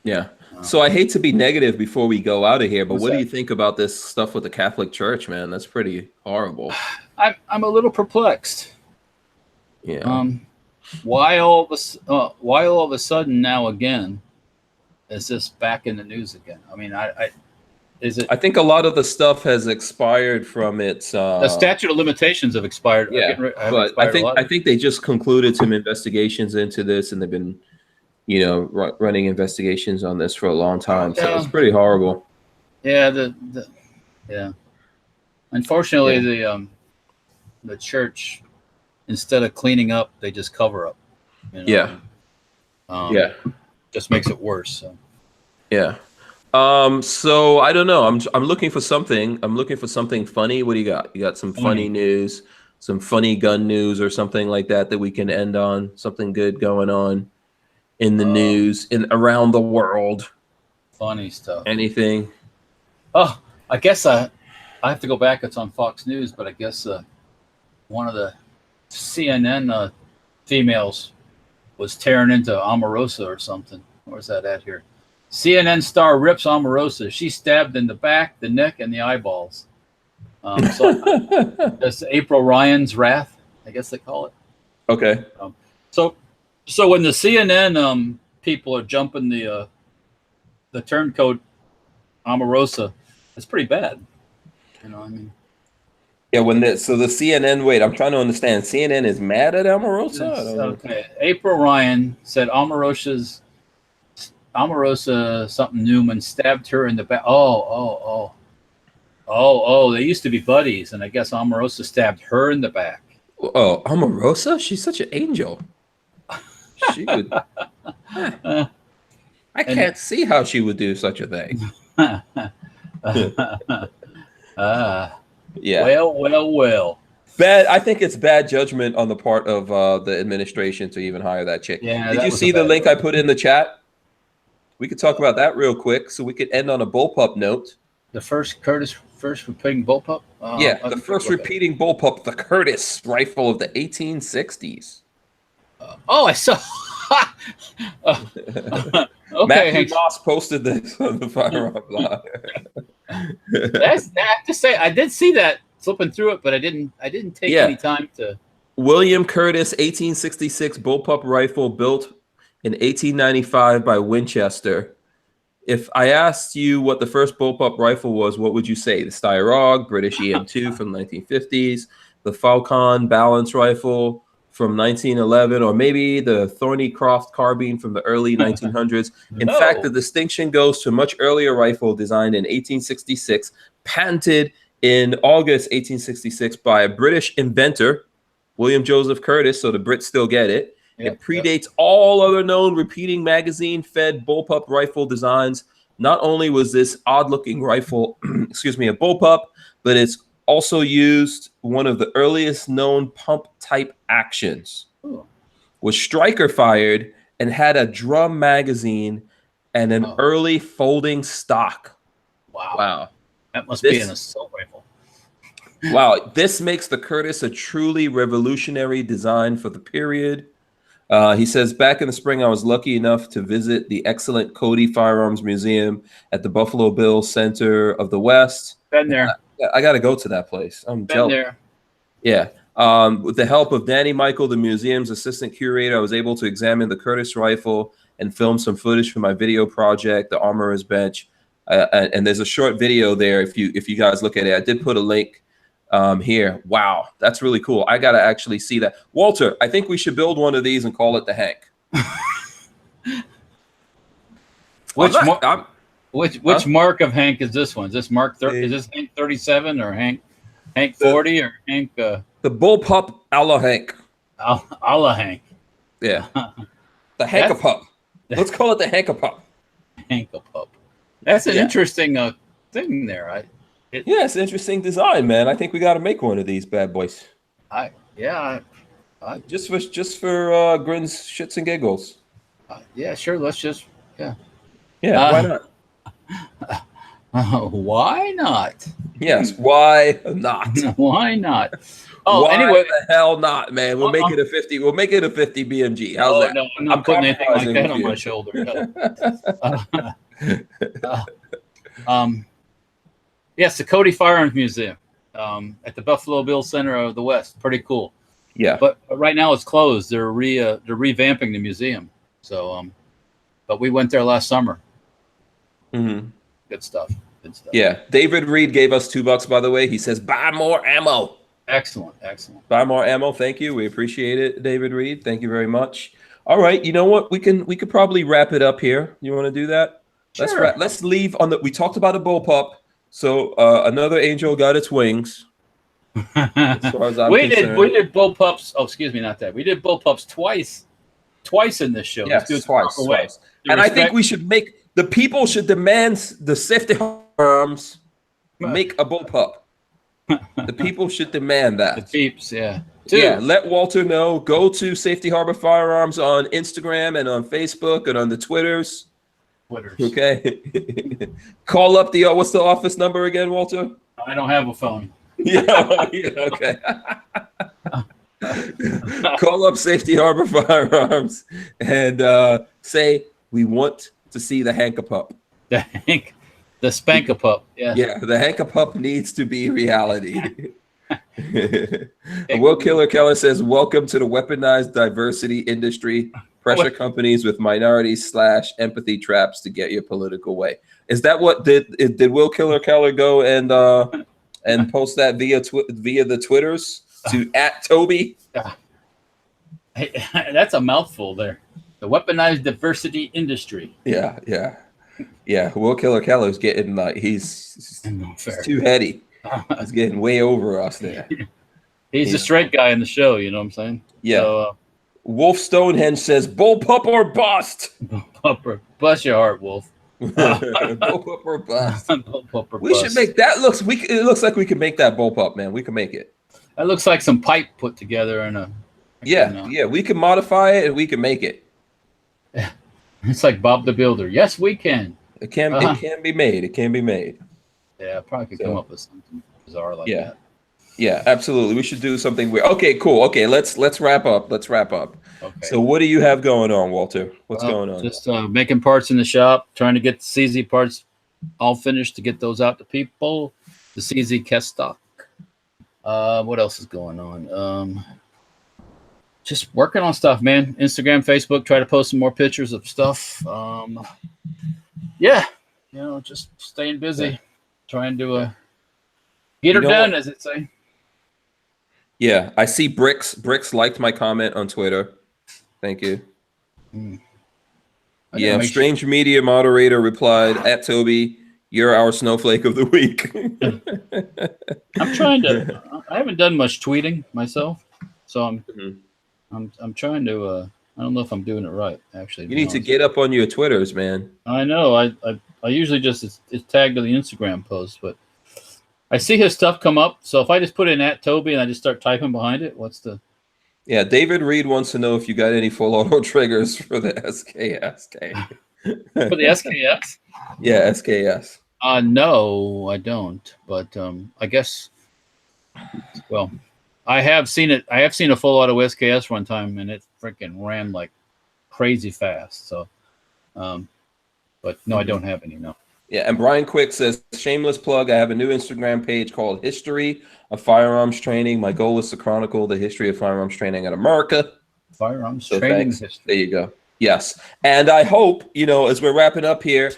Yeah. So I hate to be negative before we go out of here, but what do that? you think about this stuff with the Catholic Church, man? That's pretty horrible. I'm a little perplexed. Yeah. Why all of a sudden now again is this back in the news again? I mean, I think a lot of the stuff has expired from its the statute of limitations have expired. Yeah, but I think they just concluded some investigations into this, and they've been running investigations on this for a long time. So it's pretty horrible. Yeah, yeah. Unfortunately, the church, instead of cleaning up, they just cover up. Yeah. Just makes it worse. So. Yeah. So I don't know. I'm looking for something. I'm looking for something funny. What do you got? You got some funny news, some funny gun news or something like that we can end on? Something good going on in the news around the world. Funny stuff. Anything? Oh, I guess I have to go back. It's on Fox News, but I guess one of the CNN females was tearing into Omarosa or something. Where's that at here? CNN star rips Omarosa. She's stabbed in the back, the neck, and the eyeballs. So that's April Ryan's wrath, I guess they call it. Okay. So when the CNN people are jumping the turncoat Omarosa, it's pretty bad. I mean. Yeah, so the CNN, wait, I'm trying to understand. CNN is mad at Omarosa? Okay. April Ryan said Omarosa something Newman stabbed her in the back. Oh, they used to be buddies, and I guess Omarosa stabbed her in the back. Oh, Omarosa? She's such an angel. She would. I can't see how she would do such a thing. Yeah. Well. Bad. I think it's bad judgment on the part of the administration to even hire that chick. Yeah. Did you see the link I put in the chat? We could talk about that real quick, so we could end on a bullpup note. The first repeating bullpup? The first repeating bullpup, the Curtis rifle of the 1860s. I saw. Okay. Matthew Moss posted this on the Firearms blog. I have to say, I did see that flipping through it, but I didn't take any time to. William Curtis 1866 bullpup rifle built in 1895 by Winchester. If I asked you what the first bullpup rifle was, what would you say? The Steyerog, British EM2 from the 1950s, the Falcon balance rifle from 1911, or maybe the Thornycroft carbine from the early 1900s. In fact, the distinction goes to a much earlier rifle designed in 1866, patented in August 1866 by a British inventor, William Joseph Curtis, so the Brits still get it. It predates all other known repeating magazine-fed bullpup rifle designs. Not only was this odd-looking rifle, a bullpup, but it's also used one of the earliest known pump-type actions. Ooh. was striker fired and had a drum magazine and an early folding stock. Wow. That must be an assault rifle. Wow. This makes the Curtis a truly revolutionary design for the period. He says, back in the spring, I was lucky enough to visit the excellent Cody Firearms Museum at the Buffalo Bills Center of the West. Been there. I got to go to that place. I'm jealous. There. Yeah. With the help of Danny Michael, the museum's assistant curator, I was able to examine the Curtis rifle and film some footage for my video project, The Armorer's Bench. And there's a short video there if you guys look at it. I did put a link here. Wow, that's really cool. I got to actually see that. Walter, I think we should build one of these and call it the Hank. Which mark of Hank is this one? Is this Mark 30? Is this Hank 37 or Hank 40 or Hank? The bullpup a la Hank. A la Hank. Yeah. The Hank-a-pup. Let's call it the Hank-a-pup. Hank-a-pup. That's an interesting thing there. It's an interesting design, man. I think we got to make one of these bad boys. Just for grins, shits, and giggles. Yeah, sure. Let's just why not? Why not? Yes, why not? Why not? Oh, why anyway, the hell not, man? We'll make it a 50. We'll make it a 50 BMG. How's that? No, I'm not putting anything like that on my shoulder. Yes, the Cody Firearms Museum at the Buffalo Bills Center of the West. Pretty cool. Yeah. But right now it's closed. They're revamping the museum. So, but we went there last summer. Mm-hmm. Good stuff. Yeah. David Reed gave us $2, by the way. He says, buy more ammo. Excellent. Buy more ammo. Thank you. We appreciate it, David Reed. Thank you very much. All right. You know what? We could probably wrap it up here. You want to do that? Sure. Let's leave on we talked about a bullpup. So another angel got its wings. As far as I'm we concerned. did bullpups. Oh, excuse me, not that. We did bullpups twice in this show. Yes, twice. And I think the people should demand the Safety Arms make a bullpup. The people should demand that. The peeps, yeah. Yeah, let Walter know. Go to Safety Harbor Firearms on Instagram and on Facebook and on the Twitters. Okay. Call up what's the office number again, Walter? I don't have a phone. Okay. Call up Safety Harbor Firearms and say we want to see the Hank-a-pup. The Spank-a-pup. Yeah, the Hank-a-pup needs to be reality. Will Killer Keller says, welcome to the weaponized diversity industry. Pressure companies with minority/empathy traps to get your political way. Is that what did Will Killer Keller go and post that via the Twitters to @Tobi? That's a mouthful there. The weaponized diversity industry. Yeah. Will Killer Keller's getting he's too heady. He's getting way over us there. He's the straight guy in the show. You know what I'm saying? Yeah. So, Wolf Stonehenge says, bullpup or bust. Bullpup. Bless your heart, Wolf. Bullpup or bust. Bullpup or we bust. should make that. It looks like we can make that bullpup, man. We can make it. That looks like some pipe put together in a. Yeah. We can modify it and we can make it. It's like Bob the Builder. Yes, we can. It can be made. It can be made. Yeah, probably could come up with something bizarre like that. Yeah, absolutely. We should do something weird. Okay, cool. Okay, let's wrap up. Okay. So what do you have going on, Walter? What's going on? Just making parts in the shop, trying to get the CZ parts all finished to get those out to people. The CZ Kest stock. What else is going on? Just working on stuff, man. Instagram, Facebook, try to post some more pictures of stuff. Just staying busy, trying to get her done, as it say. Yeah, I see Bricks. Bricks liked my comment on Twitter. Thank you. Yeah, Strange Media moderator replied, @Tobi, you're our snowflake of the week. I'm trying to. I haven't done much tweeting myself, so I'm trying to. I don't know if I'm doing it right. Actually, you need to get up on your Twitters, man. I know. I usually just it's tagged to the Instagram post, but I see his stuff come up. So if I just put in @Tobi and I just start typing behind it, what's the? Yeah, David Reed wants to know if you got any full auto triggers for the SKSK. For the SKS? Yeah, SKS. No, I don't. But I guess, well, I have seen it. I have seen a full auto SKS one time, and it freaking ran like crazy fast. So, but no, I don't have any. No. Yeah, and Brian Quick says, shameless plug, I have a new Instagram page called History of Firearms Training. My goal is to chronicle the history of firearms training in America. Firearms So training thanks. history. There you go. Yes. And I hope, as we're wrapping up here,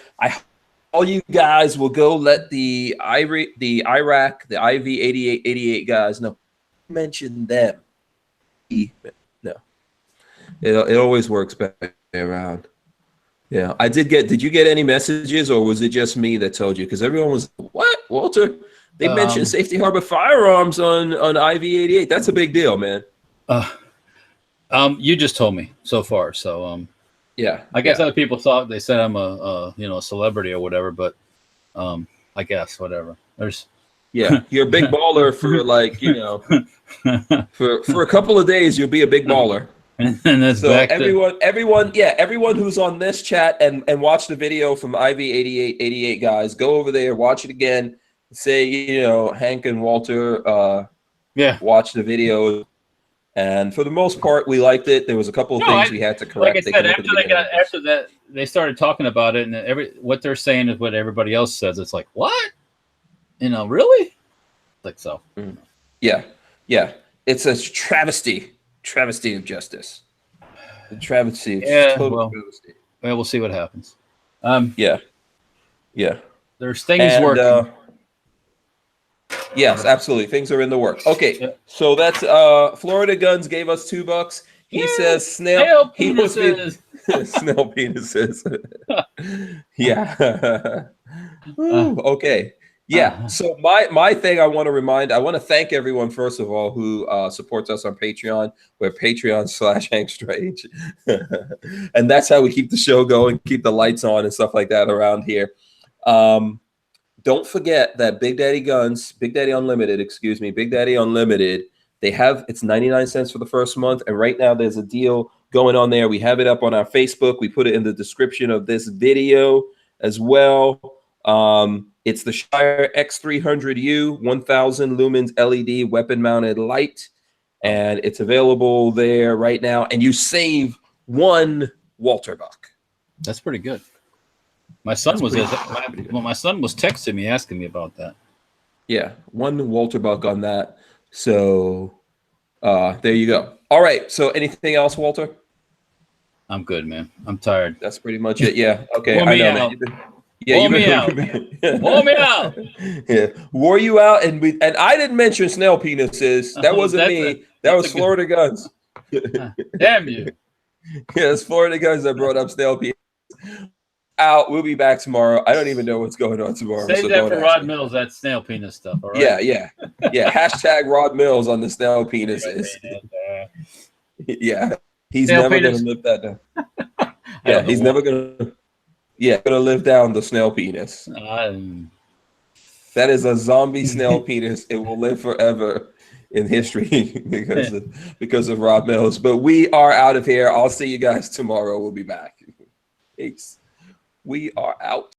all you guys will go let the Iraq, the IV 8888 guys know. Mention them. No. It always works better around. Yeah, did you get any messages, or was it just me that told you? Because everyone was, what, Walter? They mentioned Safety Harbor Firearms on IV 88. That's a big deal, man. You just told me so far, so yeah. I guess other people thought they said I'm a celebrity or whatever, but I guess whatever. You're a big baller for for a couple of days. You'll be a big baller. And that's so back everyone who's on this chat and watch the video from IV 8888 guys, go over there, watch it again, say Hank and Walter watch the video, and for the most part we liked it. There was a couple of things we had to correct. Like I said, after that they started talking about it, and what they're saying is what everybody else says. It's like, what? Really? Like so. Yeah. It's a travesty of justice. The travesty. Travesty. Well, we'll see what happens. Yeah. There's things working. Yes, absolutely. Things are in the works. Okay, so that's Florida Guns gave us $2. He says snail penises. Snail penises. Yeah. Okay. Yeah. So my thing I want to thank everyone, first of all, who supports us on Patreon. We're Patreon/Hank Strange. And that's how we keep the show going, keep the lights on and stuff like that around here. Don't forget that Big Daddy Unlimited, it's 99 cents for the first month. And right now there's a deal going on there. We have it up on our Facebook. We put it in the description of this video as well. It's the Shire X300U 1000 lumens LED weapon mounted light, and it's available there right now. And you save one Walter Buck. That's pretty good. My son was texting me asking me about that. Yeah, one Walter Buck on that. So there you go. All right. So anything else, Walter? I'm good, man. I'm tired. That's pretty much it. Yeah. Okay. I know. Wore me out. Wore me out. Yeah, wore you out, and I didn't mention snail penises. That wasn't me. That was Florida Guns. Damn you. Yeah, it's Florida Guns that brought up snail penis. Out. We'll be back tomorrow. I don't even know what's going on tomorrow. Save that for Rod Mills. That snail penis stuff. All right. Yeah. Hashtag Rod Mills on the snail penises. Yeah, he's snail never penis. gonna live that down. Yeah, he's never gonna. Yeah, gonna live down the snail penis. That is a zombie snail penis. It will live forever in history because of Rod Mills. But we are out of here. I'll see you guys tomorrow. We'll be back. Peace. We are out.